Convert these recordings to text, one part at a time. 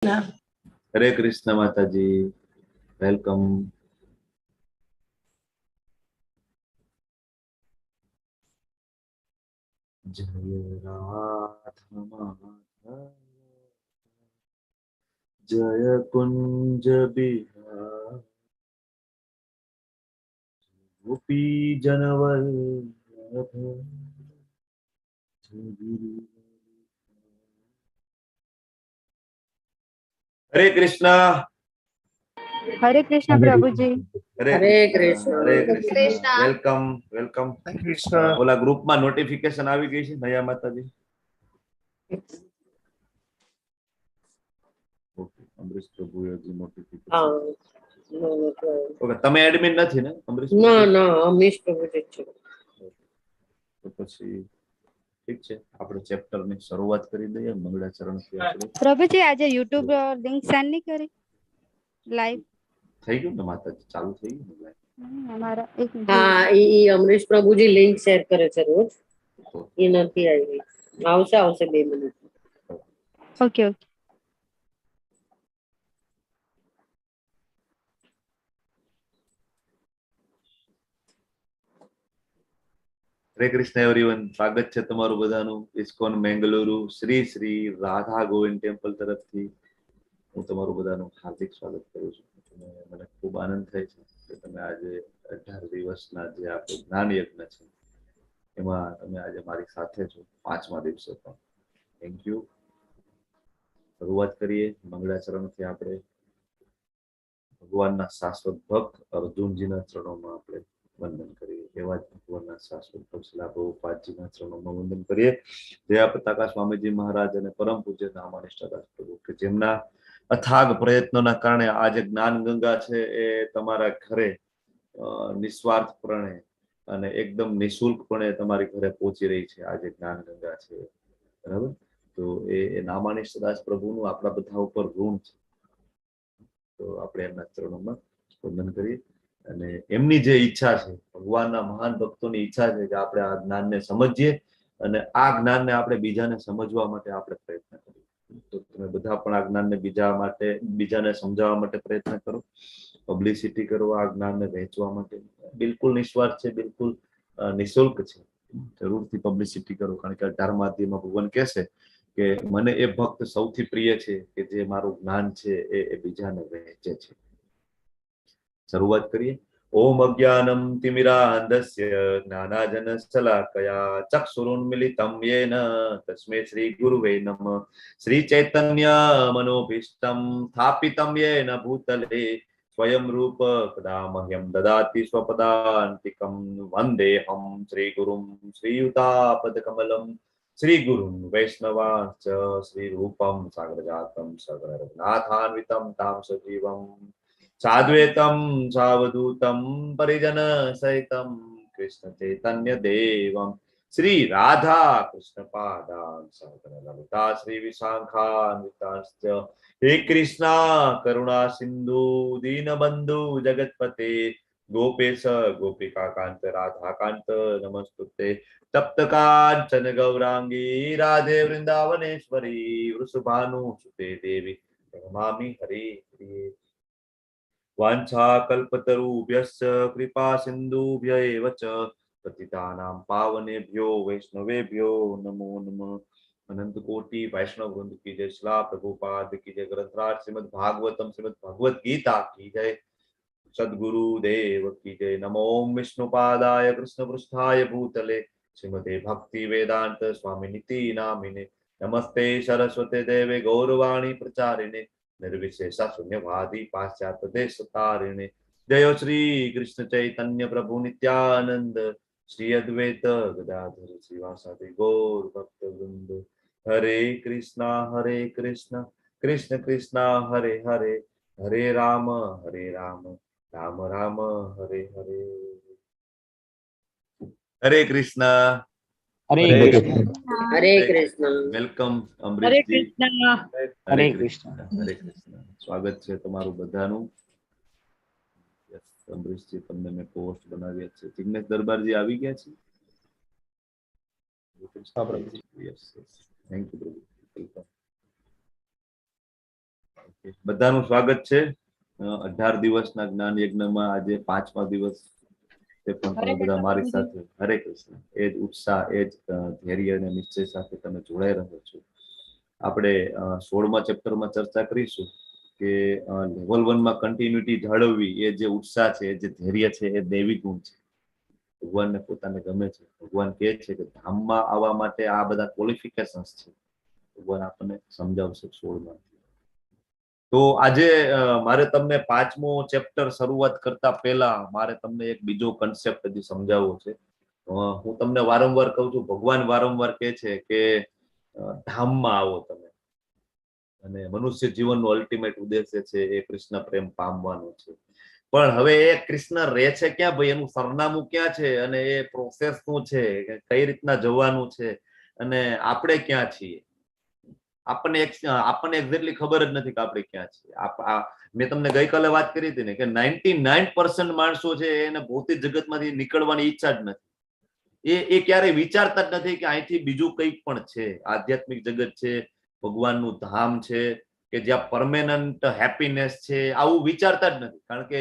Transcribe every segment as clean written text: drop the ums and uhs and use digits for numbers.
हरे कृष्ण माता जी, वेलकम। जय राधा माधव, जय कुंज बिहार, गोपी जनवल्लभ, जय गुरु। हरे कृष्णा। हरे कृष्ण प्रभु जी। हरे कृष्ण। हरे Krishna. Welcome welcome. Ola group में नोटिफिकेशन આવી ગઈ છે નયા માતાજી? ઓકે, અમરીશ પ્રભુ હજી નોટિફિકેશન. ઓકે, તમે એડમિન નથી ને અમરીશ? ના, અમરીશ પ્રભુ જ છે. તો પછી ઠીક છે, આપણે ચેપ્ટર ની શરૂઆત કરી દઈએ મંગળાચરણ થી આપણે. પ્રભુજી આજે યુટ્યુબ લિંક સેન્ડ નહીં કરી લાઈવ થઈ ગયું ને માતાજી, ચાલુ થઈ ગયું ને? અમારા એક હા, ઈ અમરીશ પ્રભુજી લિંક શેર કરે છે રોજ. એ નથી આવી. આવશે 2 મિનિટ. Okay okay. હરે કૃષ્ણ એવરીવન, સ્વાગત છે તમારું બધાનું ઇસ્કોન મેંગલુરુ શ્રી શ્રી રાધા ગોવિંદ ટેમ્પલ તરફથી. હું તમારું બધાનું હાર્દિક સ્વાગત કરું છું. મને ખૂબ આનંદ થાય છે કે તમે આજે 18 દિવસના જે આપણું જ્ઞાન યજ્ઞ છે એમાં તમે આજે મારી સાથે છો 5મા દિવસે પણ. Thank you. શરૂઆત કરીએ મંગળાચરણથી. આપણે ભગવાનના શાશ્વત ભક્ત અર્જુનજીના ચરણોમાં આપણે વંદન કરીએ. એવા જ ભગવાનના શાશ્વત ભક્ત શ્રીલા પ્રભુપાદજીના ચરણોમાં વંદન કરીએ. જયા પતાકા સ્વામીજી મહારાજ અને પરમ પૂજ્ય નામાનિષ્ઠદાસ પ્રભુ કે જેમના અથાગ પ્રયત્નોના કારણે આજે જ્ઞાન ગંગા છે એ તમારા ઘરે નિસ્વાર્થપણે અને એકદમ નિઃશુલ્કપણે તમારી ઘરે પહોંચી રહી છે. આજે જ્ઞાન ગંગા છે, બરાબર? તો એ નામાનિષ્ઠદાસ પ્રભુનું આપણા બધા ઉપર ઋણ છે. તો આપણે એમના ચરણોમાં વંદન કરીએ. અને એમની જે ઈચ્છા છે, ભગવાનના મહાન ભક્તોની ઈચ્છા છે કે આપણે આ જ્ઞાનને સમજીએ અને આ જ્ઞાનને આપણે બીજાને સમજવા માટે આપણે પ્રયત્ન કરીએ. તો તમે બધા પણ આ જ્ઞાનને બીજાને સમજાવવા માટે પ્રયત્ન કરો, પબ્લિસિટી કરો, આ જ્ઞાનને વહેંચવા માટે. બિલકુલ નિસ્વાર્થ છે, બિલકુલ નિઃશુલ્ક છે. જરૂરથી પબ્લિસિટી કરો, કારણ કે 18મા અધ્યાયમાં ભગવાન કહેશે કે મને એ ભક્ત સૌથી પ્રિય છે કે જે મારું જ્ઞાન છે એ બીજાને વહેંચે છે. શરૂઆત કરીએ. ઓમ અજ્ઞાનમ તિમિરાંધસ્ય જ્ઞાનાજનશલાકયા ચક્ષુરુન્મિલિતમ યેન તસ્મૈ શ્રી ગુરુવે નમઃ. શ્રી ચૈતન્ય મનોભીષ્ટમ સ્થાપિતમ યેન ભૂતલે સ્વયં રૂપ કદા મહ્યમ દદાતિ સ્વપદાન્તિકમ વંદેહમ શ્રી ગુરુમ શ્રીયુતાપદકમલમ શ્રી ગુરુમ વૈષ્ણવાંશ્ચ શ્રી રૂપમ સાગરજાતમ સગરનાથાન્વિતમ તામ સજીવમ સાદ્વૈતમ સાવધૂતમ પરિજન સહિતમ કૃષ્ણ ચૈતન્ય દેવમ શ્રી રાધા કૃષ્ણ પાદાન સહગણ શ્રી વિશાખાન્વિતાશ્ચ હે કૃષ્ણ કરુણા સિંધુ દીનબંધુ જગતપતે ગોપેશ ગોપિકા કાંત રાધા કાંત નમસ્તુતે તપ્ત કાંચન ગૌરાંગી રાધે વૃંદાવનેશ્વરી વૃષભાનુસુતે દેવી નમામિ હરે પ્રિયે. वाञ्छाकल्पतरुभ्यश्च कृपा सिन्धुभ्य एव च पतितानां पावनेभ्यो वैष्णवेभ्यो नमो नमः. अनंत कोटि वैष्णव वृंद की जय, श्रीला प्रभुपाद की जय, ग्रंथराज श्रीमद् भागवतम श्रीमद् भगवत गीता की जय, सद्गुरु देव की जय. नमो विष्णुपादाय कृष्ण पृष्ठाय भूतले श्रीमते भक्ति वेदांत स्वामिनिति नामिने. नमस्ते सरस्वते देवे गौरवाणी प्रचारिणे निर्विशेषा शून्यवादी पाश्चात्य देश तारिणे. जय श्री कृष्ण चैतन्य प्रभु नित्यानंद श्री अद्वैत गदाधर श्रीवासादि गौर भक्त वृंद. हरे कृष्णा कृष्ण कृष्णा हरे हरे, हरे राम राम राम हरे हरे. हरे कृष्णा. हरे कृष्ण. વેલકમ હરે અમરીશજી. કૃષ્ણ. હરે કૃષ્ણ. હરે કૃષ્ણ. સ્વાગત છે તમારું બધાનું. અમરીશજી, તમને મેં પોસ્ટ બનાવ્યા છે. જિગ્નેશ દરબારજી આવી ગયા છે? Yes yes. Thank you. બધાનું સ્વાગત છે 18 દિવસના જ્ઞાન યજ્ઞમાં. આજે 5મા દિવસ તે પણ તમે બધા મારી સાથે હરે કૃષ્ણ એ જ ઉત્સાહ, એ જ ધૈર્ય અને નિશ્ચય સાથે તમે જોડાઈ રહ્યો છો. આપણે 16મા ચેપ્ટરમાં ચર્ચા કરીશું કે લેવલ 1માં કન્ટિન્યુટી જાળવવી, એ જે ઉત્સાહ છે, એ જે ધૈર્ય છે, એ દૈવી ગુણ છે. ભગવાનને પોતાને ગમે છે. ભગવાન કહે છે કે ધામમાં આવવા માટે આ બધા ક્વોલિફિકેશન્સ છે. ભગવાન આપણને સમજાવશે 16માં. તો આજે મારે તમને 5મો ચેપ્ટર શરૂઆત કરતા પહેલા મારે તમને એક બીજો કન્સેપ્ટ હજી સમજાવવો છે. હું તમને વારંવાર કહું છું, ભગવાન વારંવાર કહે છે કે ધામમાં આવો તમે, અને મનુષ્ય જીવનનો અલ્ટિમેટ ઉદ્દેશ્ય છે એ કૃષ્ણ પ્રેમ પામવાનો છે. પણ હવે એ કૃષ્ણ રહે છે ક્યાં ભાઈ, એનું સરનામું ક્યાં છે, અને એ પ્રોસેસ શું છે, કઈ રીતના જવાનું છે, અને આપણે ક્યાં છીએ, આપણને એક્ઝેક્ટલી ખબર જ નથી કે આપણે ક્યાં છીએ. મેં તમને ગઈકાલે વાત કરી હતી ને કે 99% માણસો છે એને ભૌતિક જગતમાંથી નીકળવાની ઈચ્છા જ નથી. એ ક્યારેય વિચારતા જ નથી કે અહીંથી બીજું કંઈક પણ છે, આધ્યાત્મિક જગત છે, ભગવાનનું ધામ છે, કે જ્યાં પરમેનન્ટ હેપીનેસ છે. આવું વિચારતા જ નથી. કારણ કે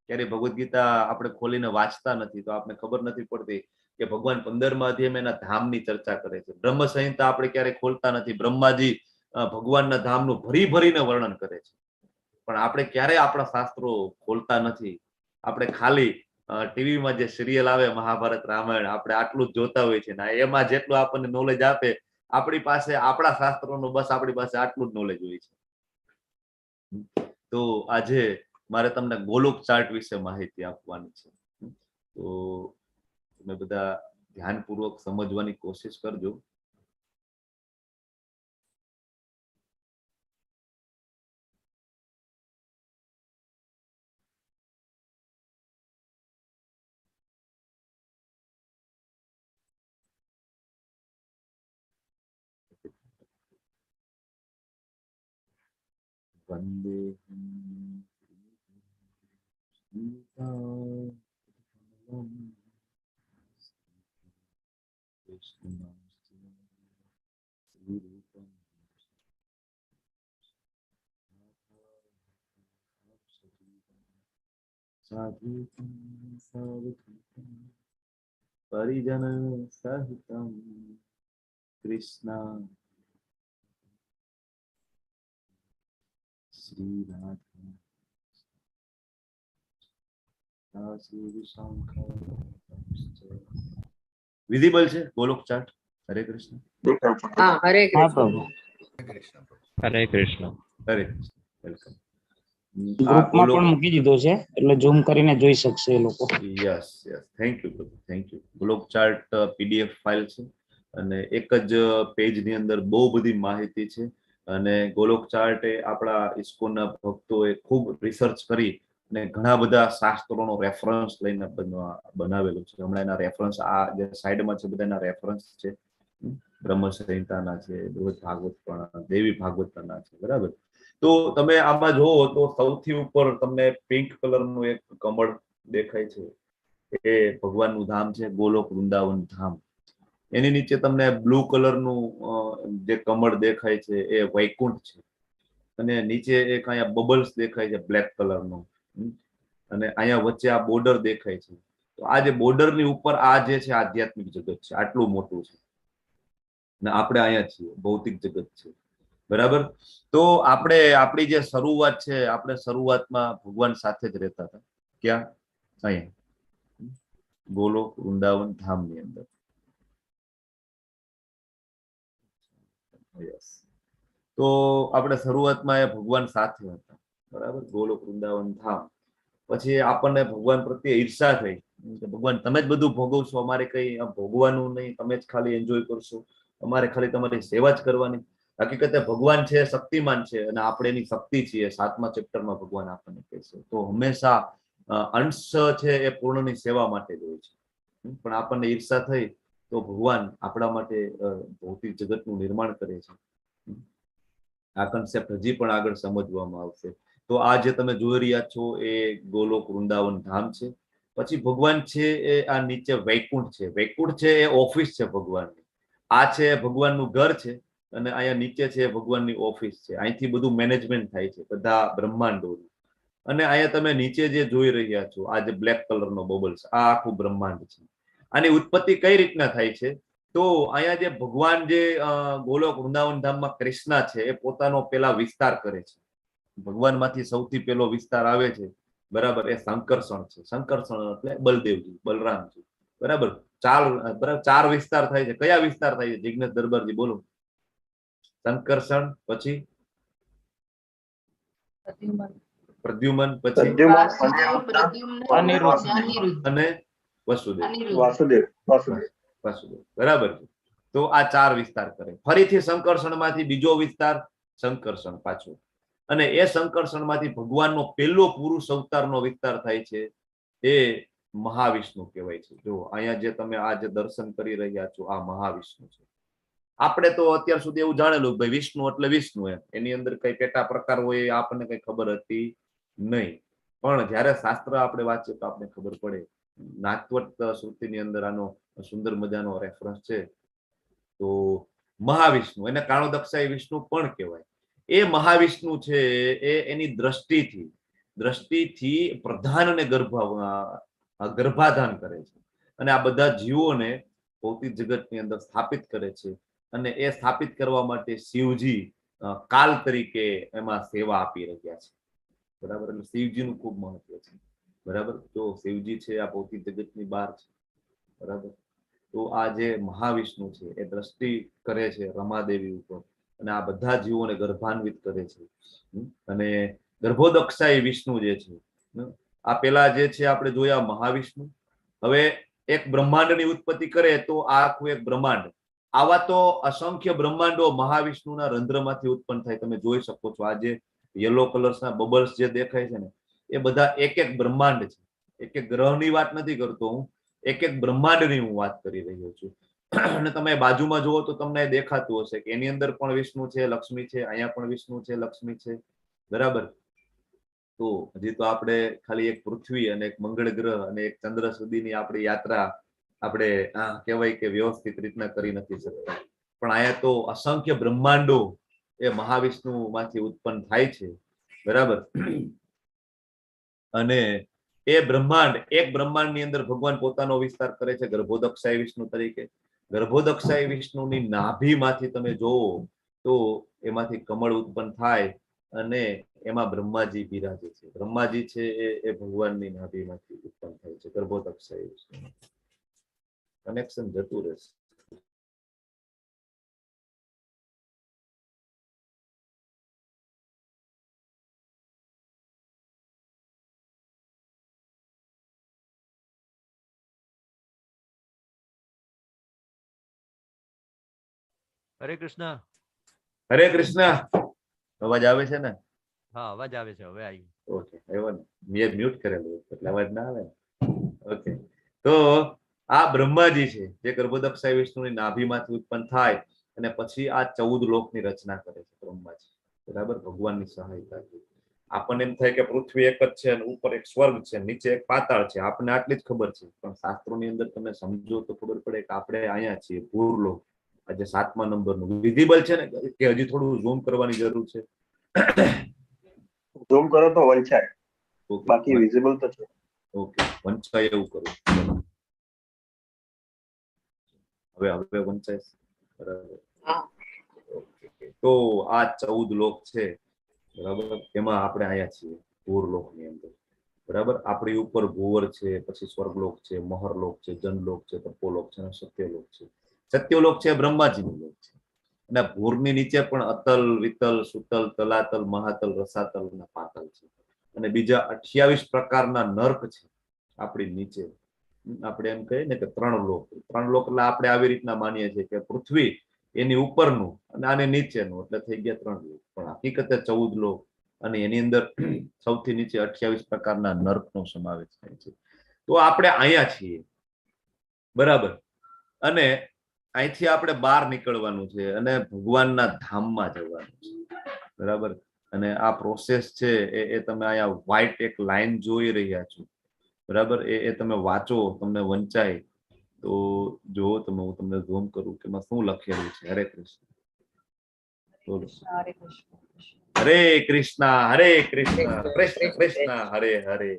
ક્યારે ભગવદ્ ગીતા આપણે ખોલીને વાંચતા નથી, તો આપણે ખબર નથી પડતી કે ભગવાન 15મા અધ્યાયમાં એના ધામની ચર્ચા કરે છે. બ્રહ્મ સંહિતા આપણે ક્યારે ખોલતા નથી, બ્રહ્માજી ભગવાનના ધામનું ભરી ભરીને વર્ણન કરે છે. પણ આપણે ક્યારે આપણા શાસ્ત્રો ખોલતા નથી. આપણે ખાલી ટીવીમાં જે સિરિયલ આવે મહાભારત, રામાયણ, આપણે આટલું જ જોતા હોય છે ને એમાં જેટલું આપણને નોલેજ આપે, આપણી પાસે આપણા શાસ્ત્રોનું બસ આપણી પાસે આટલું જ નોલેજ હોય છે. તો આજે મારે તમને ગોલોક ચાર્ટ વિશે માહિતી આપવાની છે. તો તમે બધા ધ્યાનપૂર્વક સમજવાની કોશિશ કરજો. વંદે પરિજન સહિતમ કૃષ્ણ શ્રી રાધા વિઝિબલ છે ગોલોક ચાર્ટ? હરે કૃષ્ણ. હા, હરે હા કૃષ્ણ. પ્રભુ. હરે કૃષ્ણ. હરે કૃષ્ણ. વેલકમ. ગ્રુપમાં પણ મૂકી દીધો છે એટલે ઝૂમ કરીને જોઈ શકશે એ લોકો. યસ યસ, થેન્ક યુ પ્રભુ, thank you. Golok chart PDF file છે અને એક જ પેજની અંદર બહુ બધી માહિતી છે. અને ગોલોક ચાર્ટ એ આપણા ઇસ્કોનના ભક્તોએ ખૂબ રિસર્ચ કરી અને ઘણા બધા શાસ્ત્રોનો રેફરન્સ લઈને બનાવેલું છે. હમણાં એના રેફરન્સ આ જે સાઈડમાં છે બધા એના રેફરન્સ છે. બ્રહ્મ સંહિતાના છે, બૃહદ ભાગવત પણ, દેવી ભાગવતના છે, બરાબર. તો તમે આમાં જોવો તો સૌથી ઉપર તમને પિંક કલરનું એક કમળ દેખાય છે, એ ભગવાનનું ધામ છે, ગોલોક વૃંદાવન ધામ. એની નીચે તમને બ્લુ કલરનું જે કમળ દેખાય છે એ વૈકુંઠ છે. અને નીચે એક અહીંયા બબલ્સ દેખાય છે બ્લેક કલરનું, અને અહીંયા વચ્ચે આ બોર્ડર દેખાય છે. તો આ જે બોર્ડરની ઉપર આ જે છે આધ્યાત્મિક જગત છે, આટલું મોટું છે. ને આપણે અહીંયા છીએ, ભૌતિક જગત છે, બરાબર. તો આપણે આપણી જે શરૂઆત છે, આપણે શરૂઆતમાં ભગવાન સાથે જ રહેતા હતા. ક્યાં? અહીંયા ગોલોક વૃંદાવન ધામની અંદર. તો આપણે શરૂઆતમાં એ ભગવાન સાથે હતા, બરાબર, ગોલોક વૃંદાવન ધામ. પછી આપણને ભગવાન પ્રત્યે ઈર્ષા થઈ કે ભગવાન તમે જ બધું ભોગવશો, અમારે કઈ ભોગવાનું નહીં, તમે જ ખાલી એન્જોય કરશો, અમારે ખાલી તમારી સેવા જ કરવાની. હકીકતે ભગવાન છે શક્તિમાન છે અને આપણે એની શક્તિ છીએ. 7મા ચેપ્ટરમાં ભગવાન આપણને કહે છે. તો હંમેશા અંશ છે એ પૂર્ણની સેવા માટે જ હોય છે. પણ આપણને ઈર્ષા થઈ તો ભગવાન આપણા માટે ભૌતિક જગતનું નિર્માણ કરે છે. આ કન્સેપ્ટ હજી પણ આગળ સમજવામાં આવશે. તો આ જે તમે જોઈ રહ્યા છો એ ગોલોક વૃંદાવન ધામ છે. પછી ભગવાન છે એ આ નીચે વૈકુંઠ છે. વૈકુંઠ છે એ ઓફિસ છે ભગવાનની. આ છે ભગવાનનું ઘર છે અને અહીંયા નીચે છે ભગવાનની ઓફિસ છે, અહીંથી બધું મેનેજમેન્ટ થાય છે બધા બ્રહ્માંડોનું. અને અહીંયા તમે નીચે જે જોઈ રહ્યા છો આ જે બ્લેક કલરનો બબલ્સ, આ આખું બ્રહ્માંડ છે. આની ઉત્પત્તિ કઈ રીતના થાય છે? તો અહીંયા જે ભગવાન જે ગોલોક વૃંદાવન ધામમાં કૃષ્ણા છે એ પોતાનો પેલા વિસ્તાર કરે છે. ભગવાનમાંથી સૌથી પહેલો વિસ્તાર આવે છે, બરાબર, એ સંકર્ષણ છે. સંકર્ષણ એટલે બલદેવજી, બલરામજી, બરાબર. ચાર વિસ્તાર થાય છે. કયા વિસ્તાર થાય છે જિજ્ઞેશ દરબારજી બોલો? સંકર્ષણ, પછી પ્રદ્યુમન, પછી અને વસુદેવ. બરાબર છે. તો આ ચાર વિસ્તાર કરે. ફરીથી સંકર્ષણ માંથી બીજો વિસ્તાર સંકર્ષણ પાછો, અને એ સંકર્ષણ માંથી ભગવાનનો પહેલો પુરુષ અવતારનો વિસ્તાર થાય છે, એ મહાવિષ્ણુ કહેવાય છે. જો અહીંયા જે તમે આ જે દર્શન કરી રહ્યા છો આ મહાવિષ્ણુ છે. આપણે તો અત્યાર સુધી એવું જાણેલું ભાઈ વિષ્ણુ એટલે વિષ્ણુ, એની અંદર કઈ પેટા પ્રકાર હોય એ આપણને કઈ ખબર હતી નહીં. પણ જયારે શાસ્ત્ર આપણે વાંચીએ તો આપણે ખબર પડે. નાથવટ શ્રુતિની અંદર આનો સુંદર મજાનો રેફરન્સ છે. તો મહાવિષ્ણુ, એને કાણોદક્ષાય વિષ્ણુ પણ કહેવાય. એ મહાવિષ્ણુ છે એ એની દ્રષ્ટિથી પ્રધાનને ગર્ભાધાન કરે છે, અને આ બધા જીવોને ભૌતિક જગતની અંદર સ્થાપિત કરે છે. અને એ સ્થાપિત કરવા માટે શિવજી કાલ તરીકે એમાં સેવા આપી રહ્યા છે, બરાબર. એટલે શિવજીનું ખૂબ મહત્વ છે, બરાબર. તો શિવજી છે આ ભૌતિક જગતની બહાર છે, બરાબર. તો આ જે મહાવિષ્ણુ છે એ દ્રષ્ટિ કરે છે રમાદેવી ઉપર, અને આ બધા જીવોને ગર્ભાન્વિત કરે છે. અને ગર્ભોદક્ષાય વિષ્ણુ જે છે, આ પેલા જે છે આપણે જોયા મહાવિષ્ણુ. હવે એક બ્રહ્માંડની ઉત્પત્તિ કરે તો આ આખું એક બ્રહ્માંડ. આવા તો અસંખ્ય બ્રહ્માંડો મહાવિષ્ણુના રંધ્રમાંથી ઉત્પન્ન થાય. તમે જોઈ શકો છો આ જે યલો કલર્સના બબલ્સ જે દેખાય છે ને, એ બધા એક એક બ્રહ્માંડ છે. એક એક ગ્રહની વાત નથી કરતો હું, એક એક બ્રહ્માંડની હું વાત કરી રહ્યો છું. અને તમે બાજુમાં જુઓ તો તમને દેખાતું હશે કે એની અંદર પણ વિષ્ણુ છે, લક્ષ્મી છે, અહીંયા પણ વિષ્ણુ છે, લક્ષ્મી છે, બરાબર. તો હજી તો આપણે ખાલી એક પૃથ્વી અને એક મંગળ ગ્રહ અને એક ચંદ્ર સુધીની આપણી યાત્રા આપણે કહેવાય કે વ્યવસ્થિત રીતના કરી નથી શકતા. પણ અહીંયા તો અસંખ્ય બ્રહ્માંડો એ મહાવિષ્ણુ માંથી ઉત્પન્ન થાય છે, બરાબર. અને એ બ્રહ્માંડ, એક બ્રહ્માંડની અંદર ભગવાન પોતાનો વિસ્તાર કરે છે ગર્ભોદક્ષાય વિષ્ણુ તરીકે. ગર્ભોદક્ષાય વિષ્ણુની નાભીમાંથી તમે જોવો તો એમાંથી કમળ ઉત્પન્ન થાય, અને એમાં બ્રહ્માજી બિરાજે છે. બ્રહ્માજી છે એ ભગવાનની નાભીમાંથી ઉત્પન્ન થાય છે ગર્ભોદક્ષાય વિષ્ણુ. કનેક્શન જતું રહેશે. હરે કૃષ્ણ. હરે કૃષ્ણ. અવાજ આવે છે ને? હા, અવાજ આવે છે. હવે આવી. ઓકે, આવ્યો ને? મેં મ્યુટ કરેલું એટલે અવાજ ના આવે. ઓકે, તો આ બ્રહ્માજી છે જે ગર્ભોદક્ષાય વિષ્ણુની નાભીમાંથી ઉત્પન્ન થાય, અને પછી આ 14 લોકની રચના કરે છે બ્રહ્માજી, બરાબર, ભગવાનની સહાયતાથી. આપણને એમ થાય કે પૃથ્વી એક જ છે, અને ઉપર એક સ્વર્ગ છે, નીચે એક પાતાળ છે. આપણને આટલી જ ખબર છે. પણ શાસ્ત્રોની અંદર તમે સમજો તો ખબર પડે કે આપણે અહીંયા છીએ ભૂરલોક. આજે 7મા નંબરનું વિઝિબલ છે ને, કે હજી થોડું ઝૂમ કરવાની જરૂર છે? ઝૂમ કરો તો વંચાય, બાકી વિઝિબલ તો છે. ઓકે, વંચાય એવું કરું. હવે વંચાય, બરાબર. તો આ 14 લોક છે, બરાબર. એમાં આપણે આયા છીએ ભૂરલોક ની અંદર, બરાબર. આપણી ઉપર ભૂવર છે, પછી સ્વર્ગલોક છે, મહરલોક છે, જનલોક છે, તપોલોક છે, અને સત્યલોક છે. સત્યલોક છે બ્રહ્માજીનો લોક છે. અને ભૂરની નીચે પણ અતલ, વિતલ, સુતલ, તલાતલ, મહાતલ, રસાતલ અને પાતલ છે. અને બીજા 28 પ્રકારના નર્ક છે આપણી નીચે. આપણે એમ કહીએ ને કે 3 લોક. 3 લોક એટલે આપણે આવી રીતના માનીએ છીએ કે પૃથ્વી એની ઉપરનું અને આને નીચેનું, એટલે થઈ ગયા 3 લોક. પણ હકીકતે 14 લોક, અને એની અંદર સૌથી નીચે 28 પ્રકારના નર્કનો સમાવેશ થાય છે. તો આપણે અહીંયા છીએ, બરાબર. અને અહીંથી આપણે બહાર નીકળવાનું છે અને ભગવાનના ધામમાં જવાનું છે, બરાબર. અને આ પ્રોસેસ છે એ તમે અહીંયા વ્હાઈટ એક લાઈન જોઈ રહ્યા છો, બરાબર. એ તમે વાંચો, તમને વંચાય તો જો તમે, હું તમને ઝૂમ કરું કે એમાં શું લખેલું છે. હરે કૃષ્ણ. બોલો. હરે કૃષ્ણ. હરે કૃષ્ણ હરે કૃષ્ણ કૃષ્ણ, કૃષ્ણ કૃષ્ણ હરે હરે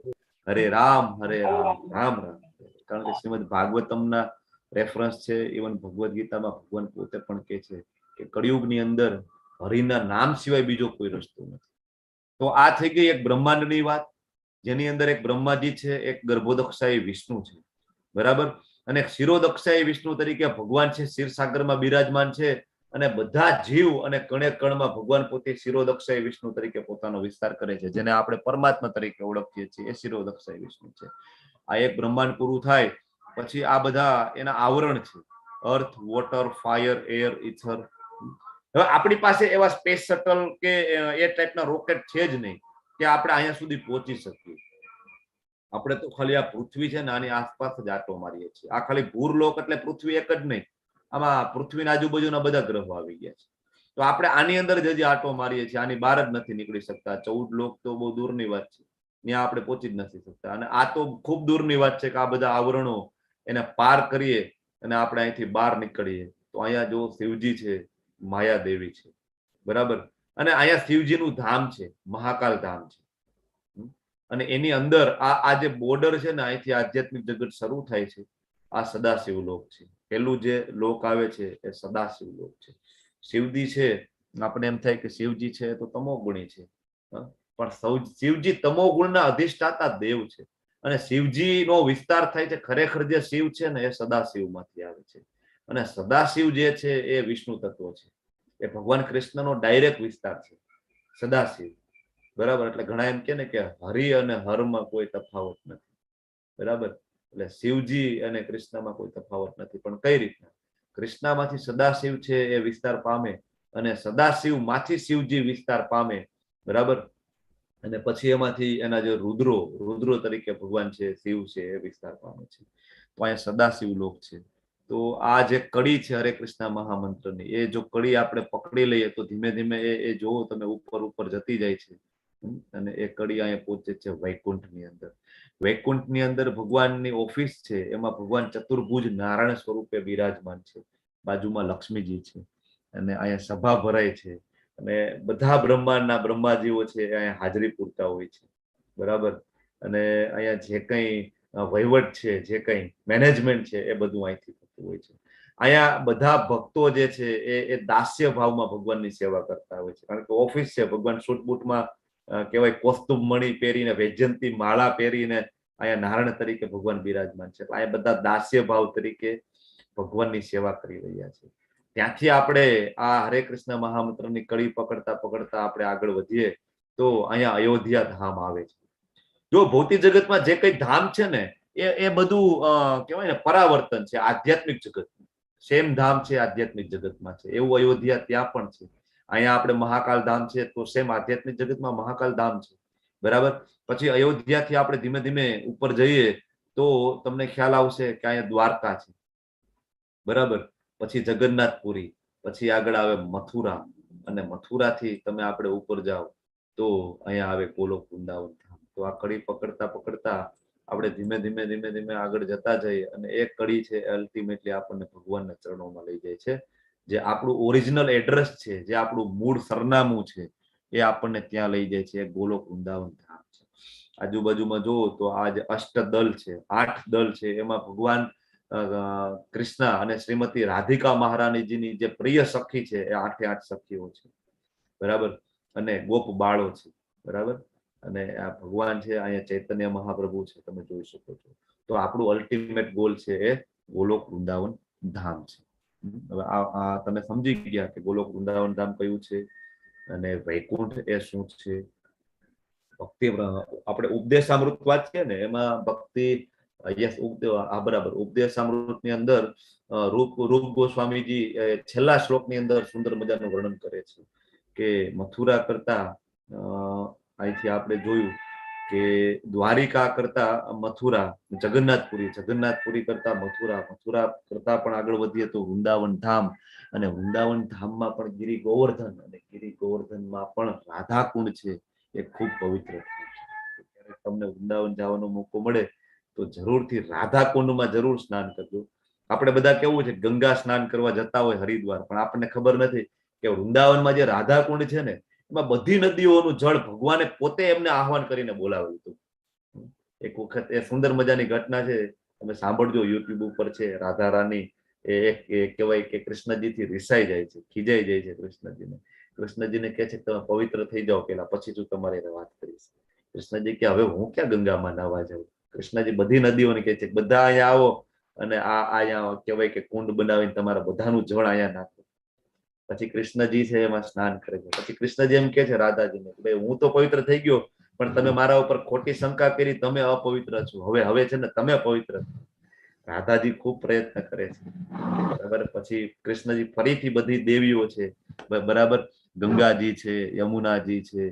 હરે રામ રામ રામ. કારણ કે શ્રીમદ ભાગવતમના રેફરન્સ છે. ઇવન ભગવદ ગીતામાં ભગવાન પોતે પણ કહે છે કે કળિયુગની અંદર હરિના નામ સિવાય બીજો કોઈ રસ્તો નથી. તો આ થઈ ગઈ એક બ્રહ્માંડની વાત, જેની અંદર એક બ્રહ્માજી છે, એક ગર્ભોદક્ષાયી વિષ્ણુ છે, બરાબર. અને ક્ષીરોદક્ષાયી વિષ્ણુ તરીકે ભગવાન છે, ક્ષીરસાગરમાં બિરાજમાન છે. અને બધા જીવ અને કણે કણમાં ભગવાન પોતે ક્ષીરોદક્ષાયી વિષ્ણુ તરીકે પોતાનો વિસ્તાર કરે છે, જેને આપણે પરમાત્મા તરીકે ઓળખીએ છીએ. એ ક્ષીરોદક્ષાયી વિષ્ણુ છે. આ એક બ્રહ્માંડ પૂરું થાય પછી આ બધા એના આવરણ છે, અર્થ, વોટર, ફાયર, એર, ઇથર. હવે આપણી પાસે એવા સ્પેસ શટલ કે એ ટાઈપના રોકેટ છે જ નહીં કે આપણે અહીંયા સુધી પહોંચી શકીએ. આપણે તો ખાલી આ પૃથ્વી છે ને આની આસપાસ જ આટો મારીએ છીએ. આ ખાલી ભૂરલોક એટલે પૃથ્વી એક જ નહીં, આમાં પૃથ્વીના આજુબાજુના બધા ગ્રહો આવી ગયા છે. તો આપણે આની અંદર જ હજી આટો મારીએ છીએ, આની બહાર જ નથી નીકળી શકતા. 14 લોક તો બહુ દૂરની વાત છે, ત્યાં આપણે પહોંચી જ નથી શકતા. અને આ તો ખૂબ દૂરની વાત છે કે આ બધા આવરણો એને પાર કરીએ અને આપણે અહીંથી બહાર નીકળીએ. તો અહીંયા જો શિવજી છે, માયા દેવી છે, બરાબર. અને અહીંયા શિવજીનું ધામ છે, મહાકાલ ધામ છે. અને એની અંદર આ જે બોર્ડર છે ને, અહીંથી આધ્યાત્મિક જગત શરૂ થાય છે. આ સદાશિવ લોક છે. પેલું જે લોક આવે છે એ સદાશિવ લોક છે. શિવજી છે, આપણે એમ થાય કે શિવજી છે તો તમોગુણી છે, પણ શિવજી તમોગુણના અધિષ્ઠાતા દેવ છે. અને શિવજી નો વિસ્તાર થાય છે, ખરેખર જે શિવ છે ને એ સદાશિવ માંથી આવે છે. અને સદાશિવ જે છે એ વિષ્ણુ તત્વ છે, એ ભગવાન કૃષ્ણનો ડાયરેક્ટ વિસ્તાર છે, સદાશિવ, બરાબર. એટલે ઘણા એમ કે ને કે હરિ અને હરમાં કોઈ તફાવત નથી, બરાબર. એટલે શિવજી અને કૃષ્ણમાં કોઈ તફાવત નથી. પણ કઈ રીતના કૃષ્ણમાંથી સદાશિવ છે એ વિસ્તાર પામે અને સદાશિવ માંથી શિવજી વિસ્તાર પામે, બરાબર. અને પછી એમાંથી એના જે રુદ્રો તરીકે ભગવાન છે, શિવ છે, એ વિસ્તાર પામે છે. તો અહીંયા સદાશિવ લોક છે. તો આ જે કડી છે હરે કૃષ્ણ મહામંત્રની, એ જો કડી આપણે પકડી લઈએ તો ધીમે ધીમે એ જોવો તમે ઉપર જતી જાય છે. અને એ કડી અહીંયા પહોંચે છે વૈકુંઠની અંદર. વૈકુંઠની અંદર ભગવાનની ઓફિસ છે, એમાં ભગવાન ચતુર્ભુજ નારાયણ સ્વરૂપે બિરાજમાન છે. બાજુમાં લક્ષ્મીજી છે અને અહીંયા સભા ભરાય છે. અને બધા બ્રહ્માંડના બ્રહ્માજીઓ છે અહીંયા હાજરી પૂરતા હોય છે, બરાબર. અને અહીંયા જે કંઈ વહીવટ છે, જે કંઈ મેનેજમેન્ટ છે, એ બધું અહીંથી થતું હોય છે. અહીંયા બધા ભક્તો જે છે એ દાસ્ય ભાવમાં ભગવાનની સેવા કરતા હોય છે. કારણ કે ઓફિસ છે, ભગવાન સૂટ બૂટમાં કહેવાય કોસ્તુમ મણી પહેરીને, વૈજયંતી માળા પહેરીને અહીંયા નારાયણ તરીકે ભગવાન બિરાજમાન છે. અહીંયા બધા દાસ્ય ભાવ તરીકે ભગવાનની સેવા કરી રહ્યા છે. ત્યાંથી આપણે આ હરે કૃષ્ણ મહામંત્રની કડી પકડતા પકડતા આપણે આગળ વધીએ તો અહીંયા અયોધ્યા ધામ આવે છે. જો ભૌતિક જગતમાં જે કઈ ધામ છે ને એ બધું કહેવાય ને પરાવર્તન છે આધ્યાત્મિક જગત. સેમ ધામ છે આધ્યાત્મિક જગતમાં છે, એવું અયોધ્યા ત્યાં પણ છે. અહીંયા આપણે મહાકાલ ધામ છે તો સેમ આધ્યાત્મિક જગતમાં મહાકાલ ધામ છે, બરાબર. પછી અયોધ્યાથી આપણે ધીમે ધીમે ઉપર જઈએ તો તમને ખ્યાલ આવશે કે અહીંયા દ્વારકા છે, બરાબર. પછી જગન્નાથપુરી, પછી આગળ આવે મથુરા, અને મથુરાથી તમે આપણે ઉપર જાઓ તો અહીંયા આવે ગોલોક વૃંદાવન ધામ. તો આ કડી પકડતા પકડતા આપણે ધીમે ધીમે ધીમે ધીમે આગળ જતા જઈએ અને એક કડી છે અલ્ટિમેટલી આપણને ભગવાનના ચરણોમાં લઈ જાય છે. જે આપણું ઓરિજિનલ એડ્રેસ છે, જે આપણું મૂળ સરનામું છે, એ આપણને ત્યાં લઈ જાય છે. ગોલોક વૃંદાવન ધામ છે. આજુબાજુમાં જુઓ તો આ જે અષ્ટદલ છે, 8 દલ છે, એમાં ભગવાન કૃષ્ણ અને શ્રીમતી રાધિકા મહારાણીજીની જે પ્રિય સખી છે એ 8 સખીઓ છે, બરાબર. અને ગોપ બાળો છે, બરાબર. અને આ ભગવાન છે, અહીંયા ચૈતન્ય મહાપ્રભુ છે, તમે જોઈ શકો છો. તો આપણું અલ્ટિમેટ ગોલ છે એ ગોલોક વૃંદાવન ધામ છે. હવે આ તમે સમજી ગયા કે ગોલોક વૃંદાવન ધામ કયું છે અને વૈકુંઠ એ શું છે. ભક્તિ આપણે ઉપદેશામૃત વાંચીએ ને એમાં ભક્તિ બરાબર ઉપદેશામૃતની અંદર રૂપ ગોસ્વામીજી છેલ્લા શ્લોકની અંદર સુંદર મજાનું વર્ણન કરે છે કે મથુરા કરતા અહીંથી આપણે જોયું કે દ્વારિકા કરતા મથુરા, જગન્નાથપુરી કરતા મથુરા કરતા પણ આગળ વધીએ તો વૃંદાવન ધામ, અને વૃંદાવન ધામમાં પણ ગિરી ગોવર્ધન, અને ગિરી ગોવર્ધનમાં પણ રાધા કુંડ છે. એ ખૂબ પવિત્ર ધામ છે. ત્યારે તમને વૃંદાવન જવાનો મોકો મળે તો જરૂરથી રાધા કુંડમાં જરૂર સ્નાન કરજો. આપણે બધા કેવું છે ગંગા સ્નાન કરવા જતા હોય હરિદ્વાર, પણ આપણને ખબર નથી કે વૃંદાવનમાં જે રાધા કુંડ છે ને એમાં બધી નદીઓનું જળ ભગવાને પોતે એમને આહવાન કરીને બોલાવ્યું હતું. એક વખત એ સુંદર મજાની ઘટના છે, તમે સાંભળજો, યુટ્યુબ ઉપર છે. રાધા રાની એ કહેવાય કે કૃષ્ણજીથી રિસાઈ જાય છે, ખીજાઈ જાય છે કૃષ્ણજીને. કૃષ્ણજીને કહે છે તમે પવિત્ર થઈ જાઓ પેલા, પછી હું તમારી વાત કરીશ. કૃષ્ણજી કે હવે હું ક્યાં ગંગામાં નાવા જાઉં? કૃષ્ણજી બધી નદીઓને કહે છે બધા અહીંયા આવો અને આ અહીંયા કહેવાય કે કુંડ બનાવીને તમારા બધાનું જળ અહીંયા નાખો. પછી કૃષ્ણજી છે એમાં સ્નાન કરે છે. પછી કૃષ્ણજી એમ કે છે રાધાજીને કે હું તો પવિત્ર થઈ ગયો, પણ તમે મારા ઉપર ખોટી શંકા કરી, તમે અપવિત્ર છો, હવે છે ને તમે પવિત્ર. રાધાજી ખૂબ પ્રયત્ન કરે છે, બરાબર. પછી કૃષ્ણજી ફરીથી બધી દેવીઓ છે, બરાબર, ગંગાજી છે, યમુનાજી છે,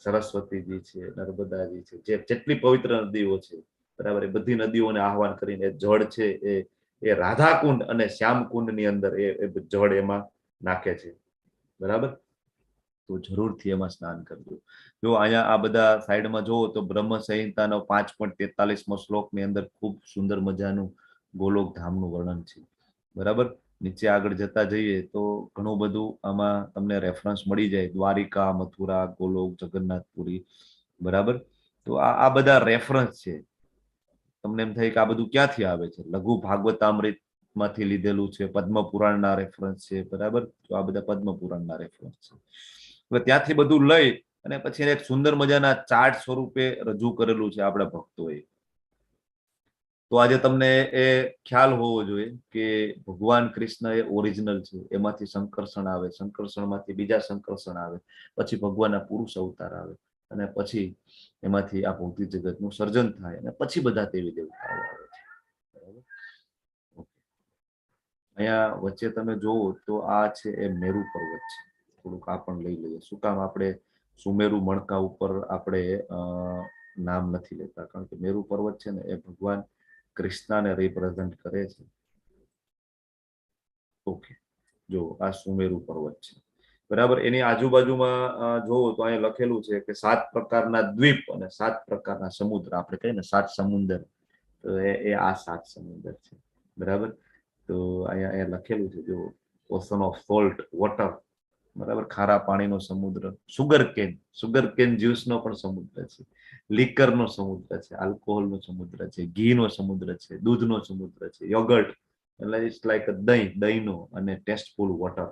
સરસ્વતીજી છે, નર્મદાજી છે, જેટલી પવિત્ર નદીઓ છે, બરાબર, એ બધી નદીઓને આહવાન કરીને જળ છે એ રાધાકુંડ અને શ્યામકુંડ ની અંદર એ જળ એમાં નાખે છે, બરાબર. તો જરૂરથી એમાં સ્નાન કરજો. જો અહીંયા આ બધા સાઈડમાં જોવો તો બ્રહ્મ સંહિતાનો 5.43મો શ્લોકની અંદર ખૂબ સુંદર મજાનું ગોલોક ધામનું વર્ણન છે, બરાબર. નીચે આગળ જતા જઈએ તો ઘણું બધું આમાં તમને રેફરન્સ મળી જાય, દ્વારિકા, મથુરા, ગોલોક, જગન્નાથપુરી, બરાબર. તો આ બધા રેફરન્સ છે. તમને એમ થાય કે આ બધું ક્યાંથી આવે છે? લઘુ ભાગવતામૃત માંથી લીધેલું છે, પદ્મ પુરાણના રેફરન્સ છે, બરાબર. તો આ બધા પદ્મ પુરાણના રેફરન્સ છે. હવે ત્યાંથી બધું લઈ અને પછી એક સુંદર મજાના ચાર્ટ સ્વરૂપે રજૂ કરેલું છે આપણા ભક્તોએ. તો આજે તમને એ ખ્યાલ હોવો જોઈએ કે ભગવાન કૃષ્ણ એ ઓરિજિનલ છે, એમાંથી સંકર્ષણ આવે, સંકર્ષણમાંથી બીજા સંકર્ષણ આવે, પછી ભગવાનના પુરુષ અવતાર આવે, અને પછી એમાંથી આ ભૌતિક જગતનું સર્જન થાય, અને પછી બધા દેવી દેવતાઓ આવે છે, બરાબર. અહીંયા વચ્ચે તમે જોવો તો આ છે એ મેરુ પર્વત છે. થોડુંક આ પણ લઈ લઈએ. શું કામ આપણે સુમેરુ મણકા ઉપર આપણે નામ નથી લેતા? કારણ કે મેરુ પર્વત છે ને એ ભગવાન કૃષ્ણને રિપ્રેઝન્ટ કરે છે. ઓકે, જો આ સુમેરુ પર્વત છે, બરાબર. એની આજુબાજુમાં જોવો તો અહીંયા લખેલું છે કે 7 પ્રકારના દ્વીપ અને 7 પ્રકારના સમુદ્ર. આપણે કહીએ ને 7 સમુદ્ર, તો એ આ 7 સમુદ્ર છે, બરાબર. તો અહીંયા લખેલું છે જો ઓશન ઓફ સોલ્ટ વોટર, બરાબર, ખારા પાણીનો સમુદ્ર. સુગર કેન જ્યુસ નો પણ સમુદ્ર છે, લીકર નો સમુદ્ર છે, આલ્કોહોલ નો સમુદ્ર છે, ઘી નો સમુદ્ર છે, દૂધ નો સમુદ્ર છે, યોગર્ટ એટલે ઇટ્સ લાઈક દહીંનો અને ટેસ્ટફુલ વોટર,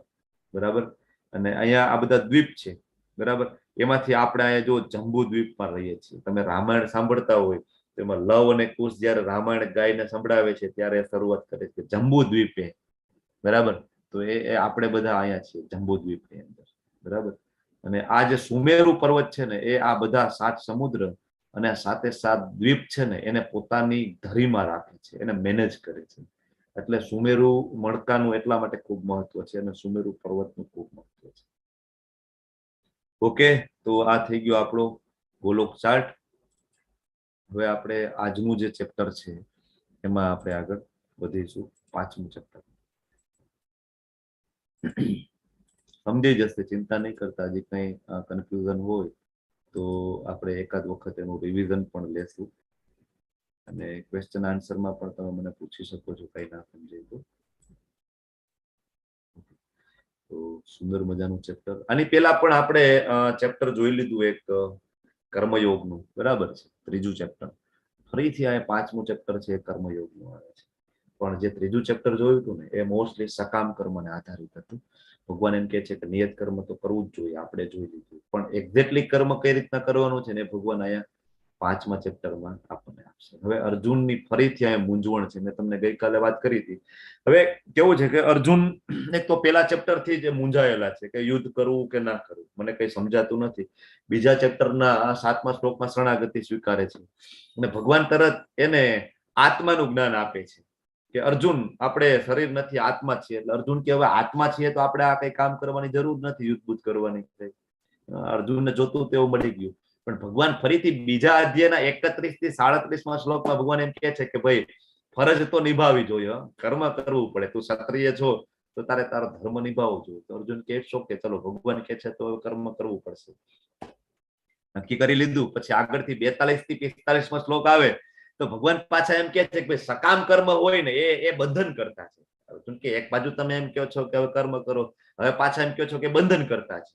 બરાબર. અને અહીંયા આ બધા દ્વીપ છે, બરાબર. એમાંથી આપણે અહીંયા જો જંબુ દ્વીપમાં રહીએ છીએ. તમે રામાયણ સાંભળતા હોય તો એમાં લવ અને કુશ જયારે રામાયણ ગાયને સંભળાવે છે ત્યારે શરૂઆત કરે છે જંબુ દ્વીપે, બરાબર. તો એ આપણે બધા અહીંયા છીએ જંબુ દ્વીપની અંદર, બરાબર. અને આ જે સુમેરુ પર્વત છે ને એ આ બધા 7 સમુદ્ર અને 7 દ્વીપ છે ને એને પોતાની ધરીમાં રાખે છે, એને મેનેજ કરે છે. એટલે સુમેરુ મણકાનું એટલા માટે ખૂબ મહત્વ છે અને સુમેરુ પર્વતનું ખૂબ મહત્વ છે. ઓકે, તો આ થઈ ગયો આપણો ગોલોક ચાર્ટ. હવે આપણે આજનું જે ચેપ્ટર છે એમાં આપણે આગળ વધીશું. 5મું ચેપ્ટર સમજાઈ જશે, ચિંતા નહીં કરતા. હજી કઈ કન્ફ્યુઝન હોય તો આપણે એકાદ વખત એનું રિવિઝન પણ લેશું, અને ક્વેશ્ચન આન્સરમાં પણ તમે મને પૂછી શકો છો કઈ ના સમજાય તો. સુંદર મજાનું ચેપ્ટર. આની પહેલા પણ આપણે ચેપ્ટર જોઈ લીધું એક કર્મયોગનું, બરાબર છે, 3જું ચેપ્ટર. ફરીથી આ 5મું ચેપ્ટર છે એ કર્મયોગનું આવે છે. પણ જે 3જું ચેપ્ટર જોયું હતું ને એ મોસ્ટલી સકામ કર્મને આધારિત હતું. ભગવાન એમ કે છે કે નિયત કર્મ તો કરવું જ જોઈએ, આપણે જોઈ લીધું, પણ એક્ઝેક્ટલી કર્મ કઈ રીતના કરવાનું છે ને એ ભગવાન અહીંયા 5મા ચેપ્ટરમાં આપણને આપશે. હવે અર્જુનની ફરીથી અહીંયા મૂંઝવણ છે. મેં તમને ગઈકાલે વાત કરી હતી. હવે કેવું છે કે અર્જુન એક તો પેલા ચેપ્ટર થી જ મૂંઝાયેલા છે કે યુદ્ધ કરવું કે ના કરવું, મને કઈ સમજાતું નથી. બીજા ચેપ્ટરના 7મા શ્લોકમાં શરણાગતિ સ્વીકારે છે અને ભગવાન તરત એને આત્માનું જ્ઞાન આપે છે કે અર્જુન આપણે શરીર નથી, આત્મા છીએ. એટલે અર્જુન કે હવે આત્મા છીએ તો આપણે આ કઈ કામ કરવાની જરૂર નથી, યુદ્ધ કરવાની. અર્જુનને જોતું તેવું મળી ગયું. પણ ભગવાન ફરીથી બીજા અધ્યાયના 31 થી 37મા શ્લોકમાં ભગવાન એમ કે છે કે ભાઈ ફરજ તો નિભાવવી જોઈએ, કર્મ કરવું પડે. તું ક્ષત્રિય છો તો તારે તારો ધર્મ નિભાવવો જોઈએ. તો અર્જુન કે કે ચલો ભગવાન કે છે તો કર્મ કરવું પડશે. નક્કી કરી લીધું. પછી આગળથી 42 થી 45મા શ્લોક આવે તો ભગવાન પાછા એમ કે છે કે ભાઈ સકામ કર્મ હોય ને એ બંધન કરતા છે, અર્જુન કે એક બાજુ તમે એમ કહો છો કે હવે કર્મ કરો, હવે પાછા એમ કહો છો કે બંધન કરતા છે.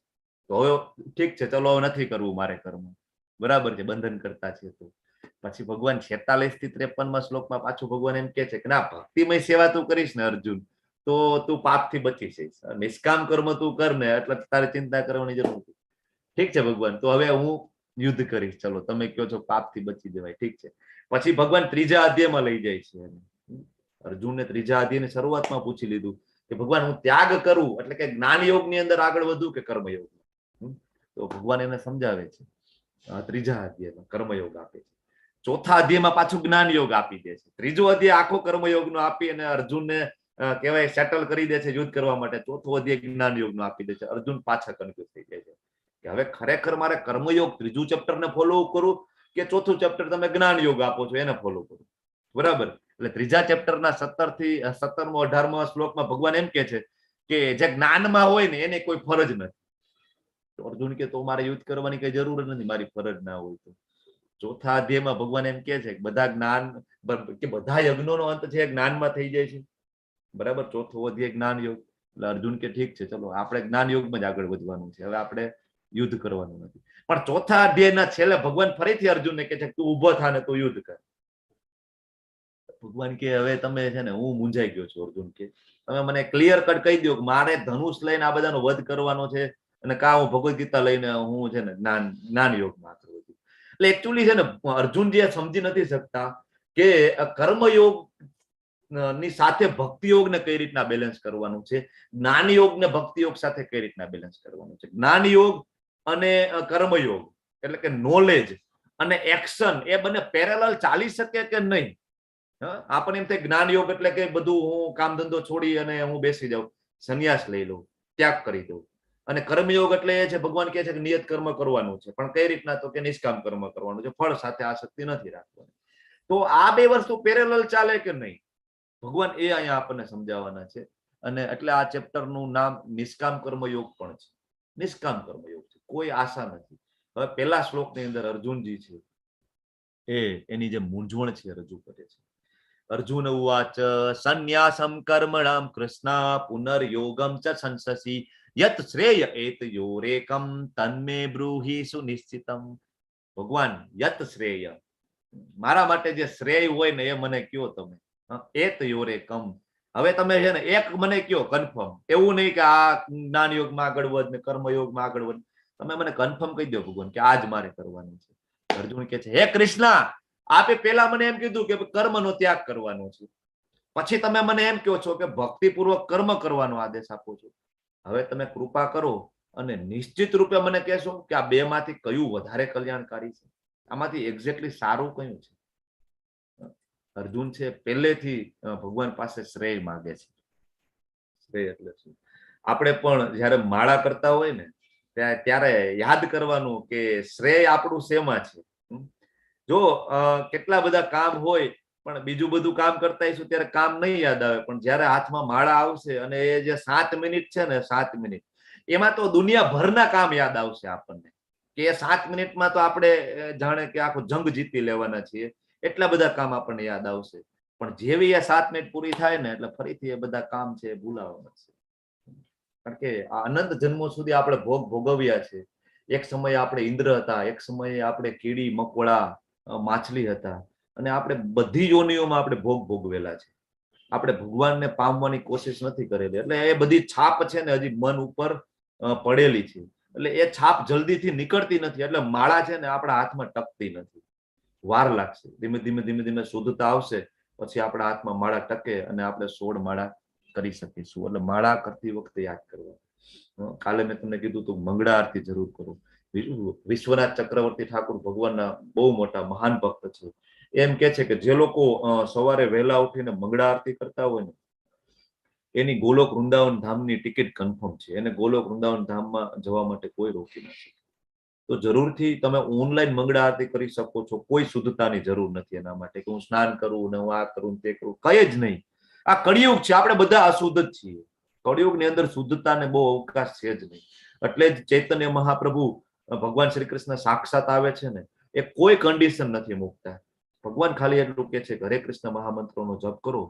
તો હવે ઠીક છે, ચલો હવે નથી કરવું મારે કર્મ, બરાબર છે, બંધન કરતા છે. તો પછી ભગવાન 46 થી 53માં શ્લોકમાં પાછું ભગવાન એમ કે છે કે ના, ભક્તિમય સેવા તું કરીશ ને અર્જુન, તો તું પાપથી બચી જઈશ. નિષ્કામ કર્મ તું કર ને એટલે તારે ચિંતા કરવાની જરૂર નથી. ઠીક છે ભગવાન, તો હવે હું યુદ્ધ કરીશ, ચલો તમે કહો છો પાપથી બચી જવાય, ઠીક છે. પછી ભગવાન ત્રીજા અધ્યાયમાં લઈ જાય છે. અર્જુનને ત્રીજા અધ્યાયની શરૂઆતમાં પૂછી લીધું કે ભગવાન હું ત્યાગ કરું એટલે કે જ્ઞાન યોગની અંદર આગળ વધુ કે કર્મયોગ? તો ભગવાન એને સમજાવે છે. ત્રીજા અધ્યાયમાં કર્મયોગ આપે છે. ચોથા અધ્યાયમાં પાછું જ્ઞાન યોગ આપી દે છે. ત્રીજો અધ્યાય આખો કર્મયોગનો આપી અને અર્જુનને કહેવાય સેટલ કરી દે છે યુદ્ધ કરવા માટે. ચોથો અધ્યાય જ્ઞાન યોગનો આપી દે છે. અર્જુન પાછા કન્ફ્યુઝ થઈ જાય છે કે હવે ખરેખર મારે કર્મયોગ ત્રીજું ચેપ્ટર ને ફોલો કરું કે ચોથું ચેપ્ટર તમે જ્ઞાન યોગ આપો છો એને ફોલો કરું? બરાબર. એટલે ત્રીજા ચેપ્ટરના 17 થી 17મો 18મા શ્લોકમાં ભગવાન એમ કે છે કે જે જ્ઞાનમાં હોય ને એને કોઈ ફરજ નથી. તો અર્જુન કે તો મારે યુદ્ધ કરવાની કઈ જરૂર નથી, મારી ફરજ ના હોય તો. ચોથા અધ્યાયમાં ભગવાન એમ કે છે કે બધા જ્ઞાન કે બધા યજ્ઞોનો અંત છે જ્ઞાનમાં થઈ જાય છે. બરાબર. ચોથો અધ્યાય જ્ઞાન યોગ. એટલે અર્જુન કે ઠીક છે, ચલો આપણે જ્ઞાન યોગમાં જ આગળ વધવાનું છે, હવે આપણે યુદ્ધ કરવાનું નથી. પણ ચોથા અધ્યાયના છેલ્લે ભગવાન ફરીથી અર્જુનને કે છે તું ઉભો થા ને તું યુદ્ધ કર. ભગવાન કે હવે તમે છે ને હું મૂંઝાઈ ગયો છું અર્જુન, કે તમે મને ક્લિયર કટ કહી દો કે મારે ધનુષ લઈને આ બધાનો વધ કરવાનો છે અને કા હું ભગવદ ગીતા લઈને હું છે ને જ્ઞાન યોગમાં આગળ વધું. એટલે એકચ્યુઅલી છે ને અર્જુન જે સમજી નથી શકતા કે કર્મયોગ ની સાથે ભક્તિ યોગ ને કઈ રીતના બેલેન્સ કરવાનું છે, જ્ઞાન યોગ ને ભક્તિ યોગ સાથે કઈ રીતના બેલેન્સ કરવાનું છે. જ્ઞાન યોગ અને કર્મયોગ એટલે કે નોલેજ અને એક્શન એ બંને પેરેલલ ચાલી શકે કે નહીં? આપણને એમ થાય જ્ઞાન યોગ એટલે કે બધું હું કામ ધંધો છોડી અને હું બેસી જાઉં, સંન્યાસ લઈ લઉં, ત્યાગ કરી દઉં. અને કર્મયોગ એટલે એ છે ભગવાન કહે છે કે નિયત કર્મ કરવાનું છે, પણ કઈ રીતના? તો કે નિષ્કામ કર્મ કરવાનું છે, ફળ સાથે આસક્તિ નથી રાખવાની. તો આ બે વસ્તુ પેરેલલ ચાલે કે નહીં? ભગવાન એ અહીંયા આપણને સમજાવવાના છે. અને એટલે આ ચેપ્ટરનું નામ નિષ્કામ કર્મયોગ પણ છે. નિષ્કામ કર્મયોગ છે, કોઈ આશા નથી. હવે પહેલા શ્લોકની અંદર અર્જુનજી છે એની જે મૂંઝવણ છે રજૂ કરે છે. અર્જુન ઉવાચ સંન્યાસમ કર્મણામ કૃષ્ણ પુનર્યોગમ ચ સંસસી યત શ્રેય એતયોરેકમ તન્મે બ્રૂહિ સુનિશ્ચિતમ. ભગવાન યત શ્રેય, મારા માટે જે શ્રેય હોય ને એ મને કયો તમે. એતયોરેકમ, હવે તમે છે ને એક મને કયો કન્ફર્મ, એવું નહીં કે આ જ્ઞાન યોગમાં આગળ વધ ને કર્મયોગમાં આગળ વધ. તમે મને કન્ફર્મ કહી દો ભગવાન કે આજ મારે કરવાનું છે. અર્જુન કે છે હે કૃષ્ણ, આપે પેલા મને એમ કીધું કે કર્મનો ત્યાગ કરવાનો છે, પછી તમે મને એમ કહો છો કે ભક્તિપૂર્વક કર્મ કરવાનો આદેશ આપો છો. હવે તમે કૃપા કરો અને નિશ્ચિત રૂપે મને કહેશો કે આ બે માંથી કયું વધારે કલ્યાણકારી છે, આમાંથી એક્ઝેક્ટલી સારું કયું છે? અર્જુન છે પહેલેથી ભગવાન પાસે શ્રેય માંગે છે. શ્રેય એટલે શું? આપણે પણ જયારે માળા કરતા હોય ને ત્યારે યાદ કરવાનું કે શ્રેય આપણું શેમાં છે. જો કેટલા બધા કામ હોય પણ બીજું બધું કામ કરતા હશું ત્યારે કામ નહીં યાદ આવે, પણ જયારે હાથમાં માળા આવશે અને એ જે 7 મિનિટ છે ને 7 મિનિટ, એમાં તો દુનિયાભરના કામ યાદ આવશે આપણને કે એ 7 મિનિટમાં તો આપણે જાણે કે આખો જંગ જીતી લેવાના છીએ, એટલા બધા કામ આપણને યાદ આવશે. પણ જેવી એ 7 મિનિટ પૂરી થાય ને એટલે ફરીથી એ બધા કામ છે ભૂલાવા મળશે. કારણ કે આ અનંત જન્મો સુધી આપણે ભોગ ભોગવ્યા છે. એક સમયે આપણે ઇન્દ્ર હતા, એક સમયે આપણે કીડી મકોડા માછલી હતા, અને આપણે બધી યોનિઓમાં આપણે ભોગ ભોગવેલા છે. આપણે ભગવાનને પામવાની કોશિશ નથી કરેલી, એટલે એ બધી છાપ છે ને હજી મન ઉપર પડેલી છે. એટલે એ છાપ જલ્દીથી નીકળતી નથી, એટલે માળા છે ને આપણા હાથમાં ટકતી નથી, વાર લાગશે. ધીમે ધીમે ધીમે ધીમે શુદ્ધતા આવશે પછી આપણા હાથમાં માળા ટકે અને આપણે 16 માળા કરી શકીશું. એટલે માળા કરતી વખતે યાદ કરવા. કાલે મેં તમને કીધું તું મંગળા આરતી જરૂર કરો. વિશ્વનાથ ચક્રવર્તી ઠાકુર ભગવાનના બહુ મોટા મહાન ભક્ત છે. એમ કે છે કે જે લોકો સવારે વહેલા ઉઠીને મંગળા આરતી કરતા હોય ને એની ગોલોક વૃંદાવન ધામની ટિકિટ કન્ફર્મ છે. એને ગોલોક વૃંદાવન ધામમાં જવા માટે કોઈ રોકી નથી. તો જરૂરથી તમે ઓનલાઈન મંગળા આરતી કરી શકો છો. કોઈ શુદ્ધતાની જરૂર નથી એના માટે કે હું સ્નાન કરું ને હું આ કરું તે કરું, કઈ જ નહીં. આ કળિયુગ છે, આપણે બધા અશુદ્ધ જ છીએ. કળિયુગની અંદર શુદ્ધતાને બહુ અવકાશ છે જ નહીં. એટલે જ ચૈતન્ય મહાપ્રભુ ભગવાન શ્રી કૃષ્ણ સાક્ષાત આવે છે ને એ કોઈ કન્ડિશન નથી મૂકતા. ભગવાન ખાલી એટલું કે છે કે હરે કૃષ્ણ મહામંત્રોનો જપ કરો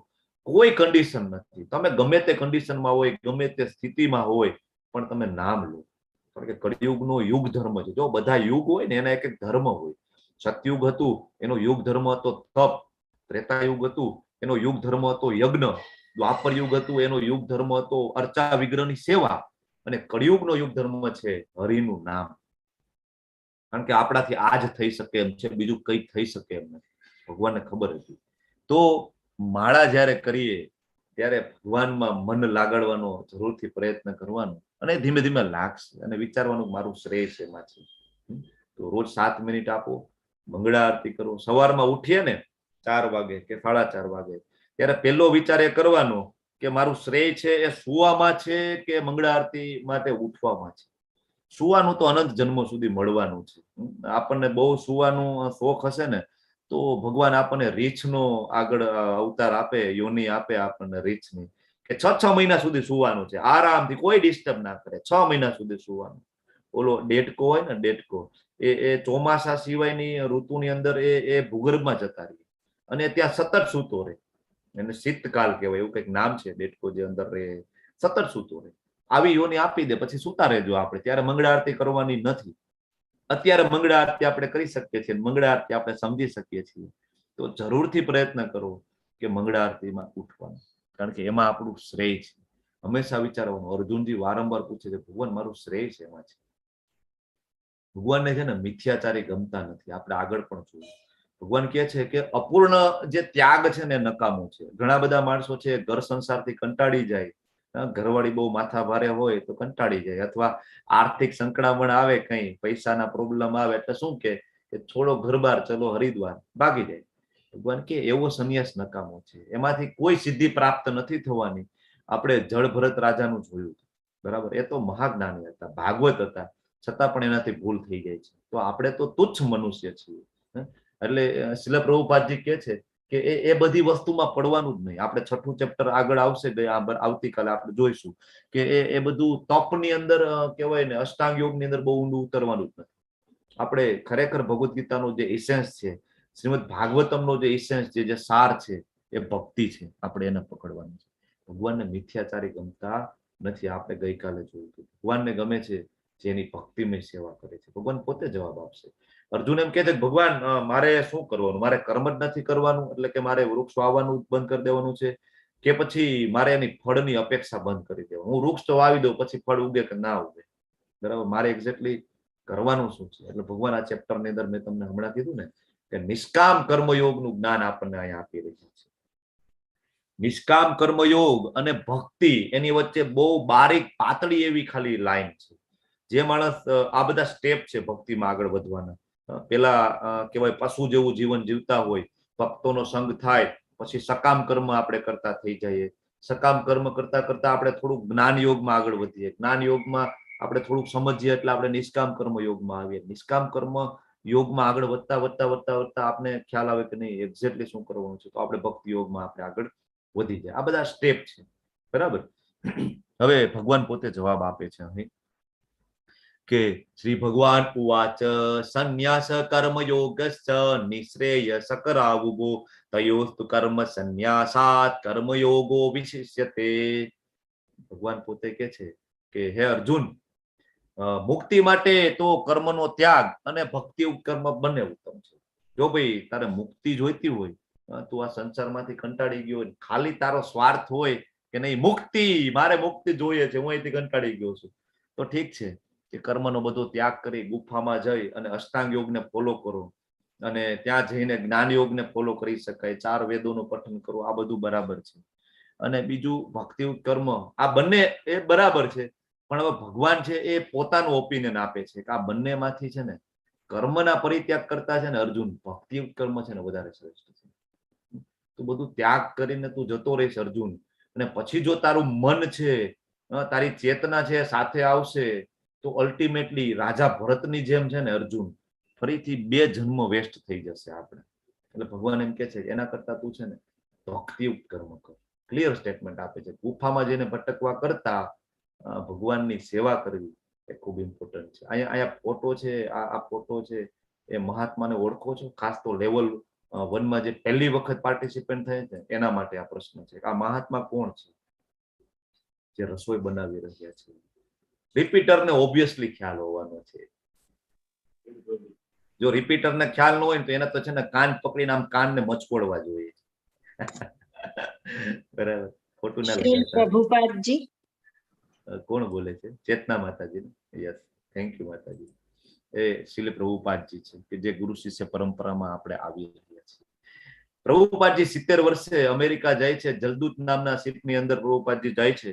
કોઈ કન્ડિશન નથી. તમે ગમે તે કન્ડિશનમાં હોય, ગમે તે સ્થિતિમાં હોય, પણ તમે નામ લો. કારણ કે કળિયુગનો યુગ ધર્મ છે. જો બધા યુગ હોય ને એના એક એક ધર્મ હોય. સતયુગ હતું એનો યુગ ધર્મ હતો તપ. ત્રેતાયુગ હતું એનો યુગ ધર્મ હતો યજ્ઞ. દ્વાપર યુગ હતું એનો યુગ ધર્મ હતો અર્ચા વિગ્રહની સેવા. અને કળિયુગનો યુગ ધર્મ છે હરિનું નામ. કારણ કે આપણાથી આ જ થઈ શકે એમ છે, બીજું કઈ થઈ શકે એમ નથી. ભગવાનને ખબર હતી. તો માળા જ્યારે કરીએ ત્યારે ભગવાનમાં મન લાગાડવાનો જરૂરથી પ્રયત્ન કરવાનો, અને ધીમે ધીમે લાગશે. અને વિચારવાનું મારું શ્રેય છે એમાં છે. તો રોજ 7 મિનિટ આપો, મંગળા આરતી કરો. સવારમાં ઉઠીએ ને 4 વાગે કે 4:30 વાગે, ત્યારે પહેલો વિચાર એ કરવાનો કે મારું શ્રેય છે એ સુવામાં છે કે મંગળા આરતી માટે ઉઠવામાં છે. સુવાનું તો અનંત જન્મો સુધી મળવાનું છે. આપણને બહુ સુવાનું શોખ હશે ને તો ભગવાન આપણને રીછનો આગળ અવતાર આપે, યોની આપે આપણને રીછની, કે 6 મહિના સુધી સુવાનું છે આરામથી, કોઈ ડિસ્ટર્બ ના કરે. 6 મહિના સુધી સુવાનું. ઓલો ડેટકો હોય ને, ડેટકો, એ ચોમાસા સિવાયની ઋતુની અંદર એ ભૂગર્ભમાં જતા રહે અને ત્યાં સતત સૂતો રહે. એને શીતકાલ કહેવાય, એવું કંઈક નામ છે. ડેટકો જે અંદર રહે સતત સૂતો રહે. આવી યોની આપી દે પછી સુતા રહેજો આપણે. ત્યારે મંગળા આરતી કરવાની નથી. અત્યારે મંગળા આરતી આપણે કરી શકીએ છીએ, મંગળા આરતી આપણે સમજી શકીએ છીએ. તો જરૂરથી પ્રયત્ન કરો કે મંગળા આરતીમાં ઉઠવાનું, કારણ કે એમાં આપણું શ્રેય છે. હંમેશા વિચારવાનું. અર્જુનજી વારંવાર પૂછે છે ભગવાન મારું શ્રેય છે એમાં છે. ભગવાનને છે ને મિથ્યાચારી ગમતા નથી. આપણે આગળ પણ જોયું. ભગવાન કહે છે કે અપૂર્ણ જે ત્યાગ છે ને નકામો છે. ઘણા બધા માણસો છે ઘર સંસારથી કંટાળી જાય, ઘરવાળી બહુ માથા ભારે હોય તો કંટાળી જાય, અથવા આર્થિક સંકળામણ આવે, કઈ પૈસાના પ્રોબ્લેમ આવે એટલે શું કે છોડો ઘરબાર, ચલો હરિદ્વાર, ભાગી જાય. ભગવાન કે એવો સંન્યાસ નકામો છે, એમાંથી કોઈ સિદ્ધિ પ્રાપ્ત નથી થવાની. આપણે જળ ભરત રાજાનું જોયું, બરાબર? એ તો મહાજ્ઞાની હતા, ભાગવત હતા, છતાં પણ એનાથી ભૂલ થઈ જાય છે. તો આપણે તો તુચ્છ મનુષ્ય છીએ. એટલે શિલ પ્રભુપાદજી કહે છે કે એ બધી વસ્તુમાં પડવાનું જ નહીં. આપણે 6થું ચેપ્ટર આગળ આવશે, આવતીકાલે આપણે જોઈશું કે એ બધું તપની અંદર કહેવાય ને, અષ્ટાંગ યોગની અંદર બહુ ઊંડું ઉતરવાનું જ નથી. આપણે ખરેખર ભગવદ્ ગીતાનો જે ઇસેન્સ છે, શ્રીમદ ભાગવતમનો જે ઇસેન્સ છે, જે સાર છે, એ ભક્તિ છે. આપણે એને પકડવાનું છે. ભગવાનને મિથ્યાચારી ગમતા નથી. આપણે ગઈકાલે જોયું. ભગવાનને ગમે છે જેની ભક્તિમય સેવા કરે છે. ભગવાન પોતે જવાબ આપશે. અર્જુન એમ કહે છે કે ભગવાન મારે શું કરવાનું? મારે કર્મ જ નથી કરવાનું, એટલે કે મારે વૃક્ષ વાવવાનું બંધ કરી દેવાનું છે, કે પછી મારે એની ફળની અપેક્ષા બંધ કરી દેવાનું? હું વૃક્ષ તો વાવી દઉં, પછી ફળ ઉગે કે ના ઉગે, બરાબર? મારે એક્ઝેક્ટલી કરવાનું શું છે? એટલે ભગવાન આ ચેપ્ટરની અંદર મેં તમને હમણાં કીધું ને કે નિષ્કામ કર્મયોગનું જ્ઞાન આપણને અહીંયા આપી રહ્યા છે. નિષ્કામ કર્મયોગ અને ભક્તિ, એની વચ્ચે બહુ બારીક પાતળી એવી ખાલી લાઈન છે. જે માણસ આ બધા સ્ટેપ છે ભક્તિમાં આગળ વધવાના, પેલા કહેવાય પશુ જેવું જીવન જીવતા હોય, ભક્તોનો સંગ થાય, પછી સકામ કર્મ આપણે કરતા થઈ જઈએ. સકામ કર્મ કરતા કરતા આપણે થોડુંક જ્ઞાન યોગમાં આગળ વધીએ. જ્ઞાન યોગમાં આપણે થોડુંક સમજીએ એટલે આપણે નિષ્કામ કર્મ યોગમાં આવીએ. નિષ્કામ કર્મ યોગમાં આગળ વધતા વધતા વધતા વધતા આપણે ખ્યાલ આવે કે નહીં એક્ઝેક્ટલી શું કરવાનું છે, તો આપણે ભક્તિ યોગમાં આપણે આગળ વધી જાય. આ બધા સ્ટેપ છે, બરાબર? હવે ભગવાન પોતે જવાબ આપે છે અહીં કે શ્રી ભગવાન ઉવાચ સંન્યાસ કર્મ યોગસ્ચ નિશ્રેયસ કરાવુગો તયોસ્તુ કર્મ સંન્યાસાત કર્મયોગો વિશિષ્યતે. ભગવાન પોતે કહે છે કે હે અર્જુન, મુક્તિ માટે તો કર્મનો ત્યાગ અને ભક્તિ કર્મ બંને ઉત્તમ છે. જો ભાઈ તારે મુક્તિ જોઈતી હોય, તું આ સંસારમાંથી કંટાળી ગયો હોય, ખાલી તારો સ્વાર્થ હોય કે નહીં મુક્તિ, મારે મુક્તિ જોઈએ છે, હું અહીંથી કંટાળી ગયો છું, તો ઠીક છે કે કર્મનો બધો ત્યાગ કરી ગુફામાં જઈ અને અષ્ટાંગ યોગને ફોલો કરો, અને ત્યાં જઈને જ્ઞાન યોગને ફોલો કરી શકાય. 4 વેદોનું પઠન કરો, આ બધું બરાબર છે. અને બીજું ભક્તિ કર્મ, આ બંને એ બરાબર છે. પણ હવે ભગવાન છે એ પોતાનું ઓપિનિયન આપે છે કે આ બંનેમાંથી છે ને કર્મના પરિત્યાગ કરતા છે ને અર્જુન ભક્તિ કર્મ છે ને વધારે શ્રેષ્ઠ છે. તું બધું ત્યાગ કરીને તું જતો રહીશ અર્જુન, અને પછી જો તારું મન છે, તારી ચેતના છે સાથે આવશે, તો અલ્ટિમેટલી રાજા ભરતની જેમ છે ને અર્જુન ફરીથી 2 જન્મ વેસ્ટ થઈ જશે આપણે. એટલે ભગવાન એમ કે છે એના કરતા તું છે ને ભક્તિ કર્મ કર. ક્લિયર સ્ટેટમેન્ટ આપે છે. ગુફામાં જઈને ભટકવા કરતા ભગવાનની સેવા કરવી એ ખૂબ ઇમ્પોર્ટન્ટ છે. અહીંયા ફોટો છે, આ ફોટો છે, એ મહાત્માને ઓળખો છો? ખાસ તો લેવલ વનમાં જે પહેલી વખત પાર્ટિસિપેન્ટ થાય છે એના માટે આ પ્રશ્ન છે. આ મહાત્મા કોણ છે જે રસોઈ બનાવી રહ્યા છે? રિપીટરને ઓબ્વિયસલી ખ્યાલ હોવાનો છે. જો રિપીટરને ખ્યાલ ન હોય ને તો એને તો છે ને કાન પકડીને આમ કાનને મચકોડવા જોઈએ. બરાબર, ખોટું ના શ્રી લગાડતા. પ્રભુપાદજી. કોણ બોલે છે? ચેતના માતાજી. યસ, થેન્ક યુ માતાજી. એ શ્રી પ્રભુપાદજી છે કે જે ગુરુ શિષ્ય પરંપરામાં આપણે આવી રહ્યા છીએ. પ્રભુપાદજી 70 વર્ષે અમેરિકા જાય છે. જલદૂત નામના શિપની અંદર પ્રભુપાદજી જાય છે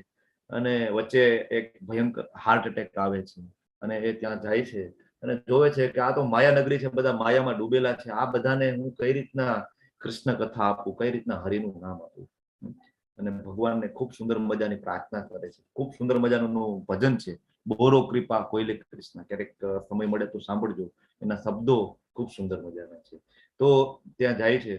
અને વચ્ચે એક ભયંકર હાર્ટ એટેક આવે છે અને એ ત્યાં જાય છે અને જોવે છે કે આ તો માયા નગરી છે, બધા માયામાં ડૂબેલા છે. આ બધાને હું કઈ રીતના કૃષ્ણ કથા આપું, કઈ રીતના હરિનું નામ આપું? અને ભગવાનને ખૂબ સુંદર મજાની પ્રાર્થના કરે છે. ખૂબ સુંદર મજાનું ભજન છે, બોરો કૃપા કોઈલે કૃષ્ણ. ક્યારેક સમય મળે તો સાંભળજો. એના શબ્દો ખૂબ સુંદર મજાના છે. તો ત્યાં જાય છે,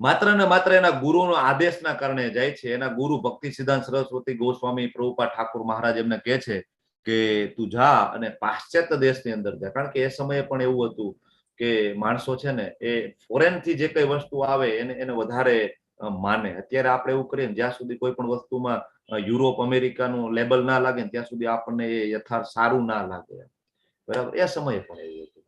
માત્ર ને માત્ર એના ગુરુનો આદેશના કારણે જાય છે. એના ગુરુ ભક્તિ સિદ્ધાંત સરસ્વતી ગોસ્વામી પ્રભુપાદ ઠાકુર મહારાજ એમને કહે છે કે તું જા અને પાશ્ચાત્ય દેશની અંદર જા. કારણ કે એ સમયે પણ એવું હતું કે માણસો છે ને એ ફોરેન થી જે કઈ વસ્તુ આવે એને વધારે માને. અત્યારે આપણે એવું કરીએ જ્યાં સુધી કોઈ પણ વસ્તુમાં યુરોપ અમેરિકાનું લેબલ ના લાગે ત્યાં સુધી આપણને એ યથાર્થ સારું ના લાગે. બરાબર, એ સમયે પણ એવું હતું.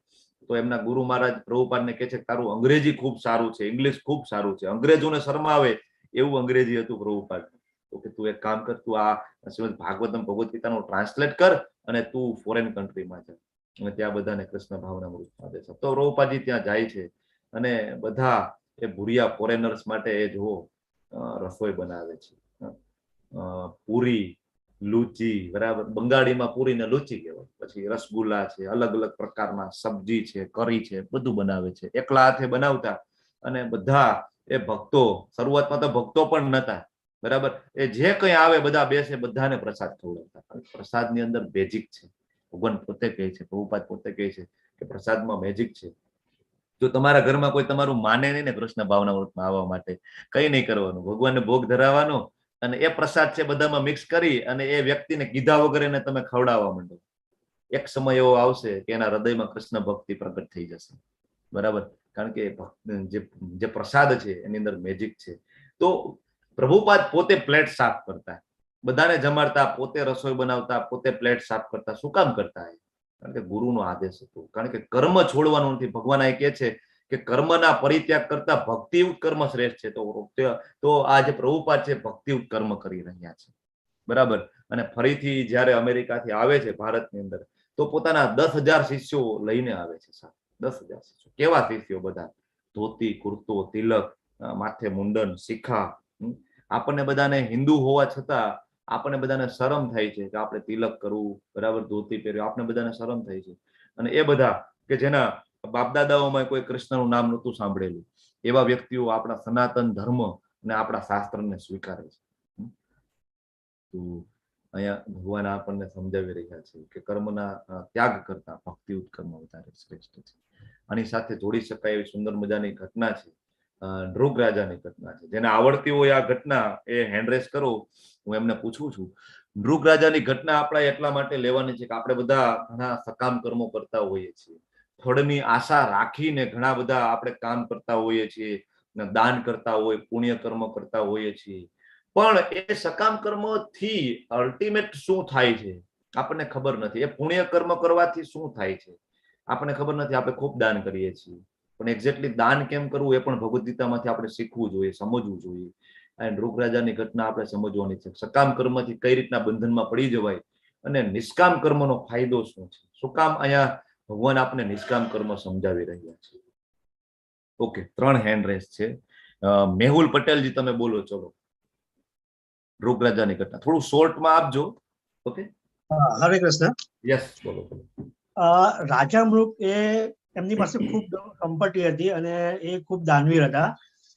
તો એમના ગુરુ મહારાજ પ્રભુપાદને કહે છે કે તારું અંગ્રેજી ખૂબ સારું છે, ઇંગ્લિશ ખૂબ સારું છે. અંગ્રેજોને શરમાવે એવું અંગ્રેજી હતું પ્રભુપાદ. તો કે તું એક કામ કર, તું આ શ્રીમદ ભાગવતમ ભગવદ ગીતાનું ટ્રાન્સલેટ કર અને તું ફોરેન કન્ટ્રીમાં જા અને ત્યાં બધાને કૃષ્ણ ભાવનામૃત આપે છે. તો પ્રભુપાદજી ત્યાં જાય છે અને બધા એ ભૂરિયા ફોરેનર્સ માટે એ જુઓ રસોઈ બનાવે છે. પૂરી, લુચી, બરાબર, બંગાળીમાં પૂરી ને લુચી કહેવાય. પછી રસગુલ્લા છે, અલગ અલગ પ્રકારના સબ્જી છે, કરી છે, બધું બનાવે છે એકલા હાથે બનાવતા. અને બધા એ ભક્તો, શરૂઆતમાં તો ભક્તો પણ નતા, બરાબર, એ જે કઈ આવે બધા બેસે, બધાને પ્રસાદ ખવડાવતા. પ્રસાદની અંદર મેજિક છે. ભગવાન પોતે કહે છે, પ્રભુપાદ પોતે કહે છે કે પ્રસાદમાં મેજિક છે. જો તમારા ઘરમાં કોઈ તમારું માને નહીં ને કૃષ્ણ ભાવનામૃતમાં આવવા માટે, કઈ નહીં કરવાનું, ભગવાનને ભોગ ધરાવવાનો અને એ પ્રસાદ છે બધામાં મિક્સ કરી અને એ વ્યક્તિને કીધા વગર એને તમે ખવડાવવા માંડો. એક સમય એવો આવશે કે એના હૃદયમાં કૃષ્ણ ભક્તિ પ્રગટ થઈ જશે. બરાબર, કારણ કે જે પ્રસાદ છે એની અંદર મેજિક છે. તો પ્રભુપાદ પોતે પ્લેટ સાફ કરતા, બધાને જમાડતા, પોતે રસોઈ બનાવતા, પોતે પ્લેટ સાફ કરતા. શું કામ કરતા? કારણ કે ગુરુનો આદેશ હતો. કારણ કે કર્મ છોડવાનું નથી. ભગવાન આ કહે છે કે કર્મના પરિત્યાગ કરતા ભક્તિયુક્ત કર્મ શ્રેષ્ઠ છે. તો આ જે પ્રભુપાદ છે ભક્તિયુક્ત કર્મ કરી રહ્યા છે. બરાબર, અને ફરીથી જયારે અમેરિકાથી આવે છે ભારતની અંદર તો પોતાના 10,000 શિષ્યો લઈને આવે છે. 10,000 શિષ્યો. કેવા શિષ્યો? બધા ધોતી, કુર્તો, તિલક, માથે મુંડન, શિખા. આપણને બધાને હિન્દુ હોવા છતાં આપણને બધાને શરમ થાય છે કે આપણે તિલક કરવું, બરાબર, ધોતી પહેર્યું, આપણે બધાને શરમ થાય છે. અને એ બધા કે જેના બાપદાદાઓમાં કોઈ કૃષ્ણનું નામ નહોતું સાંભળેલું, એવા વ્યક્તિઓ આપણા સનાતન ધર્મ અને આપણા શાસ્ત્રને સ્વીકારે છે. તો અહીંયા ભગવાન આપણને સમજાવી રહ્યા છે કે કર્મના ત્યાગ કરતા ભક્તિયુક્ત કર્મ વધારે શ્રેષ્ઠ છે. આની સાથે જોડી શકાય એવી સુંદર મજાની ઘટના છે, ધ્રુવ રાજાની ઘટના છે. જેને આવડતી હોય આ ઘટના એ હેન્ડરેસ કરો, હું એમને પૂછું છું. ધ્રુવ રાજાની ઘટના આપણે એટલા માટે લેવાની છે કે આપણે બધા ઘણા સકામ કર્મો કરતા હોઈએ છીએ, ફળની આશા રાખીને ઘણા બધા આપણે કામ કરતા હોઈએ છીએ, દાન કરતા હોય, પુણ્ય કર્મ કરતા હોઈએ છીએ. પણ એ સકામ કર્મથી અલ્ટિમેટ શું થાય છે આપણને ખબર નથી. એ પુણ્ય કર્મ કરવાથી શું થાય છે આપણને ખબર નથી. આપણે ખૂબ દાન કરીએ છીએ, પણ એક્ઝેક્ટલી દાન કેમ કરવું એ પણ ભગવદ ગીતામાંથી આપણે શીખવું જોઈએ, સમજવું જોઈએ. અને ધ્રુવ રાજાની ઘટના આપણે સમજવાની છે. સકામ કર્મથી કઈ રીતના બંધનમાં પડી જવાય અને નિષ્કામ કર્મનો ફાયદો શું છે. શું કામ અહીંયા ભગવાન આપણે નિષ્કામ કર્મ સમજાવી રહ્યા છે. ઓકે, 3 હેન્ડ રેસ છે. મેહુલ પટેલજી તમે બોલો. ચલો, ધ્રુવ રાજાની ઘટના થોડું શોર્ટમાં આપજો. ઓકે, હરે કૃષ્ણ. યસ, બોલો. રાજા મૃગ એ એમની પાસે ખૂબ સંપત્તિ હતી અને એ ખૂબ દાનવીર હતા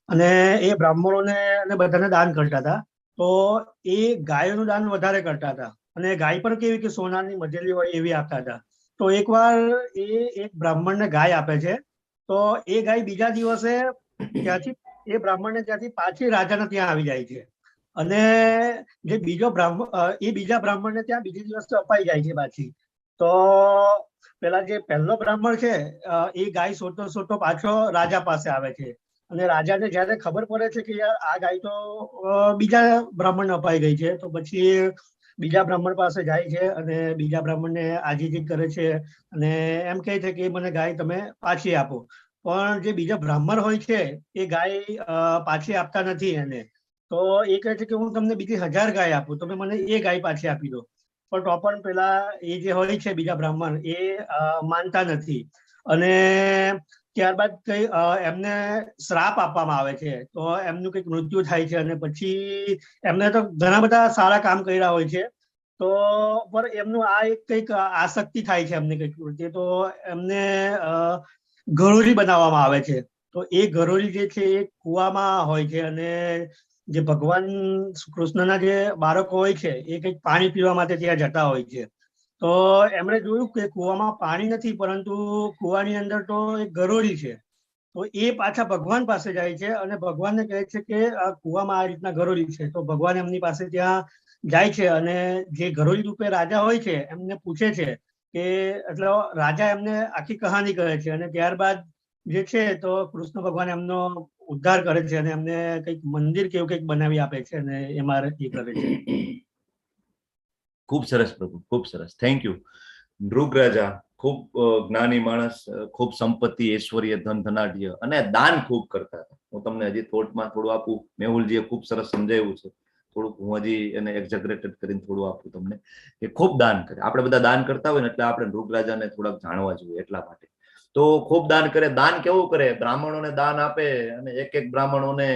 અને એ બ્રાહ્મણોને અને બધાને દાન કરતા હતા. તો એ ગાયોનું દાન વધારે કરતા હતા અને ગાય પણ કેવી કે સોનાની મઢેલી હોય એવી આપતા હતા. તો એકવાર એ એક બ્રાહ્મણને ગાય આપે છે. તો એ ગાય બીજા દિવસે ત્યાંથી એ બ્રાહ્મણને ત્યાંથી પાછી રાજાને ત્યાં આવી જાય છે અને જે બીજો બ્રાહ્મણ એ બીજા બ્રાહ્મણને ત્યાં બીજે દિવસે અપાઈ જાય છે પાછી. તો પેલા જે પહેલો બ્રાહ્મણ છે એ ગાય સોતો સોતો પાછો રાજા પાસે આવે છે, અને રાજાને જયારે ખબર પડે છે કે યાર આ ગાય તો બીજા બ્રાહ્મણને અપાઈ ગઈ છે, તો પછી બીજા બ્રાહ્મણ પાસે જાય છે અને બીજા બ્રાહ્મણને આજીજી કરે છે અને એમ કહે છે કે મને ગાય તમે પાછી આપો. પણ જે બીજા બ્રાહ્મણ હોય છે એ ગાય પાછી આપતા નથી એને, તો એ કહે છે કે હું તમને બીજી 1000 ગાય આપું, તમે મને એ ગાય પાછી આપી દો. પણ તો પણ પેલા એ જે હોય છે બીજા બ્રાહ્મણ એ માનતા નથી, અને ત્યારબાદ કઈ એમને શ્રાપ આપવામાં આવે છે, તો એમનું કંઈક મૃત્યુ થાય છે, અને પછી એમને તો ઘણા બધા સારા કામ કર્યા હોય છે, તો પણ એમનું આ એક કંઈક આસક્તિ થાય છે એમને કંઈક પ્રત્યે, તો એમને ઘરોરી બનાવવામાં આવે છે. તો એ ઘરોરી જે છે એ કુવામાં હોય છે, અને જે ભગવાન કૃષ્ણના જે બાળકો હોય છે એ કંઈક પાણી પીવા માટે ત્યાં જતા હોય છે, તો એમણે જોયું કે કુવામાં પાણી નથી, પરંતુ કુવાની અંદર તો એક ગરોળી છે. તો એ પાછા ભગવાન પાસે જાય છે અને ભગવાનને કહે છે કે આ કુવામાં આ રીતના ગરોળી છે. તો ભગવાન એમની પાસે ત્યાં જાય છે, અને જે ગરોળી રૂપે રાજા હોય છે એમને પૂછે છે કે, એટલે રાજા એમને આખી કહાની કહે છે, અને ત્યારબાદ જે છે તો કૃષ્ણ ભગવાન એમનો ઉદ્ધાર કરે છે અને એમને કંઈક મંદિર કેવું કંઈક બનાવી આપે છે, અને એમાં એ કરે છે. ખૂબ સરસ પ્રભુ, ખૂબ સરસ, થેન્ક યુ. નૃગ રાજા ખૂબ જ્ઞાની માણસ, ખૂબ સંપત્તિ, ઐશ્વર્ય, ધન ધનાઢ્ય અને દાન ખૂબ કરતા હતા. હું તમને હજી થોડમાં થોડું આપું. મેહુલજીએ ખૂબ સરસ સમજાવ્યું છે, થોડુંક હું હજી એને એક્ઝેગરેટેડ કરીને થોડું આપું તમને, કે ખૂબ દાન કરે. આપણે બધા દાન કરતા હોય ને એટલે આપણે નૃગ રાજાને થોડાક જાણવા જોઈએ એટલા માટે. તો ખૂબ દાન કરે. દાન કેવું કરે? બ્રાહ્મણોને દાન આપે, અને એક એક બ્રાહ્મણોને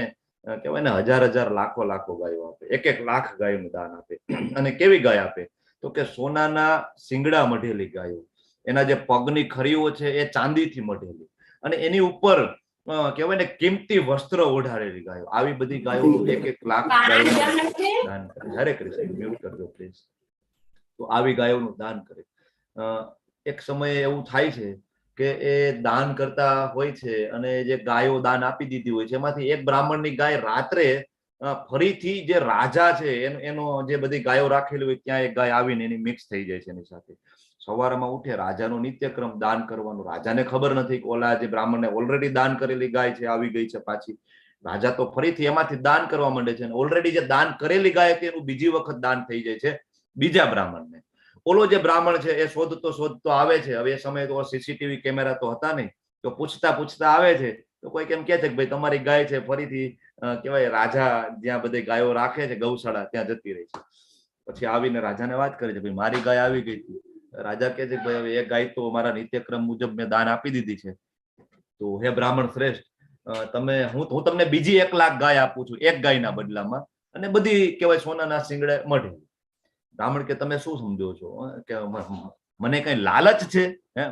કહેવાય ને 1000 લાખો ગાયો આપે, 1 લાખ ગાયોનું દાન આપે. અને કેવી ગાય આપે? તો કે સોનાના શિંગડા મઢેલી ગાયો, એના જે પગની ખરીઓ છે એ ચાંદીથી મઢેલી, અને એની ઉપર કહેવાય ને કિંમતી વસ્ત્ર ઓઢાડેલી ગાયો. આવી બધી ગાયો 1 લાખ ગાયો દાન કરે. હરે કૃષ્ણ, મ્યુટ કરજો પ્લીઝ. તો આવી ગાયોનું દાન કરે. એક સમયે એવું થાય છે કે એ દાન કરતા હોય છે, અને જે ગાયો દાન આપી દીધી હોય છે એમાંથી એક બ્રાહ્મણની ગાય રાત્રે ફરીથી જે રાજા છે એનો જે બધી ગાયો રાખેલી હોય ત્યાં એક ગાય આવીને એની મિક્સ થઈ જાય છે એની સાથે. સવારમાં ઉઠે, રાજાનો નિત્યક્રમ દાન કરવાનો. રાજાને ખબર નથી કે ઓલા જે બ્રાહ્મણને ઓલરેડી દાન કરેલી ગાય છે આવી ગઈ છે પાછી. રાજા તો ફરીથી એમાંથી દાન કરવા માંડે છે, અને ઓલરેડી જે દાન કરેલી ગાય હતી એનું બીજી વખત દાન થઈ જાય છે બીજા બ્રાહ્મણને. ઓલો જે બ્રાહ્મણ છે એ શોધતો આવે છે. હવે એ સમયે તો સીસીટીવી કેમેરા તો હતા નહીં, તો પૂછતા આવે છે, તો કોઈ કેમ કે છે કે ભાઈ તમારી ગાય છે ફરીથી કહેવાય રાજા જ્યાં બધી ગાયો રાખે છે ગૌશાળા ત્યાં જતી રહી છે. પછી આવીને રાજાને વાત કરે છે, ભાઈ મારી ગાય આવી ગઈ હતી. રાજા કહે છે કે ભાઈ હવે એ ગાય તો મારા નિત્યક્રમ મુજબ મેં દાન આપી દીધી છે, તો હે બ્રાહ્મણ શ્રેષ્ઠ, હું તમને બીજી 1 લાખ ગાય આપું છું એક ગાયના બદલામાં, અને બધી કહેવાય સોનાના શિંગડે મઢે. બ્રાહ્મણ કે તમે શું સમજો છો? કે મને કઈ લાલચ છે?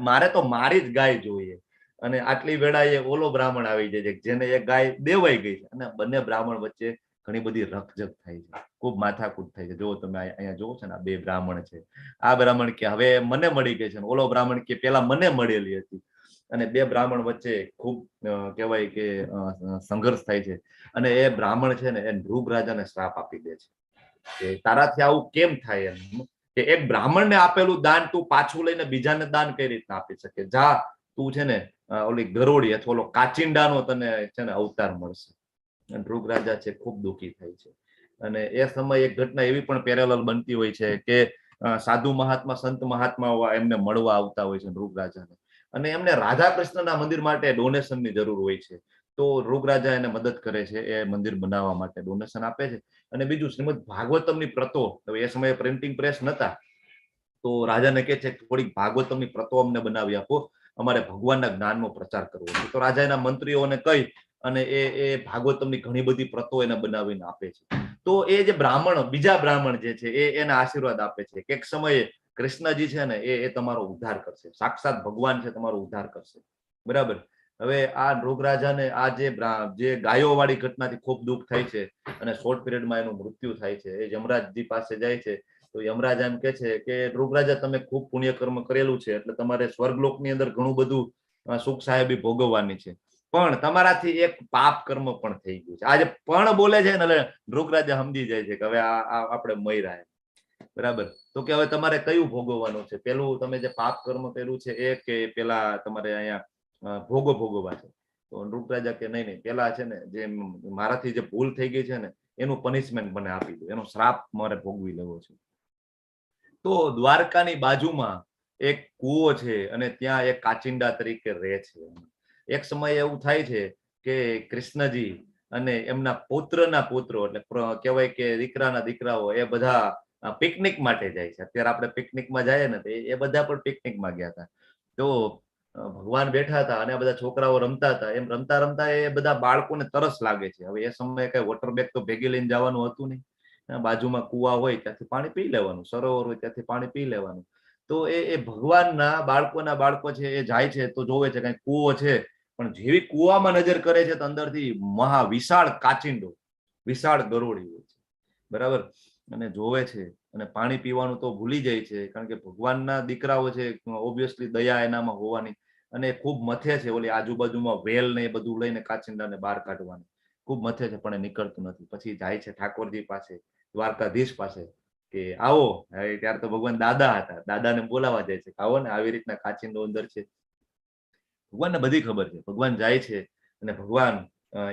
મારે તો મારી જ ગાય જોઈએ. અને આટલી વેળાએ ઓલો બ્રાહ્મણ આવી જાય છે જેને એક ગાય દેવાઈ ગઈ છે, અને બંને બ્રાહ્મણ વચ્ચે ઘણી બધી રકઝક થાય છે, ખૂબ માથાકૂટ થાય છે. જો તમે અહીંયા જોવો છો ને, આ 2 બ્રાહ્મણ છે. આ બ્રાહ્મણ કે હવે મને મળી ગઈ છે, ઓલો બ્રાહ્મણ કે પેલા મને મળેલી હતી. અને 2 બ્રાહ્મણ વચ્ચે ખૂબ કહેવાય કે સંઘર્ષ થાય છે. અને એ બ્રાહ્મણ છે ને એ નૃગ રાજાને શ્રાપ આપી દે છે કે તારાથી આવું કેમ થાય? એમ કે એક બ્રાહ્મણને આપેલું દાન તું પાછું લઈને બીજાને દાન કઈ રીતના આપી શકે? જા, તું છે ને ઓલી ગરોળી અથવા ઓલો કાચિંડાનો તને છે ને અવતાર મળશે. નૃગ રાજા છે ખૂબ દુઃખી થાય છે. અને એ સમયે એક ઘટના એવી પણ પેરેલલ બનતી હોય છે કે સાધુ મહાત્મા, સંત મહાત્માઓ એમને મળવા આવતા હોય છે નૃગ રાજાને, અને એમને રાધા કૃષ્ણના મંદિર માટે ડોનેશનની જરૂર હોય છે. તો નૃગ રાજા એને મદદ કરે છે, એ મંદિર બનાવવા માટે ડોનેશન આપે છે. અને બીજું શ્રીમદ ભાગવતમની પ્રતો, હવે એ સમયે પ્રિન્ટિંગ પ્રેસ નતા, તો રાજાને કહે છે થોડીક ભાગવતમની પ્રતો અમને બનાવી આપો, અમારે ભગવાનના જ્ઞાનનો પ્રચાર કરવો છે. તો રાજા એના મંત્રીઓને કહી અને એ ભાગવતમની ઘણી બધી પ્રતો એને બનાવીને આપે છે. તો એ જે બ્રાહ્મણ, બીજા બ્રાહ્મણ જે છે એ એના આશીર્વાદ આપે છે કે એક સમયે કૃષ્ણજી છે ને એ તમારો ઉદ્ધાર કરશે, સાક્ષાત ભગવાન છે, તમારો ઉદ્ધાર કરશે. બરાબર. હવે આ નૃગ રાજાને આ જે ગાયો વાળી ઘટનાથી ખૂબ દુઃખ થાય છે, અને શોર્ટ પીરિયડમાં એનું મૃત્યુ થાય છે. એ યમરાજજી પાસે જાય છે, તો યમરાજ એમ કે છે કે નૃગ રાજા તમે ખૂબ પુણ્ય કર્મ કરેલું છે, એટલે તમારે સ્વર્ગલોકની અંદર ઘણું બધું સુખ સાહેબી ભોગવવાની છે, પણ તમારાથી એક પાપ કર્મ પણ થઈ ગયું છે. આજે પણ બોલે છે ને, નૃગ રાજા સમજી જાય છે કે હવે આપણે મર્યા. બરાબર. તો કે હવે તમારે કયું ભોગવવાનું છે? પેલું તમે જે પાપ કર્મ કર્યું છે એ, કે પેલા તમારે અહીંયા ભોગો ભોગવવા છે? તો નૃપરાજા કે નહીં નહીં, પેલા છે ને જે મારાથી જે ભૂલ થઈ ગઈ છે ને એનું પનિશમેન્ટ મને આપી દો, એનો શ્રાપ મારે ભોગવી લેવો છે. તો દ્વારકાની બાજુમાં એક કૂવો છે અને ત્યાં એક કાચિંડા તરીકે રહે છે. એક સમય એવું થાય છે કે કૃષ્ણજી અને એમના પુત્રના પુત્રો, એટલે કહેવાય કે દીકરાના દીકરાઓ, એ બધા પિકનિક માટે જાય છે. અત્યારે આપણે પિકનિકમાં જઈએ ને, એ બધા પણ પિકનિકમાં ગયા હતા. તો ભગવાન બેઠા હતા અને બધા છોકરાઓ રમતા હતા. એમ રમતા રમતા એ બધા બાળકોને તરસ લાગે છે. હવે એ સમયે કઈ વોટર બેગ તો ભેગી લઈને જવાનું હતું નહીં. બાજુમાં કુવા હોય ત્યાંથી પાણી પી લેવાનું, સરોવર હોય ત્યાંથી પાણી પી લેવાનું. તો એ ભગવાનના બાળકો છે, એ જાય છે તો જોવે છે કઈ કૂવો છે, પણ જેવી કુવામાં નજર કરે છે તો અંદરથી મહા વિશાળ કાચિંડો, વિશાળ ગરોળી હોય છે. બરાબર. અને જોવે છે અને પાણી પીવાનું તો ભૂલી જાય છે, કારણ કે ભગવાનના દીકરાઓ છે, ઓબ્વિયસલી દયા એનામાં હોવાની, અને ખૂબ મથે છે ઓલી આજુબાજુમાં વેલ ને એ બધું લઈને કાચિંડાને બહાર કાઢવાની, ખૂબ મથે છે પણ એ નીકળતું નથી. પછી જાય છે ઠાકોરજી પાસે, દ્વારકાધીશ પાસે, કે આવો. ત્યારે તો ભગવાન દાદા હતા, દાદાને બોલાવા જાય છે, આવો ને, આવી રીતના કાચિંડો અંદર છે. ભગવાનને બધી ખબર છે. ભગવાન જાય છે અને ભગવાન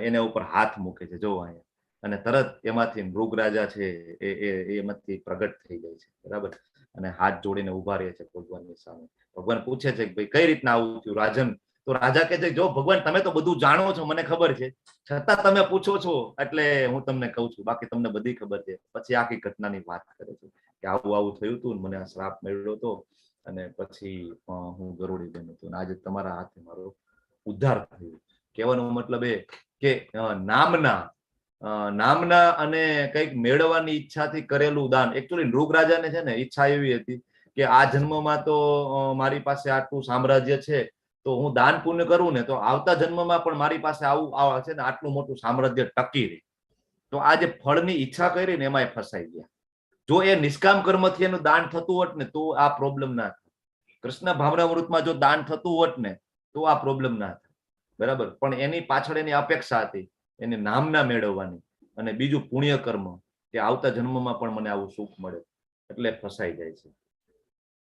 એના ઉપર હાથ મૂકે છે, જો અહીંયા, અને તરત એમાંથી મૃગરાજા છે એમાંથી પ્રગટ થઈ જાય છે. બરાબર. અને હાથ જોડીને ઉભા રહે છે ભગવાનની સામે. ભગવાન પૂછે છે કે ભાઈ કઈ રીતના આવું થયું રાજન? તો રાજા કહે છે જો ભગવાન, તમે તો બધું જાણો છો, મને ખબર છે, છતાં તમે પૂછો છો એટલે હું તમને કહું છું, બાકી તમને બધી ખબર છે. પછી આખી ઘટનાની વાત કરે છે કે આવું આવું થયું હતું, મને આ શ્રાપ મળ્યો હતો, અને પછી હું ગરુડી બન્યો હતો, અને આજે તમારા હાથે મારો ઉદ્ધાર થયો. કહેવાનો મતલબ એ કે નામના અને કંઈક મેળવવાની ઈચ્છાથી કરેલું દાન. એકચ્યુઅલી નૃગરાજાને છે ને ઈચ્છા એવી હતી કે આ જન્મમાં તો મારી પાસે આટલું સામ્રાજ્ય છે, તો હું દાન પુણ્ય કરું ને તો આવતા જન્મમાં પણ મારી પાસે આવું છે ને આટલું મોટું સામ્રાજ્ય ટકી રહે. તો આ જે ફળની ઈચ્છા કરી ને એમાં એ ફસાઈ ગયા. જો એ નિષ્કામ કર્મથી એનું દાન થતું હોત ને તો આ પ્રોબ્લેમ ના થાય. કૃષ્ણ ભાવનામૃતમાં જો દાન થતું હોત ને તો આ પ્રોબ્લેમ ના થાય. બરાબર. પણ એની પાછળ એની અપેક્ષા હતી એને નામના મેળવવાની, અને બીજું પુણ્ય કર્મ, કે આવતા જન્મમાં પણ મને આવું સુખ મળે, એટલે ફસાઈ જાય છે.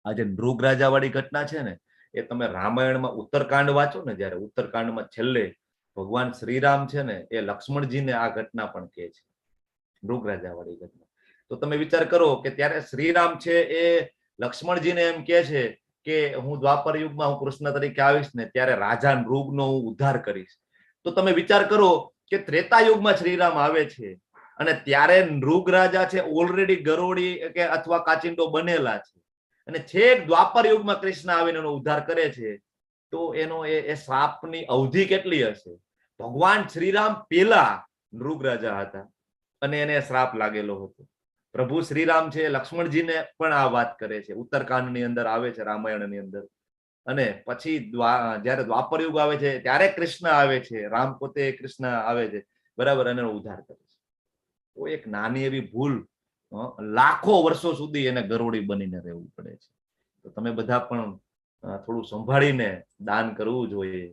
આ જે નૃગરાજા વાળી ઘટના છે ને, એ તમે રામાયણમાં ઉત્તરકાંડ વાંચો ને, જયારે ઉત્તરકાંડમાં છેલ્લે ભગવાન શ્રીરામ છે ને એ લક્ષ્મણજીને આ ઘટના પણ કહે છે, નૃગરાજા વાળી ઘટના. તો તમે વિચાર કરો કે ત્યારે શ્રીરામ છે એ લક્ષ્મણજીને એમ કહે છે કે હું દ્વાપર યુગમાં હું કૃષ્ણ તરીકે આવીશ ને ત્યારે રાજા નૃગનો હું ઉદ્ધાર કરીશ. તો તમે વિચાર કરો કે ત્રેતા યુગમાં શ્રીરામ આવે છે અને ત્યારે નૃગરાજા છે ઓલરેડી ગરોળી કે અથવા કાચિંડો બનેલા છે, અને છેક દ્વાપર યુગમાં કૃષ્ણ આવીને એનો ઉદ્ધાર કરે છે. તો એનો એ શ્રાપની અવધિ કેટલી હશે? ભગવાન શ્રીરામ પેલા નૃગરાજા હતા અને એને શ્રાપ લાગેલો હતો. પ્રભુ શ્રીરામ છે લક્ષ્મણજીને પણ આ વાત કરે છે, ઉત્તરકાંડની અંદર આવે છે, રામાયણની અંદર. અને પછી જયારે દ્વાપર યુગ આવે છે ત્યારે કૃષ્ણ આવે છે, રામ પોતે કૃષ્ણ આવે છે. બરાબર. અને એનો ઉદ્ધાર કરે છે. તો એક નાની એવી ભૂલ લાખો વર્ષો સુધી એને ગરોળી બનીને રહેવું પડે છે. તો તમે બધા પણ થોડું સંભાળીને દાન કરવું જોઈએ.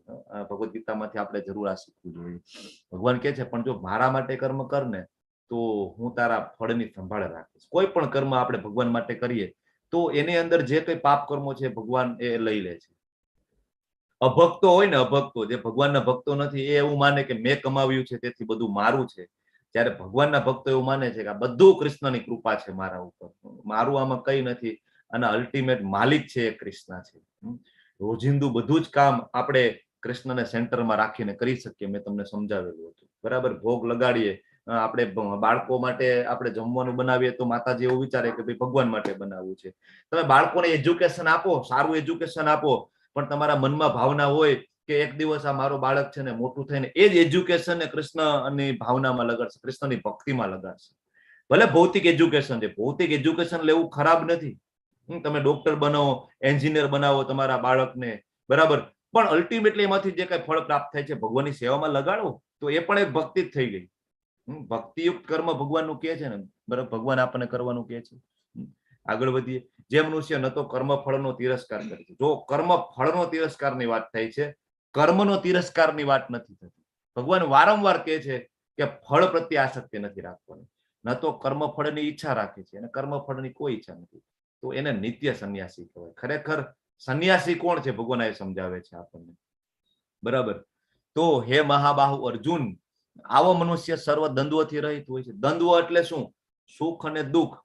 ભગવદ ગીતામાંથી આપણે જરૂર આ શીખવું જોઈએ. ભગવાન કહે છે પણ જો મારા માટે કર્મ કર ને તો હું તારા ફળની સંભાળ રાખીશ. કોઈ પણ કર્મ આપણે ભગવાન માટે કરીએ તો એની અંદર જે કઈ પાપ કર્મો છે ભગવાન એ લઈ લે છે. અભક્તો હોય ને, અભક્તો જે ભગવાનના ભક્તો નથી, એ એવું માને કે મેં કમાવ્યું છે તેથી બધું મારું છે. જ્યારે ભગવાનના ભક્તો એવું માને છે કે આ બધું કૃષ્ણની કૃપા છે મારા ઉપર, મારું આમાં કઈ નથી, આના અલ્ટિમેટ માલિક છે એ કૃષ્ણ છે. રોજિંદુ બધું જ કામ આપણે કૃષ્ણને સેન્ટરમાં રાખીને કરી શકીએ. મેં તમને સમજાવેલું હતું. બરાબર. ભોગ લગાડીએ, આપણે બાળકો માટે આપણે જમવાનું બનાવીએ તો માતાજી એવું વિચારે કે ભાઈ ભગવાન માટે બનાવવું છે. તમે બાળકોને એજ્યુકેશન આપો, સારું એજ્યુકેશન આપો, પણ તમારા મનમાં ભાવના હોય કે એક દિવસ આ મારો બાળક છે ને મોટું થઈને એ જ એજ્યુકેશન કૃષ્ણની ભાવનામાં લગાડશે, કૃષ્ણની ભક્તિમાં લગાડશે. ભલે ભૌતિક એજ્યુકેશન છે, ભૌતિક એજ્યુકેશન લેવું ખરાબ નથી. તમે ડોક્ટર બનો, એન્જિનિયર બનાવો તમારા બાળકને, બરાબર, પણ અલ્ટિમેટલી એમાંથી જે કઈ ફળ પ્રાપ્ત થાય છે ભગવાનની સેવામાં લગાડો તો એ પણ એક ભક્તિ જ થઈ ગઈ. ભક્તિયુક્ત કર્મ ભગવાનનું કહે છે ને, બરાબર, ભગવાન આપણને કરવાનું કહે છે. આગળ વધીએ. જે મનુષ્ય ન તો કર્મ ફળનો તિરસ્કાર કરે છે. જો કર્મ ફળનો તિરસ્કારની વાત થાય છે, કર્મનો તિરસ્કારની વાત નથી થતી. ભગવાન વારંવાર કહે છે કે ફળ પ્રત્યે આસક્તિ નથી રાખવાની. ન તો કર્મફળની ઈચ્છા રાખે છે અને કર્મફળની કોઈ ઈચ્છા નથી, તો એને નિત્ય સંન્યાસી કહેવાય. ખરેખર સંન્યાસી કોણ છે ભગવાન એ સમજાવે છે આપણને. બરાબર. તો હે મહાબાહુ અર્જુન, આવો મનુષ્ય સર્વ દ્વંદ્વથી રહિત હોય છે. દ્વંદ્વ એટલે શું? સુખ અને દુઃખ,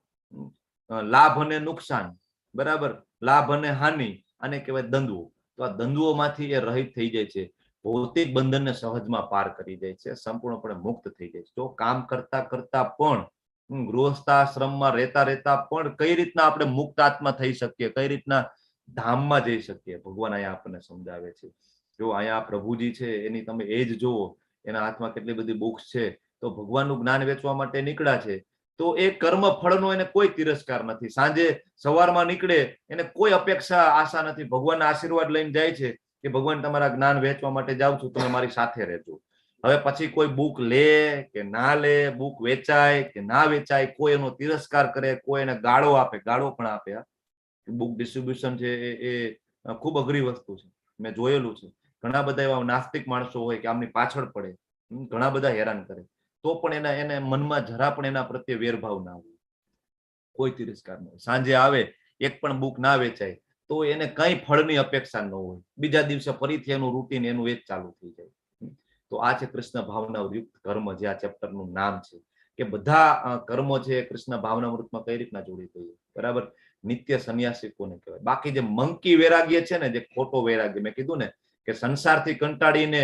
લાભ અને નુકસાન, બરાબર, લાભ અને હાનિ, આને કહેવાય દ્વંદ્વો. તો આ દ્વંદ્વોમાંથી એ રહિત થઈ જાય છે, ભૌતિક બંધનને સહજમાં પાર કરી જાય છે, સંપૂર્ણપણે મુક્ત થઈ જાય છે. તો કામ કરતા કરતા પણ ગૃહસ્થાશ્રમમાં રહેતા રહેતા પણ કઈ રીતના આપણે મુક્ત આત્મા થઈ શકીએ, કઈ રીતના ધામમાં જઈ શકીએ, ભગવાન અહીંયા આપણને સમજાવે છે. જો અહીંયા પ્રભુજી છે એની તમે એજ જુઓ, એના હાથમાં કેટલી બધી બુક્સ છે. તો ભગવાનનું જ્ઞાન વેચવા માટે નીકળ્યા છે. તો એ કર્મ ફળનો એને કોઈ તિરસ્કાર નથી. સાંજે સવારમાં નીકળે એને કોઈ અપેક્ષા આશા નથી, ભગવાનના આશીર્વાદ લઈને જાય છે કે ભગવાન તમારા જ્ઞાન વેચવા માટે જાઉં છું, તમે મારી સાથે રહેજો. હવે પછી કોઈ બુક લે કે ના લે, બુક વેચાય કે ના વેચાય, કોઈ એનો તિરસ્કાર કરે, કોઈ એને ગાળો આપે, ગાળો પણ આપે. બુક ડિસ્ટ્રીબ્યુશન છે એ ખૂબ અઘરી વસ્તુ છે. મેં જોયેલું છે, ઘણા બધા એવા નાસ્તિક માણસો હોય કે આમની પાછળ પડે, ઘણા બધા હેરાન કરે, તો પણ એને મનમાં જરા પણ એના પ્રત્યે વેરભાવ ના હોય, કોઈ તિરસ્કાર ન હોય. સાંજે આવે, એક પણ બુક ના વેચાય તો એને કઈ ફળની અપેક્ષા ન હોય, બીજા દિવસે ફરીથી એનું રૂટીન એનું એ જ ચાલુ થઈ જાય. તો આ છે કૃષ્ણ ભાવનાયુક્ત કર્મ, જે આ ચેપ્ટરનું નામ છે. કે બધા કર્મો છે કૃષ્ણ ભાવનામૃતમાં કઈ રીતના જોડી દઈએ, બરાબર. નિત્ય સંન્યાસી કોને કહેવાય? બાકી જે મંકી વૈરાગ્ય છે ને, જે ખોટો વૈરાગ્ય, મેં કીધું ને કે સંસારથી કંટાળીને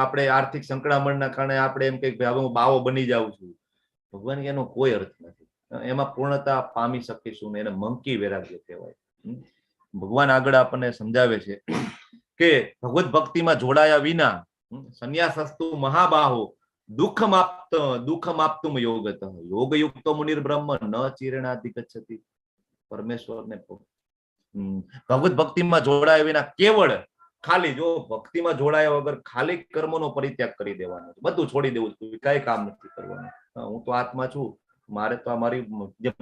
આપણે આર્થિક સંકળામણના કારણે આપણે એમ કે હવે હું બાવો બની જાઉં છું, ભગવાન એનો કોઈ અર્થ નથી. એમાં પૂર્ણતા પામી શકીશું ને, એને મંકી વૈરાગ્ય કહેવાય. ભગવાન આગળ આપણને સમજાવે છે કે ભગવત ભક્તિમાં જોડાયા વિના સંન્યાસસ્તુ મહાબાહો દુઃખમ આપતુમ યોગત યોગયુક્તો મુનિર્બ્રહ્મ ન ચિરણાધિગચ્છતિ. પરમેશ્વરને ભગવત ભક્તિમાં જોડાયા વિના કેવળ ખાલી, જો ભક્તિમાં જોડાયા વગર ખાલી કર્મનો પરિત્યાગ કરી દેવાનો, બધું છોડી દેવું, કઈ કામ નથી કરવાનું. હું તો આત્મા છું, મારે તો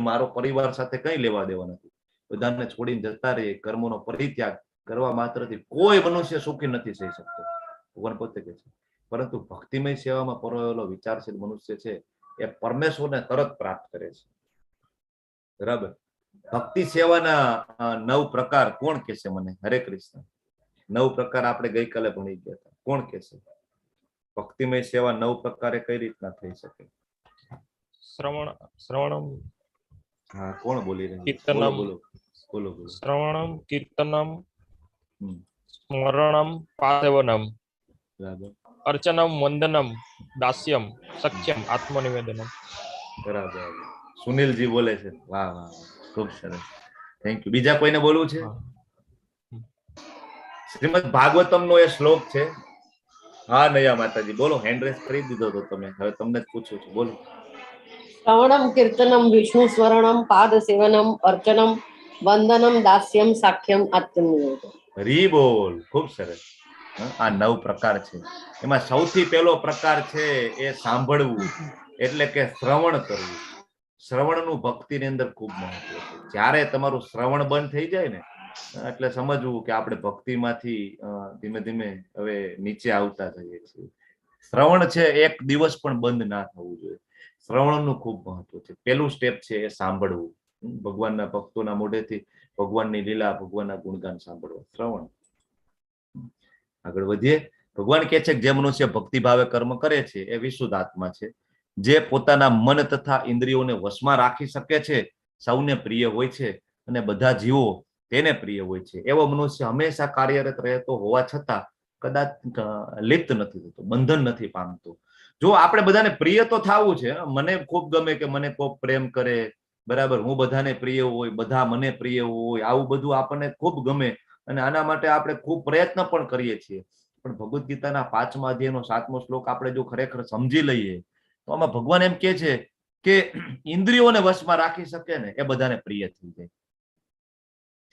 મારો પરિવાર સાથે કઈ લેવા દેવા નથી, બધાને છોડીને જતા રહીએ. કર્મોનો પરિત્યાગ કરવા માત્રથી કોઈ મનુષ્ય સુખી નથી થઈ શકતો, ભગવાન પોતે કહે છે. પરંતુ ભક્તિમય સેવામાં પરોયેલો વિચારશીલ મનુષ્ય છે એ પરમેશ્વરને તરત પ્રાપ્ત કરે છે. બરાબર. ભક્તિ સેવાના 9 પ્રકાર કોણ કહેશે મને? હરે કૃષ્ણ. 9 પ્રકાર આપણે ગઈકાલે ભણી ગયા હતા, કોણ કહેશે? ભક્તિમય સેવા 9 પ્રકારે કઈ રીતના થઈ શકે? શ્રવણમ. હા, કોણ બોલી રહ્યું? કીર્તનમ. બોલો બોલો. શ્રવણમ, કીર્તનમ, સ્મરણમ, પાસેવનમ, બરાબર. અર્ચનમ, વંદનમ, દાસ્યમ, સખ્યમ, આત્મનિવેદનમ. બરાબર. સુનિલજી બોલે છે. વાહ વાહ, ખૂબ સરસ, થેન્ક યુ. બીજા કોઈને બોલવું છે? શ્રીમદ ભાગવતમ નો એ શ્લોક છે. હા નયા માતાજી બોલો, હેન્ડ રેસ કરી દીધો તો તમે, હવે તમને જ પૂછું છું, બોલો. શ્રવણમ, કીર્તનમ, વિષ્ણુ સ્મરણમ, પાદ સેવનમ, અર્ચનમ, વંદનમ, દાસ્યમ, સાખ્યમ, આત્મનિવેદનમ. હરી બોલ, ખૂબ સરસ. આ 9 પ્રકાર છે. એમાં સૌથી પહેલો પ્રકાર છે એ સાંભળવું, એટલે કે શ્રવણ કરવું. શ્રવણનું ભક્તિની અંદર ખૂબ મહત્વ છે. જ્યારે તમારું શ્રવણ બંધ થઈ જાય ને, એટલે સમજવું કે આપણે ભક્તિમાંથી ધીમે ધીમે હવે નીચે આવતા જઈએ છીએ. શ્રવણ છે એક દિવસ પણ બંધ ના થવું જોઈએ. શ્રવણનું ખૂબ મહત્વ છે. પહેલું સ્ટેપ છે એ સાંભળવું, ભગવાનના ભક્તોના મોઢેથી ભગવાનની લીલા, ભગવાનના ગુણગાન સાંભળવા, શ્રવણ. આગળ વધીએ. ભગવાન કહે છે કે જે મનુષ્ય ભક્તિ ભાવે કર્મ કરે છે એ વિશુદ્ધ આત્મા છે, જે પોતાના મન તથા ઇન્દ્રિયોને વશમાં રાખી શકે છે, સૌને પ્રિય હોય છે અને બધા જીવો તેને પ્રિય હોય છે. એવો મનુષ્ય હંમેશા કાર્યરત રહેતો હોવા છતાં કદાચ લિપ્ત નથી થતો, બંધન નથી પામતો. જો આપણે બધાને પ્રિય તો થવું છે, મને ખૂબ ગમે કે મને કોઈ પ્રેમ કરે, બરાબર, હું બધાને પ્રિય હોય, બધા મને પ્રિય હોય, આવું બધું આપણને ખૂબ ગમે અને આના માટે આપણે ખૂબ પ્રયત્ન પણ કરીએ છીએ. પણ ભગવદ્ ગીતાના 5મા અધ્યાયનો 7મો શ્લોક આપણે જો ખરેખર સમજી લઈએ તો આમાં ભગવાન એમ કહે છે કે ઇન્દ્રિયોને વશમાં રાખી શકે ને એ બધાને પ્રિય થઈ જાય.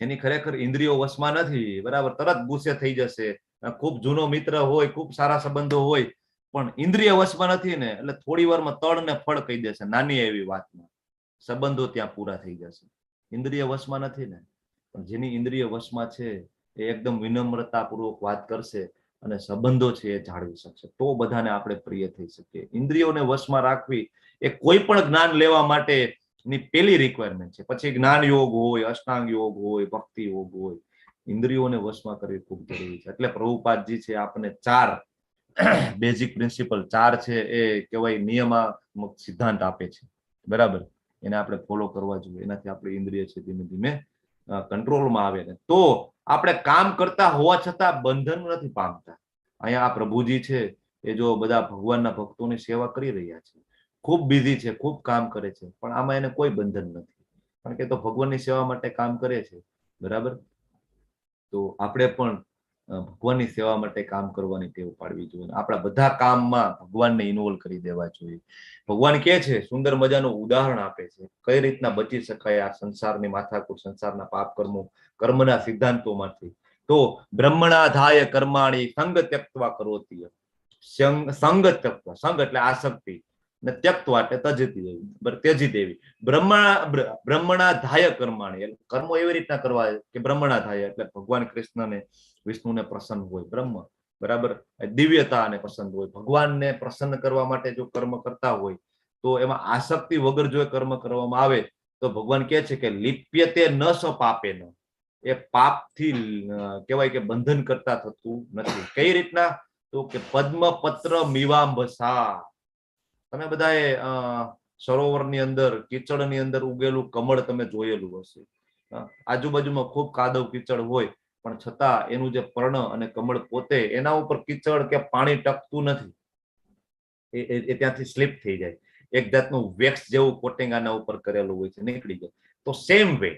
જેની ખરેખર ઇન્દ્રિયો વશમાં નથી, બરાબર, તરત ગુસ્સે થઈ જશે. ખૂબ જૂનો મિત્ર હોય, ખૂબ સારા સંબંધો હોય, પણ ઇન્દ્રિય વશમાં નથી ને, એટલે થોડી વારમાં તળ ને ફળ કહી દેશે નાની એવી વાતમાં, સંબંધો ત્યાં પૂરા થઈ જશે. ઇન્દ્રિય વશમાં નથી ને. પણ જેની ઇન્દ્રિય વશમાં છે એ એકદમ વિનમ્રતા પૂર્વક વાત કરશે અને સંબંધો છે એ જાળવી શકશે, તો બધાને આપણે પ્રિય થઈ શકીએ. ઇન્દ્રિયોને વશમાં રાખવી એ કોઈ પણ જ્ઞાન લેવા માટે ની પેલી રિક્વાયરમેન્ટ છે. પછી જ્ઞાન યોગ હોય, અષ્ટાંગ યોગ હોય, ભક્તિ યોગ હોય, ઇન્દ્રિયોને વશમાં કરવી ખૂબ જરૂરી છે. એટલે પ્રભુપાદજી છે આપણને 4 બેઝિક પ્રિન્સિપલ 4 છે એ કહેવાય નિયમાત્મક સિદ્ધાંત આપે છે, બરાબર. એને આપણે ફોલો કરવા જોઈએ, એનાથી આપણી ઇન્દ્રિય છે ધીમે ધીમે કંટ્રોલમાં આવે ને તો આપણે કામ કરતા હોવા છતાં બંધન નથી પામતા. અહીંયા આ પ્રભુજી છે એ જો બધા ભગવાનના ભક્તોની સેવા કરી રહ્યા છે, ખૂબ બિઝી છે, ખૂબ કામ કરે છે, પણ આમાં એને કોઈ બંધન નથી, કારણ કે તો ભગવાનની સેવા માટે કામ કરે છે, બરાબર. તો આપણે પણ ભગવાનની સેવા માટે કામ કરવાની ટેવ પાડવી જોઈએ. આપણા બધા કામમાં ભગવાનને ઇન્વોલ્વ કરી દેવા જોઈએ. ભગવાન કહે છે, સુંદર મજાનું ઉદાહરણ આપે છે કઈ રીતના બચી શકાય આ સંસારની માથાકૂટ, સંસારના પાપ કર્મો, કર્મના સિદ્ધાંતોમાંથી. તો બ્રહ્મણાધાય કર્માણી સંગ ત્યક્ત્વા કરોતિ. સંગ ત્યક્ત્વા, સંગ એટલે આસક્તિ, ને ત્યક્ત્વા એટલે ત્યજી દેવી. બ્રહ્મણાધાય કર્માણી એટલે કર્મો એવી રીતના કરવા કે બ્રહ્મણાધાય એટલે ભગવાન કૃષ્ણને વિષ્ણુને પ્રસન્ન હોય, બ્રહ્મ, બરાબર. દિવ્યતાને પસંદ હોય, ભગવાનને પ્રસન્ન કરવા માટે જો કર્મ કરતા હોય તો એમાં આસક્તિ વગર જો કર્મ કરવામાં આવે તો ભગવાન કહે છે કે લિપ્યતે ન સ પાપે ન, એ પાપથી કહેવાય કે બંધન કરતા થતું નથી. કઈ રીતના? તો કે પદ્મપત્ર મીવાંબસા. તમે બધાએ સરોવરની અંદર, કીચડની અંદર ઉગેલું કમળ તમે જોયેલું હશે. આજુબાજુમાં ખૂબ કાદવ કીચડ હોય પણ છતાં એનું જે પર્ણ અને કમળ પોતે એના ઉપર કીચડ કે પાણી ટકતું નથી, એ ત્યાંથી સ્લીપ થઈ જાય. એક જાતનું વેક્સ જેવું કોટિંગ આના ઉપર કરેલું હોય છે, નીકળી જાય. તો સેમ વે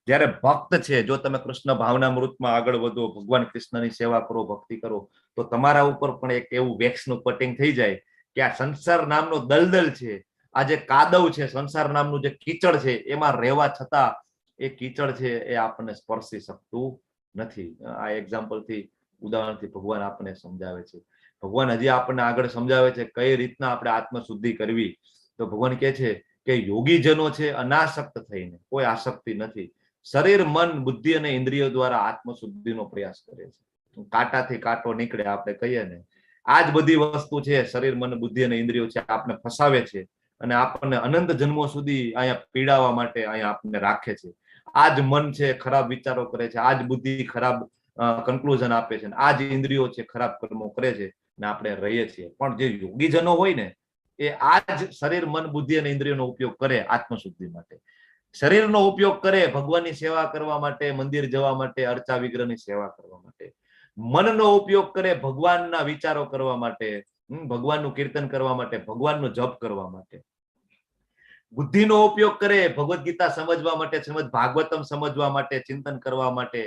જયારે ભક્ત છે, જો તમે કૃષ્ણ ભાવનામૃતમાં આગળ વધો, ભગવાન કૃષ્ણની સેવા કરો, ભક્તિ કરો, તો તમારા ઉપર પણ એક એવું વેક્સનું કોટિંગ થઈ જાય કે આ સંસાર નામનો દલદલ છે, આ જે કાદવ છે, સંસાર નામનું જે કીચડ છે, એમાં રહેવા છતાં એ કીચડ છે એ આપણને સ્પર્શી શકતું નથી. આ એક્ઝામ્પલ થી, ઉદાહરણથી ભગવાન આપણને સમજાવે છે. ભગવાન હજી આપણને આગળ સમજાવે છે કઈ રીતના આપણે આત્મશુદ્ધિ કરવી. તો ભગવાન કહે છે કે યોગીજનો છે અનાસક્ત થઈને, કોઈ આસક્તિ નથી, શરીર, મન, બુદ્ધિ અને ઇન્દ્રિયો દ્વારા આત્મશુદ્ધિનો પ્રયાસ કરે છે. કાંટાથી કાંટો નીકળે આપણે કહીએ ને, આ જ બધી વસ્તુ છે, શરીર, મન, બુદ્ધિ અને ઇન્દ્રિયો છે, આપણને ફસાવે છે અને આપણને અનંત જન્મો સુધી અહીંયા પીડાવા માટે અહીંયા આપણને રાખે છે. આ જ મન છે ખરાબ વિચારો કરે છે, આ જ બુદ્ધિ ખરાબ કન્ક્લુઝન આપે છે, આ જ ઇન્દ્રિયો છે ખરાબ કર્મો કરે છે ને આપણે રહીએ છીએ. પણ જે યોગીજનો હોય ને એ આ જ શરીર, મન, બુદ્ધિ અને ઇન્દ્રિયોનો ઉપયોગ કરે આત્મશુદ્ધિ માટે. શરીરનો ઉપયોગ કરે ભગવાનની સેવા કરવા માટે, મંદિર જવા માટે, અર્ચા વિગ્રહની સેવા કરવા માટે. મનનો ઉપયોગ કરે ભગવાનના વિચારો કરવા માટે, ભગવાનનું કીર્તન કરવા માટે, ભગવાનનો જપ કરવા માટે. બુદ્ધિનો ઉપયોગ કરે ભગવદ્ ગીતા સમજવા માટે, શ્રીમદ ભાગવતમ સમજવા માટે, ચિંતન કરવા માટે,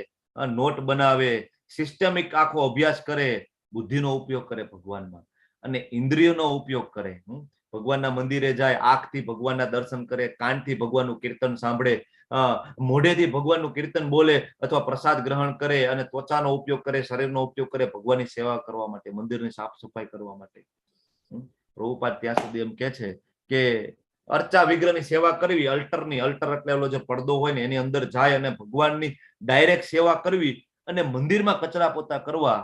નોટ બનાવે, સિસ્ટમિક આખો અભ્યાસ કરે, બુદ્ધિનો ઉપયોગ કરે ભગવાનમાં. અને ઇન્દ્રિયોનો ઉપયોગ કરે, ભગવાનના મંદિરે જાય, આંખથી ભગવાનના દર્શન કરે, કાનથી ભગવાનનું કીર્તન સાંભળે, મોઢેથી ભગવાનનું કીર્તન બોલે અથવા પ્રસાદ ગ્રહણ કરે, અને ત્વચાનો ઉપયોગ કરે, શરીરનો ઉપયોગ કરે ભગવાનની સેવા કરવા માટે, મંદિરની સાફ સફાઈ કરવા માટે. પ્રભુપાદ ત્યાં સુધી એમ કે છે કે અર્ચા વિગ્રહની સેવા કરવી, અલ્ટરની, અલ્ટર એટલે ઓલો જે પડદો હોય ને એની અંદર જાય અને ભગવાનની ડાયરેક્ટ સેવા કરવી અને મંદિરમાં કચરા પોતા કરવા,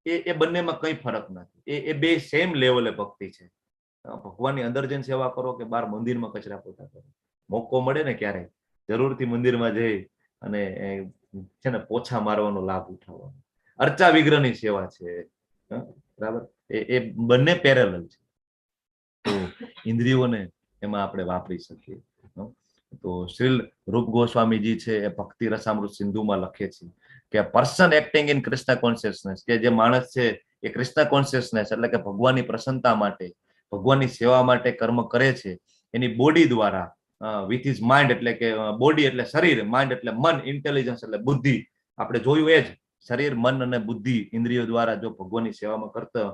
એ બંનેમાં કઈ ફરક નથી. એ બે સેમ લેવલે ભક્તિ છે. ભગવાનની અંદર જઈને સેવા કરો કે બહાર મંદિરમાં કચરા પોતા કરો. મોકો મળે ને ક્યારે જરૂરથી મંદિરમાં જઈ અને છે ને પોછા મારવાનો લાભ ઉઠાવવાનો. અર્ચા વિગ્રહની સેવા છે, બરાબર. એ બંને પેરેલલ છે. તો ઇન્દ્રિયોને એમાં આપણે વાપરી શકીએ. તો શ્રીલ રૂપ ગોસ્વામીજી છે એ ભક્તિ રસામૃત સિંધુમાં લખે છે કે person acting in Krishna consciousness, કે જે માણસ છે એ કૃષ્ણ કોન્શિયસનેસ એટલે કે ભગવાનની પ્રસન્નતા માટે, ભગવાનની સેવા માટે કર્મ કરે છે, એની બોડી દ્વારા, વિથ હિઝ માઇન્ડ એટલે કે બોડી એટલે શરીર, માઇન્ડ એટલે મન, ઇન્ટેલિજન્સ એટલે બુદ્ધિ. આપણે જોયું એ જ, શરીર, મન અને બુદ્ધિ ઇન્દ્રિયો દ્વારા જો ભગવાનની સેવામાં કરતા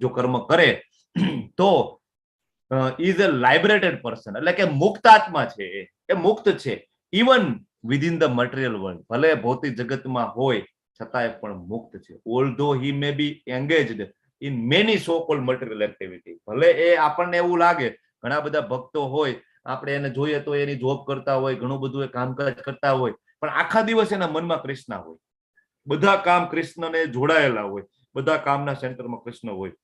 જો કર્મ કરે તો ઇઝ અ લાઇબરેટેડ પર્સન, એટલે કે મુક્ત આત્મા છે, એ મુક્ત છે. Even within the material world, ભલે ભૌતિક જગતમાં હોય છતાં એ પણ મુક્ત છે. Although he may be engaged in many so called material activity, ભલે એ આપણને એવું લાગે ઘણા બધા ભક્તો હોય, આપણે એને જોઈએ તો એની જોબ કરતા હોય, ઘણું બધું એ કામકાજ કરતા હોય, પણ આખા દિવસ એના મનમાં કૃષ્ણ હોય, બધા કામ કૃષ્ણને જોડાયેલા હોય, બધા કામના સેન્ટરમાં કૃષ્ણ હોય.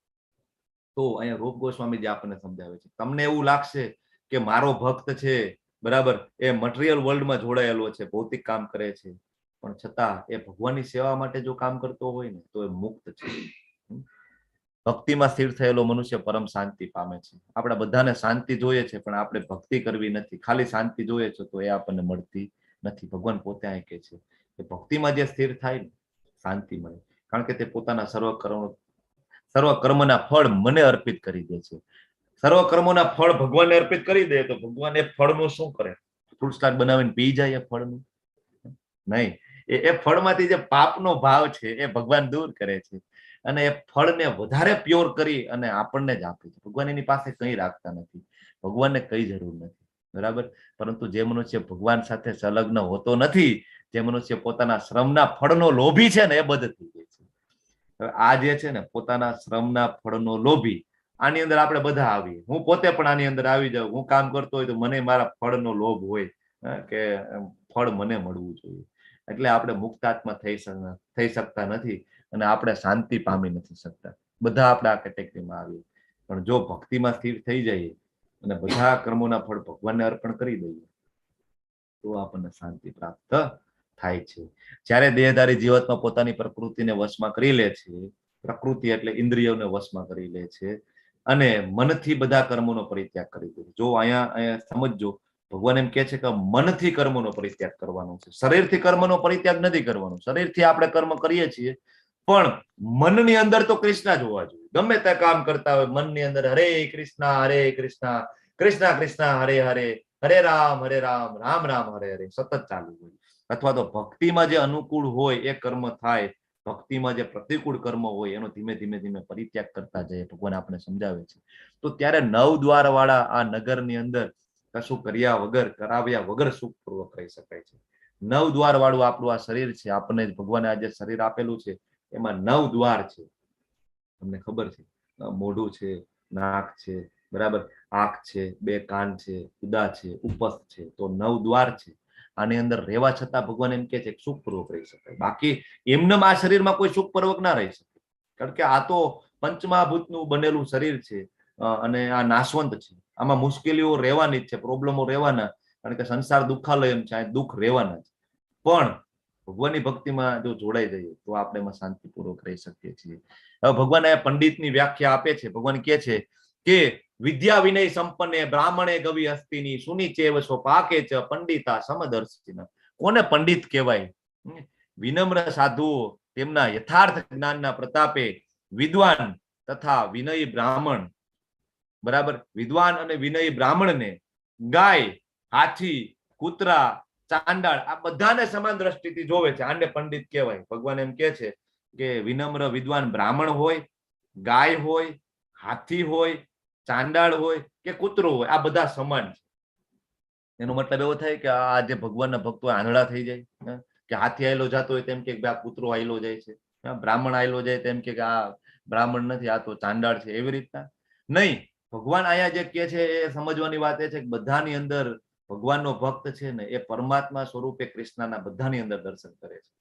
તો અહીંયા રૂપ ગોસ્વામીજી આપણને સમજાવે છે, તમને એવું લાગશે કે મારો ભક્ત છે, બરાબર, એ મટીરિયલ વર્લ્ડમાં જોડાયેલો છે, ભૌતિક કામ કરે છે, પણ છતાં એ ભગવાનની સેવા માટે જો કામ કરતો હોય ને તો એ મુક્ત છે. ભક્તિમાં સ્થિર થયેલો મનુષ્ય પરમ શાંતિ પામે છે. આપણે બધાને શાંતિ જોઈએ છે, પણ આપણે ભક્તિ કરવી નથી, ખાલી શાંતિ જોઈએ છે તો એ આપણને મળતી નથી. ભગવાન પોતે અહીં કહે છે કે ભક્તિમાં જે સ્થિર થાય ને શાંતિ મળે, કારણ કે તે પોતાના સર્વ કર્મના ફળ મને અર્પિત કરી દે છે. સર્વ કર્મોના ફળ ભગવાનને અર્પિત કરી દે તો ભગવાન એ ફળનું શું કરે? ફ્રૂટ સલાડ બનાવીને પી જાય એ ફળનું? નહીં. એ ફળમાંથી જે પાપનો ભાવ છે એ ભગવાન દૂર કરે છે અને એ ફળને વધારે પ્યોર કરી અને આપણને જ આપે છે. ભગવાન એની પાસે કંઈ રાખતા નથી, ભગવાનને કઈ જરૂર નથી, બરાબર. પરંતુ જે મનુષ્ય ભગવાન સાથે સંલગ્ન હોતો નથી, જે મનુષ્ય પોતાના શ્રમના ફળનો લોભી છે ને, એ બધ થઈ જાય છે. હવે આ જે છે ને પોતાના શ્રમના ફળનો લોભી, આની અંદર આપણે બધા આવીએ. હું પોતે પણ આની અંદર આવી જાઉં. હું કામ કરતો હોય તો મને મારા ફળનો લોભ હોય કે ફળ મને મળવું જોઈએ, એટલે આપણે મુક્ત આત્મા થઈ શકતા નથી અને આપણે શાંતિ પામી નથી શકતા. બધા આપણે આ કેટેગરીમાં આવીએ. પણ જો ભક્તિમાં સ્થિર થઈ જઈએ અને બધા કર્મોના ફળ ભગવાનને અર્પણ કરી દઈએ તો આપણને શાંતિ પ્રાપ્ત થાય છે. જ્યારે દેહધારી જીવાત્મા પોતાની પ્રકૃતિને વશમાં કરી લે છે, પ્રકૃતિ એટલે ઇન્દ્રિયોને વશમાં કરી લે છે અને મનથી બધા કર્મોનો પરિત્યાગ કરી દે. જો અહીંયા સમજજો, ભગવાન એમ કે છે કે મનથી કર્મનો પરિત્યાગ કરવાનો છે, શરીરથી કર્મનો પરિત્યાગ નથી કરવાનો. શરીરથી આપણે કર્મ કરીએ છીએ, પણ મનની અંદર તો કૃષ્ણ જ હોવા જોઈએ. ગમે તે કામ કરતા હોય, મનની અંદર હરે કૃષ્ણ કૃષ્ણ કૃષ્ણ હરે હરે, હરે રામ રામ રામ હરે હરે સતત ચાલુ હોય. અથવા તો ભક્તિમાં જે અનુકૂળ હોય એ કર્મ થાય, ભક્તિમાં જે પ્રતિકૂળ કર્મ હોય એનો ધીમે ધીમે પરિત્યાગ કરતા જાય. ભગવાન આપણે સમજાવે છે. તો ત્યારે 9 દ્વાર વાળા આ નગરની અંદર કશું કર્યા વગર, કરાવ્યા વગર સુખપૂર્વક રહી શકાય છે. 9 દ્વાર વાળું આપણું આ શરીર છે. આપણને ભગવાને આજે શરીર આપેલું છે, એમાં 9 દ્વાર છે. તમને ખબર છે, મોઢું છે, નાક છે, બરાબર, આંખ છે, 2 કાન છે, ઉદા છે, ઉપસ્થ છે, તો 9 દ્વાર છે. આની અંદર રહેવા છતાં ભગવાન એમ કે છે સુખપૂર્વક રહી શકાય. બાકી એમને આ શરીરમાં કોઈ સુખપૂર્વક ના રહી શકે, કારણ કે આ તો પંચમહાભૂતનું બનેલું શરીર છે અને આ નાશવંત છે. આમાં મુશ્કેલીઓ રહેવાની જ છે, પ્રોબ્લેમો રહેવાના, કારણ કે સંસાર દુઃખાલય એમ છે, દુઃખ રહેવાના જ. પણ ભગવાનની ભક્તિમાં જો જોડાઈ જઈએ તો આપણે એમાં શાંતિપૂર્વક રહી શકીએ છીએ. હવે ભગવાન આ પંડિતની વ્યાખ્યા આપે છે. ભગવાન કહે છે કે વિદ્યા વિનય સંપન્ને બ્રાહ્મણે ગવિ હસ્તિની સુની ચેવ સો પાકે ચ પંડિતા સમદર્શિના. કોને પંડિત કહેવાય? વિનમ્ર સાધુઓ તેમના યથાર્થ જ્ઞાનના પ્રતાપે વિદ્વાન તથા વિનયી બ્રાહ્મણ, બરાબર, વિદ્વાન અને વિનયી બ્રાહ્મણને ગાય, હાથી, કૂતરા, ચાંડાળ આ બધાને સમાન દ્રષ્ટિથી જોવે છે. આને પંડિત કહેવાય. ભગવાન એમ કે છે કે વિનમ્ર વિદ્વાન બ્રાહ્મણ હોય, ગાય હોય, હાથી હોય, ચાંડાળ હોય કે કૂતરો હોય, આ બધા સમાન છે. એનો મતલબ એવો થાય કે આ જે ભગવાનના ભક્તો આંધળા થઈ જાય કે હાથી આયલો જતો હોય તેમ કે આ કૂતરો આયલો જાય છે, બ્રાહ્મણ આયલો જાય તેમ કે આ બ્રાહ્મણ નથી, આ તો ચાંડાળ છે. એવી રીતના નહીં. ભગવાન અહીંયા જે કે છે એ સમજવાની વાત એ છે કે બધાની અંદર ભગવાનનો ભક્ત છે ને એ પરમાત્મા સ્વરૂપે કૃષ્ણના બધાની અંદર દર્શન કરે છે,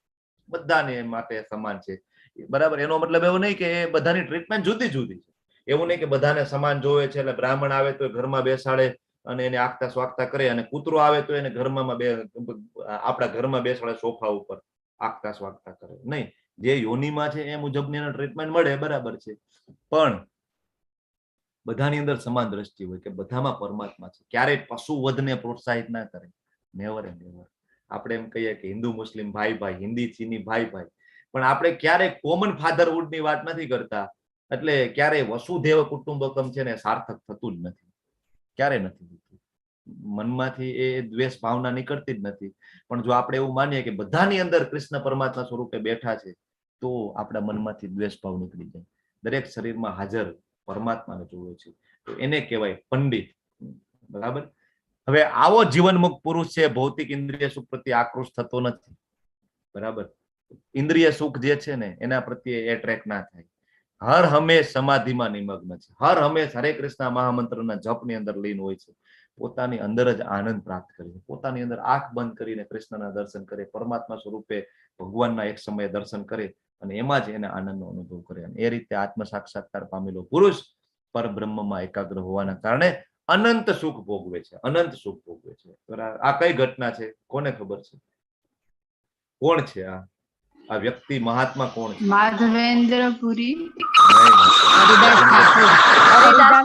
બધાને માટે સમાન છે, બરાબર. એનો મતલબ એવો નહીં કે એ બધાની ટ્રીટમેન્ટ જુદી જુદી છે. એવું નહીં કે બધાને સમાન જોવે છે, એટલે બ્રાહ્મણ આવે તો ઘરમાં બેસાડે અને એને આગતા સ્વાગતા કરે, અને કૂતરો આવે તો એને ઘરમાં આપણા ઘરમાં બેસાડે સોફા ઉપર આગતા સ્વાગતા કરે. નહીં, જે યોનિમાં છે એ મુજબની એને ટ્રીટમેન્ટ મળે, બરાબર છે. પણ બધાની અંદર સમાન દ્રષ્ટિ હોય કે બધામાં પરમાત્મા છે. ક્યારેય પશુ વધને પ્રોત્સાહિત ના કરે, નેવર એન્ડ નેવર. આપણે એમ કહીએ કે હિન્દુ મુસ્લિમ ભાઈ ભાઈ, હિન્દી ચીની ભાઈ ભાઈ, પણ આપણે ક્યારેય કોમન ફાધરહુડ ની વાત નથી કરતા. એટલે ક્યારેય વસુધૈવ કુટુંબકમ છે ને સાર્થક થતું જ નથી, ક્યારેય નથી થતું. મનમાંથી એ દ્વેષ ભાવના નીકળતી જ નથી. પણ જો આપણે એવું માનીએ કે બધાની અંદર કૃષ્ણ પરમાત્મા સ્વરૂપે બેઠા છે તો આપણા મનમાંથી દ્વેષ ભાવ નીકળી જાય. દરેક શરીરમાં હાજર પરમાત્માને જોવે છે તો એને કહેવાય પંડિત, બરાબર. હવે આવો જીવનમુક્ત પુરુષ છે, ભૌતિક ઇન્દ્રિય સુખ પ્રત્યે આકૃષ્ટ થતો નથી, બરાબર. ઇન્દ્રિય સુખ જે છે ને એના પ્રત્યે એટ્રેક્ટ ના થાય. હર હંમેશ સમાધિમાં નિમગ્ન છે, હર હંમેશ હરે કૃષ્ણ મહામંત્રના જપની અંદર લીન હોય છે. પોતાની અંદર જ આનંદ પ્રાપ્ત કરે છે, પોતાની અંદર આંખ બંધ કરીને કૃષ્ણના દર્શન કરે, પરમાત્મા સ્વરૂપે ભગવાનના એક સમયે દર્શન કરે અને એમાં જ એને આનંદનો અનુભવ કરે. અને એ રીતે આત્મ સાક્ષાત્કાર પામેલો પુરુષ પરબ્રહ્મમાં એકાગ્ર હોવાના કારણે અનંત સુખ ભોગવે છે, અનંત સુખ ભોગવે છે. આ કઈ ઘટના છે? કોને ખબર છે? કોણ છે આ વ્યક્તિ? મહાત્મા કોણ છે? માધવેન્દ્રપુરી.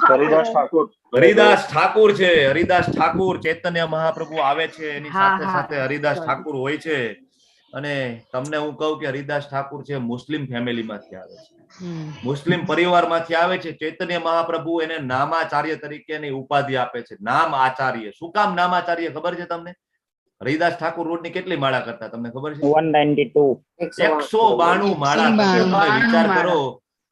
હરિદાસ ઠાકોર. હરિદાસ ઠાકુર છે. હરિદાસ ઠાકુર. ચૈતન્ય મહાપ્રભુ આવે છે, એની સાથે સાથે હરિદાસ ઠાકુર હોય છે. અને તમને હું કહું કે હરિદાસ ઠાકુર છે મુસ્લિમ ફેમિલીમાંથી આવે છે, મુસ્લિમ પરિવારમાંથી આવે છે. ચૈતન્ય મહાપ્રભુ એને નામાચાર્ય તરીકેની ઉપાધિ આપે છે. નામ આચાર્ય. શું કામ નામાચાર્ય ખબર છે તમને? હરિદાસ ઠાકુર રોજની કેટલી માળા કરતા તમને ખબર છે? 192. 192 માળા કરતા. તમે વિચાર કરો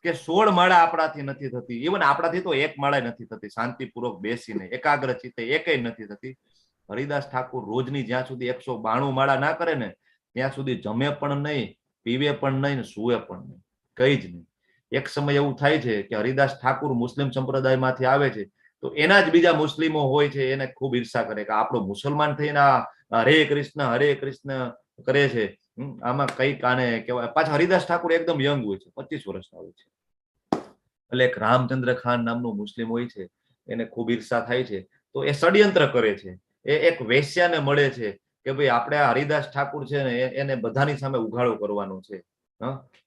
કે 16 માળા આપણાથી નથી થતી. ઇવન આપણાથી તો એક માળા નથી થતી શાંતિપૂર્વક બેસીને એકાગ્ર ચિત્તે, એકેય નથી થતી. હરિદાસ ઠાકુર રોજની જ્યાં સુધી 192 માળા ના કરે ને ત્યાં સુધી જમે પણ નહીં, પીવે પણ નહીં ને સુવે પણ નહીં, કઈ જ નહીં. એક સમય એવું થાય છે કે હરિદાસ ઠાકુર મુસ્લિમ સંપ્રદાયમાંથી આવે છે તો એના જ બીજા મુસ્લિમો હોય છે એને ખૂબ ઈર્ષા કરે કે આપણો મુસલમાન થઈને હરે કૃષ્ણ કરે છે, આમાં કઈક આને કહેવાય. પાછા હરિદાસ ઠાકુર એકદમ યંગ હોય છે, 25 વર્ષના હોય છે. એટલે એક રામચંદ્ર ખાન નામનો મુસ્લિમ હોય છે, એને ખૂબ ઈર્ષા થાય છે તો એ ષડયંત્ર કરે છે. એ એક વેશ્યાને મળે છે કે ભાઈ આપણે આ હરિદાસ ઠાકુર છે ને એને બધાની સામે ઉઘાડો કરવાનો છે,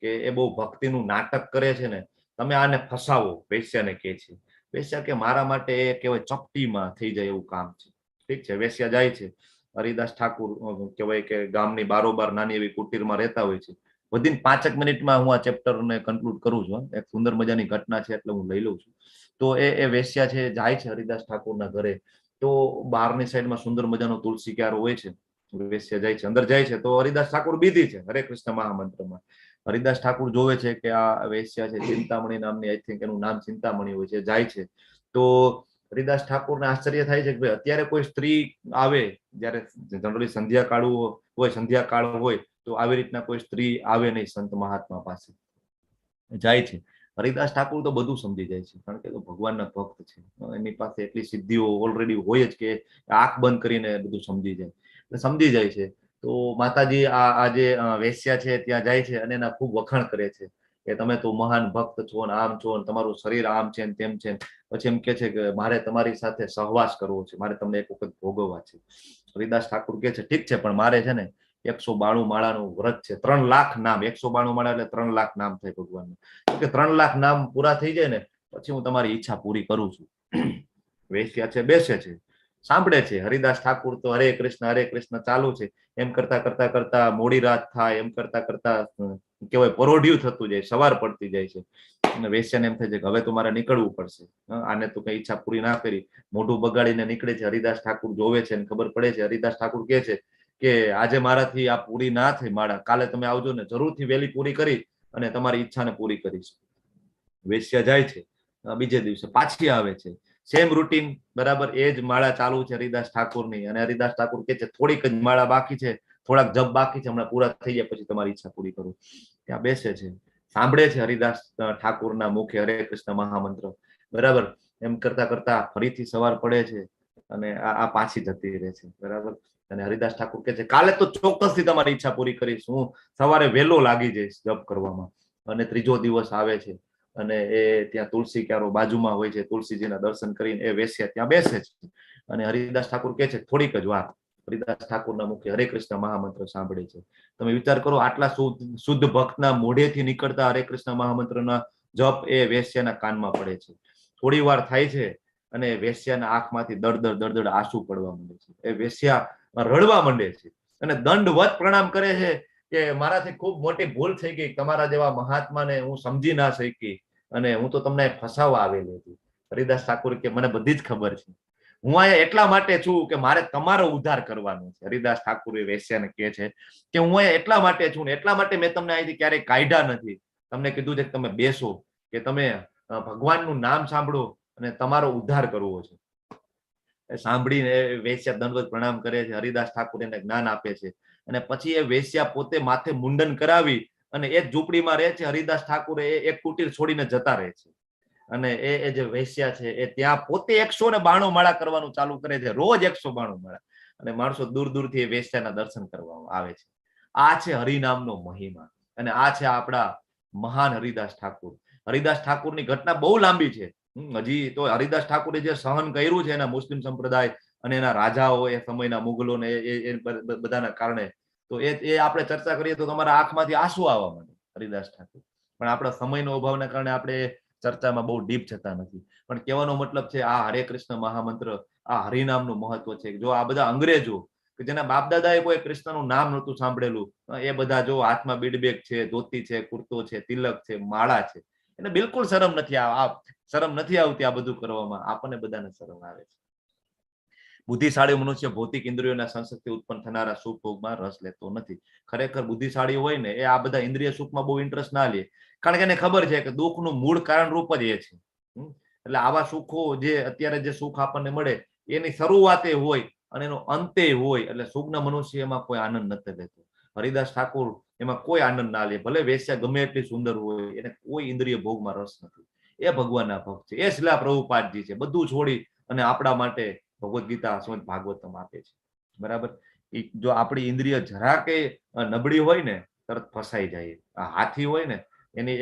કે એ બહુ ભક્તિનું નાટક કરે છે ને, તમે આને ફસાવો. વેશ્યાને કહે છે. વેશ્યા કે મારા માટે એ કહેવાય ચપટીમાં થઈ જાય એવું કામ છે. ઠીક છે, વેશ્યા જાય છે. હરિદાસ ઠાકુર કહેવાય કે ગામની બારોબાર નાની એવી કુટીરમાં રહેતા હોય છે. વિધિન 5 મિનિટમાં હું આ ચેપ્ટરને કન્ક્લુડ કરું છું. એક સુંદર મજાની ઘટના છે એટલે હું લઈ લઉં છું. તો એ વેશ્યા છે જાય છે હરિદાસ ઠાકુરના ઘરે. તો બહારની સાઈડમાં સુંદર મજાનો તુલસી ક્યારો હોય છે. વેશ્યા જાય છે, અંદર જાય છે તો હરિદાસ ઠાકુર બીધી છે હરે કૃષ્ણ મહામંત્રમાં. હરિદાસ ઠાકુર જોવે છે કે આ વેશ્યા છે ચિંતામણી નામની, આઈ થિંક એનું નામ ચિંતામણી હોય છે, જાય છે. તો હરિદાસ ઠાકુરને આશ્ચર્ય થાય છે કે ભાઈ અત્યારે કોઈ સ્ત્રી આવે, જયારે જનરલી સંધ્યાકાળ હોય તો આવી રીતના કોઈ સ્ત્રી આવે નહીં સંત મહાત્મા પાસે. જાય છે. હરિદાસ ઠાકુર તો બધું સમજી જાય છે કારણ કે ભગવાનના ભક્ત છે, એની પાસે એટલી સિદ્ધિઓ ઓલરેડી હોય જ કે આંખ બંધ કરીને બધું સમજી જાય છે. તો માતાજી આ જે વેશ્યા છે ત્યાં જાય છે અને એના ખૂબ વખાણ કરે છે કે તમે તો મહાન ભક્ત છો ને આમ છો ને તમારું શરીર આમ છે ને તેમ છે. પછી એમ કે છે કે મારે તમારી સાથે સહવાસ કરવો છે, મારે તમને એક વખત ભોગવવા છે. હરિદાસ ઠાકુર કે છે ઠીક છે, પણ મારે છે ને 192 માળાનું વ્રત છે, 3 લાખ નામ. 192 માળા એટલે 3 લાખ નામ થાય ભગવાનનું. કે 3 લાખ નામ પૂરા થઈ જાય ને પછી હું તમારી ઈચ્છા પૂરી કરું છું. વેશ્યા છે બેસે છે, સાંભળે છે. હરિદાસ ઠાકુર તો હરે કૃષ્ણ ચાલુ છે. એમ કરતા મોડી રાત થાય, એમ કરતા કેવાય પરોઢિયું થતું જાય, સવાર પડતી જાય છે. અને વેશ્યાને એમ થાય છે કે હવે તો મારે નીકળવું પડશે. આને તો કઈ ઈચ્છા પૂરી ના કરી, મોઢું બગાડીને નીકળે છે. હરિદાસ ઠાકુર જોવે છે અને ખબર પડે છે. હરિદાસ ઠાકુર કહે છે કે આજે મારાથી આ પૂરી ના થઈ માળા, કાલે તમે આવજો ને જરૂરથી વહેલી પૂરી કરી અને તમારી ઈચ્છાને પૂરી કરીશ. વેશ્યા જાય છે, બીજે દિવસે પાછી આવે છે, સેમ રૂટીન બરાબર એ જ માળા ચાલુ છે હરિદાસ ઠાકુરની. અને હરિદાસ ઠાકુર કે છે થોડીક જ માળા બાકી છે, થોડાક જપ બાકી છે, હમણાં પૂરા થઈ જાય પછી તમારી ઈચ્છા પૂરી કરું. ત્યાં બેસે છે, સાંભળે છે હરિદાસ ઠાકુરના મુખે હરે કૃષ્ણ મહામંત્ર બરાબર. એમ કરતા ફરીથી સવાર પડે છે અને આ પાછી જતી રહે છે બરાબર. અને હરિદાસ ઠાકુર કે છે કાલે તો ચોક્કસથી તમારી ઈચ્છા પૂરી કરીશ, હું સવારે વહેલો લાગી જઈશ જપ કરવામાં. અને ત્રીજો દિવસ આવે છે અને એ ત્યાં તુલસી ક્યારો બાજુમાં હોય છે, તુલસીજીના દર્શન કરીને એ વેશ્યા ત્યાં બેસે છે. અને હરિદાસ ઠાકુર કે છે થોડીક જ વાર. હરિદાસ ઠાકુરના મુખે હરે કૃષ્ણ મહામંત્ર સાંભળે છે. તમે વિચાર કરો આટલા શુદ્ધ ભક્તના મોઢેથી નીકળતા હરે કૃષ્ણ મહામંત્રના જપ એ વેશ્યાના કાનમાં પડે છે. થોડી વાર થાય છે અને વેશ્યાના આંખમાંથી દળદળ આંસુ પડવા માંડે છે. એ વેશ્યા રડવા માંડે છે અને દંડવત પ્રણામ કરે છે કે મારાથી ખૂબ મોટી ભૂલ થઈ ગઈ, તમારા જેવા મહાત્માને હું સમજી ના શકી અને હું તો તમને ફસાવવા આવેલી હતી. હરિદાસ ઠાકુર કે મને બધી જ ખબર છે, હું અહીંયા એટલા માટે છું કે મારે તમારો ઉદ્ધાર કરવાનો છે. હરિદાસ ઠાકુર એ વેશ્યાને કહે છે કે હું અહીંયા એટલા માટે છું ને એટલા માટે મેં તમને અહીંથી ક્યારેય કાઢ્યા નથી. તમને કીધું છે કે તમે બેસો, કે તમે ભગવાનનું નામ સાંભળો અને તમારો ઉદ્ધાર કરવો છે. સાંભળીને વેશ્યા દંડવત પ્રણામ કરે છે. હરિદાસ ઠાકુર એને જ્ઞાન આપે છે અને પછી એ વેશ્યા પોતે માથે મુંડન કરાવી અને એક ઝૂંપડીમાં રહે છે. હરિદાસ ઠાકુર એક કુટીર છોડીને જતા રહે છે. અને એ જે વૈશ્યા છે એ ત્યાં પોતે 192 માળા કરવાનું ચાલુ કરે છે, રોજ 192 માળા, અને માણસો દૂર દૂરથી એ વૈશ્યાના દર્શન કરવામાં આવે છે. આ છે હરિનામનો મહિમા, અને આ છે આપણા મહાન હરિદાસ ઠાકુર. હરિદાસ ઠાકુરની ઘટના બહુ લાંબી છે. હજી તો હરિદાસ ઠાકુરે જે સહન કર્યું છે એના મુસ્લિમ સંપ્રદાય અને એના રાજાઓ એ સમયના મુગલોને એ બધાના કારણે, તો એ આપણે ચર્ચા કરીએ તો તમારા આંખમાંથી આંસુ આવવા માંડે હરિદાસ ઠાકુર. પણ આપણા સમયનો અભાવના કારણે આપણે ચર્ચામાં બહુ ડીપ જતા નથી. પણ કહેવાનો મતલબ છે આ હરે કૃષ્ણ મહામંત્ર, આ હરિનામનું મહત્વ છે. જો આ બધા અંગ્રેજો કે જેના બાપ દાદાએ કોઈ કૃષ્ણનું નામ નહોતું સાંભળેલું, એ બધા જો હાથમાં બીડબેગ છે, ધોતી છે, કુર્તો છે, તિલક છે, માળા છે, એને બિલકુલ શરમ નથી આવતી આ બધું કરવામાં. આપણને બધાને શરમ આવે છે. બુદ્ધિશાળી મનુષ્ય ભૌતિક ઇન્દ્રિયોના સંસર્ગથી ઉત્પન્ન થનારા સુખ ભોગમાં રસ લેતો નથી. ખરેખર બુદ્ધિશાળી હોય ને એ આ બધા ઇન્દ્રિય સુખમાં બહુ ઇન્ટરેસ્ટ ના લે, કારણ કે એને ખબર છે કે દુઃખનું મૂળ કારણ રૂપ જ એ છે. એટલે આવા સુખો જે અત્યારે જે સુખ આપણને મળે એની શરૂઆતે હોય અને એનો અંતે હોય. એટલે સુજ્ઞ મનુષ્ય એમાં કોઈ આનંદ નથી લેતો. હરિદાસ ઠાકુર એમાં કોઈ આનંદ ના લે, ભલે વેશ્યા ગમે એટલી સુંદર હોય, એને કોઈ ઇન્દ્રિય ભોગમાં રસ નથી. એ ભગવાનના ભક્ત છે. એ શિલા પ્રભુપાદજી છે. બધું છોડી અને આપણા માટે ભગવદ્ ગીતા, શ્રીમદ ભાગવતમ આપે છે. બરાબર. જો આપણી ઇન્દ્રિય જરા કે નબળી હોય ને તરત ફસાઈ જાય. આ હાથી હોય ને એની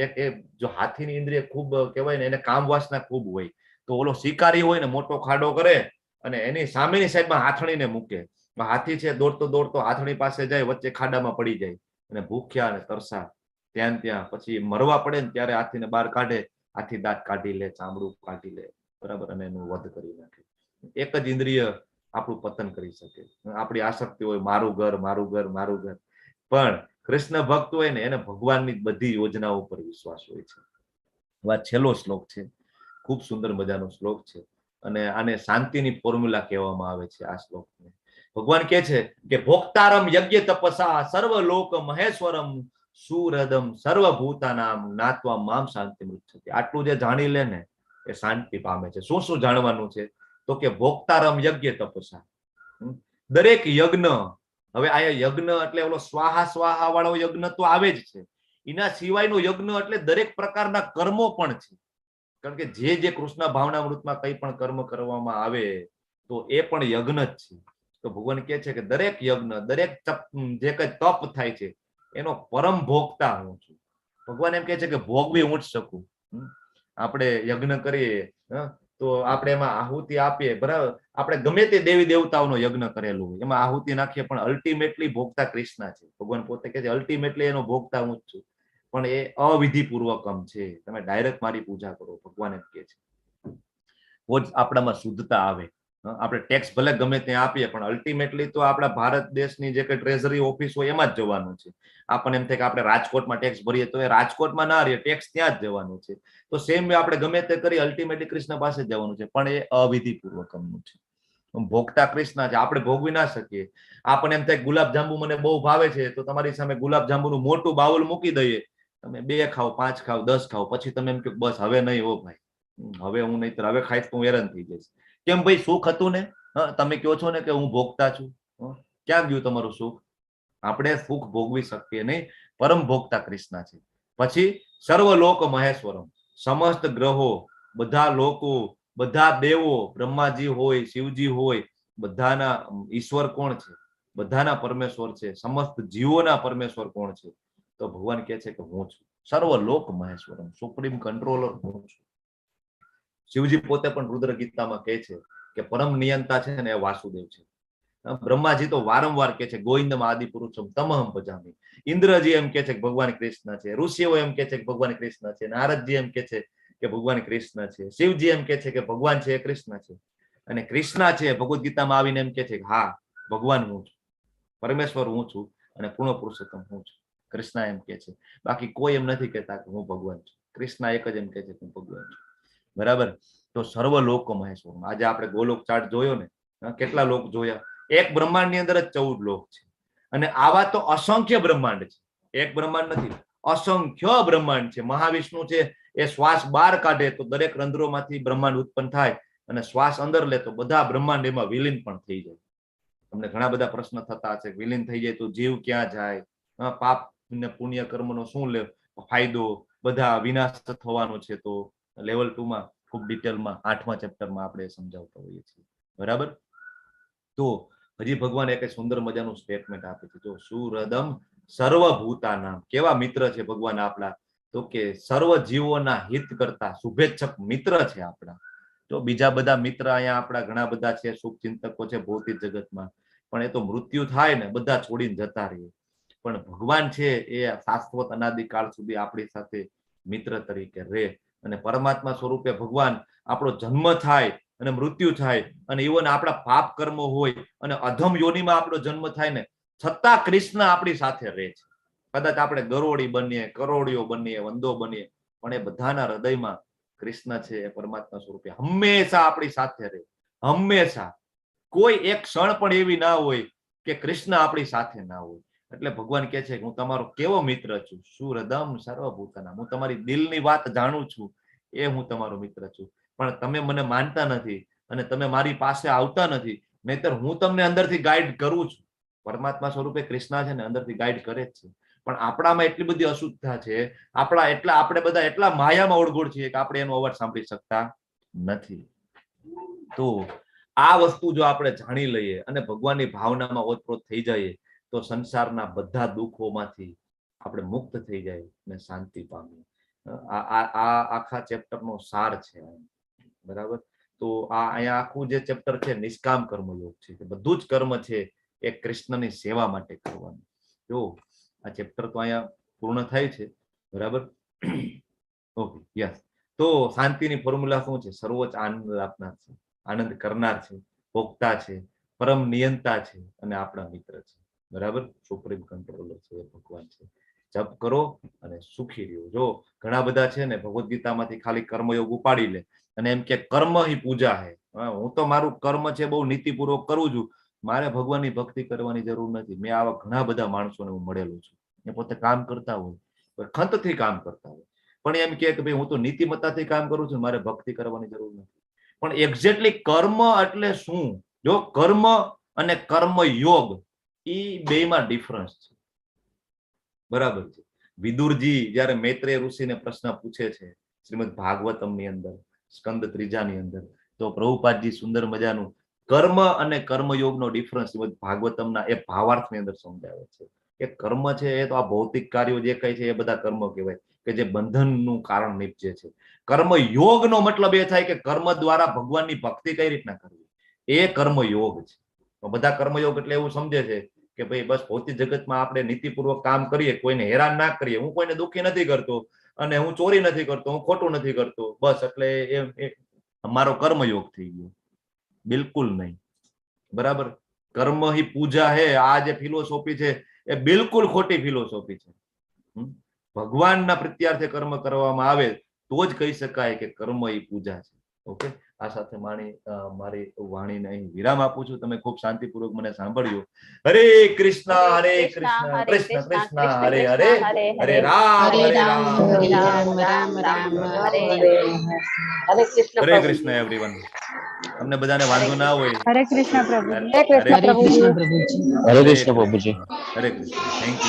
જો હાથીની ઇન્દ્રિય ખૂબ કહેવાય ને, એને કામ વાસના ખૂબ હોય, તો ઓલો શિકારી હોય ને મોટો ખાડો કરે અને એની સામેની સાઈડમાં હાથણીને મૂકે. હાથી છે દોડતો દોડતો હાથણી પાસે જાય, વચ્ચે ખાડામાં પડી જાય અને ભૂખ્યા અને તરસા ત્યાં પછી મરવા પડે ને ત્યારે હાથીને બહાર કાઢે. હાથી દાંત કાઢી લે, ચામડું કાઢી લે, બરાબર, અને એનું વધ કરી નાખે. એક જ ઇન્દ્રિય આપણું પતન કરી શકે. આપણી આસક્તિ હોય મારું ઘર, મારું ઘર, મારું ઘર. પણ કૃષ્ણ ભક્ત હોય ને એને ભગવાનની બધી યોજનાઓ પર વિશ્વાસ હોય છે. આ છેલ્લો શ્લોક છે, ખૂબ સુંદર મજાનો શ્લોક છે, અને આને શાંતિની ફોર્મ્યુલા કહેવામાં આવે છે. આ શ્લોકને ભગવાન કહે છે કે ભોક્તારમ યજ્ઞ તપસા સર્વલોક મહેશ્વરમ સુહૃદમ સર્વભૂતાનામ નાત્વા મામ શાંતિ મૃચ્છતિ. આટલું જે જાણી લે ને એ શાંતિ પામે છે. શું શું જાણવાનું છે? તો કે ભોક્તારમ યજ્ઞ તપસા, દરેક યજ્ઞ. હવે આ યજ્ઞ એટલે ઓલો સ્વાહા સ્વાહા વાળો યજ્ઞ તો આવે જ છે, એના સિવાયનો યજ્ઞ એટલે દરેક પ્રકારના કર્મો પણ છે. કારણ કે જે કૃષ્ણ ભાવનામૃતમાં કઈ પણ કર્મ કરવામાં આવે તો એ પણ યજ્ઞ જ છે. તો ભગવાન કહે છે કે દરેક યજ્ઞ, દરેક જે કઈ તપ થાય છે એનો પરમ ભોગતા હું છું. ભગવાન એમ કહે છે કે ભોગવી હું જ શકું. આપણે યજ્ઞ કરીએ તો આપણે એમાં આહુતિ આપીએ, બરાબર. આપણે ગમે તે દેવી દેવતાઓનો યજ્ઞ કરેલું હોય એમાં આહુતિ નાખીએ, પણ અલ્ટિમેટલી ભોગતા કૃષ્ણ છે. ભગવાન પોતે કહે છે અલ્ટિમેટલી એનો ભોગતા હું જ છું. પણ એ અવિધિપૂર્વકમ છે. તમે ડાયરેક્ટ મારી પૂજા કરો, ભગવાન એમ કહે છે. જ આપણામાં શુદ્ધતા આવે. આપણે ટેક્સ ભલે ગમે ત્યાં આપીએ પણ અલ્ટિમેટલી તો આપણા ભારત દેશની જે કઈ ટ્રેઝરી ઓફિસ હોય એમાં જ જવાનું છે. આપણને એમ થાય કે આપણે રાજકોટમાં ટેક્સ ભરીએ તો એ રાજકોટમાં ના રહીએ, ટેક્સ ત્યાં જ જવાનું છે. તો સેમ આપણે ગમે તે કરી અલ્ટિમેટલી કૃષ્ણ પાસે જ જવાનું છે, પણ એ અવિધિપૂર્વકમનું છે. ભોગતા કૃષ્ણ છે, આપણે ભોગવી ના શકીએ. આપણને એમ થાય ગુલાબજાંબુ મને બહુ ભાવે છે, તો તમારી સામે ગુલાબજાંબુનું મોટું બાઉલ મૂકી દઈએ, તમે 2 ખાઓ, 5 ખાઓ, 10 ખાઓ, પછી તમે એમ કહો બસ હવે નહીં હો ભાઈ, હવે હું નહીં, હવે ખાઈશ તો હું હેરાન થઈ જઈશ. કેમ ભાઈ? સુખ હતું ને. તમે કહો છો ને કે હું ભોગતા છું, ક્યાં ગયું તમારું સુખ? આપણે સુખ ભોગવી શકીએ નહીં. પરમ ભોગતા કૃષ્ણ છે. પછી સર્વલોક મહેશ્વરમ, સમસ્ત ગ્રહો, બધા લોકો, બધા દેવો, બ્રહ્માજી હોય, શિવજી હોય, બધાના ઈશ્વર કોણ છે? બધાના પરમેશ્વર છે. સમસ્ત જીવોના પરમેશ્વર કોણ છે? તો ભગવાન કહે છે કે હું છું. સર્વલોક મહેશ્વરમ, સુપ્રીમ કંટ્રોલર હું છું. શિવજી પોતે પણ રુદ્ર ગીતામાં કહે છે કે પરમ નિયંતા છે ને એ વાસુદેવ છે. બ્રહ્માજી તો વારંવાર કહે છે ગોવિંદમ આદિ પુરુષમ તમહમ ભજામી. ઇન્દ્રજી એમ કહે છે કે ભગવાન કૃષ્ણ છે. ઋષિઓ એમ કહે છે કે ભગવાન કૃષ્ણ છે. નારદજી એમ કહે છે કે ભગવાન કૃષ્ણ છે. શિવજી એમ કહે છે કે ભગવાન છે એ કૃષ્ણ છે. અને કૃષ્ણ છે ભગવદ ગીતામાં આવીને એમ કહે છે કે હા ભગવાન હું છું, પરમેશ્વર હું છું અને પૂર્ણ પુરુષોત્તમ હું છું. કૃષ્ણ એમ કહે છે. બાકી કોઈ એમ નથી કહેતા કે હું ભગવાન છું. કૃષ્ણ એક જ એમ કહે છે કે હું ભગવાન છું. બરાબર. તો સર્વ લોક મહેશ્વર. આજે આપણે ગોલોક ચાર્ટ જોયો ને, કેટલા લોક જોયા? એક બ્રહ્માંડ ની અંદર જ 14 લોક છે. અને આવા તો અસંખ્ય બ્રહ્માંડ છે. એક બ્રહ્માંડ નથી, અસંખ્ય બ્રહ્માંડ છે. મહાવિષ્ણુ છે એ શ્વાસ બહાર કાઢે તો દરેક રંધ્રોમાંથી બ્રહ્માંડ ઉત્પન્ન થાય, અને શ્વાસ અંદર લે તો બધા બ્રહ્માંડ એમાં વિલીન પણ થઈ જાય. તમને ઘણા બધા પ્રશ્ન થતા હશે, વિલીન થઈ જાય તો જીવ ક્યાં જાય? પાપ ને પુણ્ય કર્મનો શું લે ફાયદો? બધા વિનાશ થવાનો છે તો લેવલ 2 માં ખૂબ ડિટેલમાં 8મા ચેપ્ટરમાં આપણે સમજાવતા હોઈએ છીએ, બરાબર. તો હજી ભગવાન એક સુંદર મજાનું સ્ટેટમેન્ટ આપે છે, જો સુહૃદમ સર્વભૂતાનામ. કેવા મિત્ર છે ભગવાન આપણા? તો કે સર્વ જીવોના હિત કરતા શુભેચ્છક મિત્ર છે આપણા. તો બીજા બધા મિત્ર અહીંયા આપણા ઘણા બધા છે, શુભ ચિંતકો છે ભૌતિક જગતમાં, પણ એ તો મૃત્યુ થાય ને બધા છોડીને જતા રહીએ. પણ ભગવાન છે એ શાશ્વત અનાદિકાળ સુધી આપણી સાથે મિત્ર તરીકે રહે. અને પરમાત્મા સ્વરૂપે ભગવાન આપણો જન્મ થાય અને મૃત્યુ થાય અને ઇવન આપણા પાપ કર્મો હોય અને અધમ યોનિમાં આપણો જન્મ થાય ને, છતાં કૃષ્ણ આપણી સાથે રહે છે. કદાચ આપણે ગરોળી બનીએ, કરોડિયો બનીએ, વંદો બનીએ, પણ એ બધાના હૃદયમાં કૃષ્ણ છે એ પરમાત્મા સ્વરૂપે હંમેશા આપણી સાથે રહે. હંમેશા કોઈ એક ક્ષણ પણ એવી ના હોય કે કૃષ્ણ આપણી સાથે ના હોય. એટલે ભગવાન કહે છે કે હું તમારો કેવો મિત્ર છું, સુહૃદમ સર્વભૂતાનામ. હું તમારી દિલની વાત જાણું છું, એ હું તમારો મિત્ર છું. પણ તમે મને માનતા નથી અને તમે મારી પાસે આવતા નથી, નહીતર હું તમને અંદરથી ગાઈડ કરું છું. પરમાત્મા સ્વરૂપે કૃષ્ણ છે ને અંદરથી ગાઈડ કરે જ છે. પણ આપણામાં એટલી બધી અશુદ્ધતા છે, આપણે બધા એટલા માયામાં ઓળગોળ છીએ કે આપણે એનો અવાજ સાંભળી શકતા નથી. તો આ વસ્તુ જો આપણે જાણી લઈએ અને ભગવાનની ભાવનામાં ઓતપ્રોત થઈ જઈએ તો સંસારના બધા દુઃખોમાંથી આપણે મુક્ત થઈ જાય અને શાંતિ પામીએ. આ આખા ચેપ્ટરનો સાર છે, બરાબર. તો આ અહીંયા આખું જે ચેપ્ટર છે નિષ્કામ કર્મયોગ છે, બધું જ કર્મ છે એ કૃષ્ણની સેવા માટે કરવાનું. જો આ ચેપ્ટર તો અહીંયા પૂર્ણ થાય છે, બરાબર. Okay, yes. તો શાંતિની ફોર્મ્યુલા શું છે? સર્વોચ્ચ આનંદ આપનાર છે, આનંદ કરનાર છે, ભોગતા છે, પરમ નિયંતા છે અને આપણા મિત્ર છે, બરાબર. સુપ્રીમ કંટ્રોલર છે ભગવાન છે. જપ કરો અને સુખી રહ્યો. જો ઘણા બધા છે ને ભગવદ્ ગીતામાંથી ખાલી કર્મયોગ ઉપાડી લે અને એમ કે કર્મ ही પૂજા है. હું તો મારું કર્મ છે બહુ નીતિપૂર્વક કરું છું, મારે ભગવાનની ભક્તિ કરવાની જરૂર નથી. મેં આવા ઘણા બધા માણસોને હું મળેલો છું, એ પોતે કામ કરતા હોય, ખંતથી કામ કરતા હોય, પણ એમ કે ભાઈ હું તો નીતિમત્તાથી કામ કરું છું, મારે ભક્તિ કરવાની જરૂર નથી. પણ એક્ઝેક્ટલી કર્મ એટલે શું? જો કર્મ અને કર્મ યોગ એ બેમાં ડિફરન્સ છે, બરાબર છે. વિદુરજી જયારે મૈત્રેય ઋષિને પ્રશ્ન પૂછે છે શ્રીમદ ભાગવતમની અંદર સ્કંદ 3 ની અંદર, તો પ્રભુપાદજી સુંદર મજાનું કર્મ અને કર્મયોગનો ડિફરન્સ શ્રીમદ ભાગવતમના એ ભાવાર્થની અંદર સમજાવે છે કે કર્મ છે એ તો આ ભૌતિક કાર્યો જે કઈ છે એ બધા કર્મ કહેવાય કે જે બંધનનું કારણ નીપજે છે. કર્મ યોગનો મતલબ એ થાય કે કર્મ દ્વારા ભગવાનની ભક્તિ કઈ રીતના કરવી, એ કર્મ યોગ છે. બધા કર્મયોગ એટલે એવું સમજે છે કે ભાઈ બસ ભૌતિક જગતમાં આપણે નીતિપૂર્વક કામ કરીએ, કોઈને હેરાન ના કરીએ, હું કોઈને દુઃખી નથી કરતો અને હું ચોરી નથી કરતો, હું ખોટું નથી કરતો, બસ એટલે એ મારો કર્મયોગ થઈ ગયો. બિલકુલ નહીં, બરાબર. કર્મ ही પૂજા હે, આ જે ફિલોસોફી છે એ બિલકુલ ખોટી ફિલોસોફી છે. ભગવાનના પ્રત્યાર્થે કર્મ કરવામાં આવે તો જ કહી શકાય કે કર્મ ही પૂજા છે. ઓકે, આ સાથે મારી વાણીને અહીં વિરામ આપું છું. તમે ખૂબ શાંતિપૂર્વક મને સાંભળ્યું. હરે કૃષ્ણ હરે કૃષ્ણ કૃષ્ણ કૃષ્ણ હરે હરે, હરે રામ હરે રામ, હરે કૃષ્ણ એવરીવન. તમને બધાને વાંધો ના હોય? હરે કૃષ્ણ પ્રભુ. હરે હરે કૃષ્ણ પ્રભુજી. હરે કૃષ્ણ, થેન્ક યુ.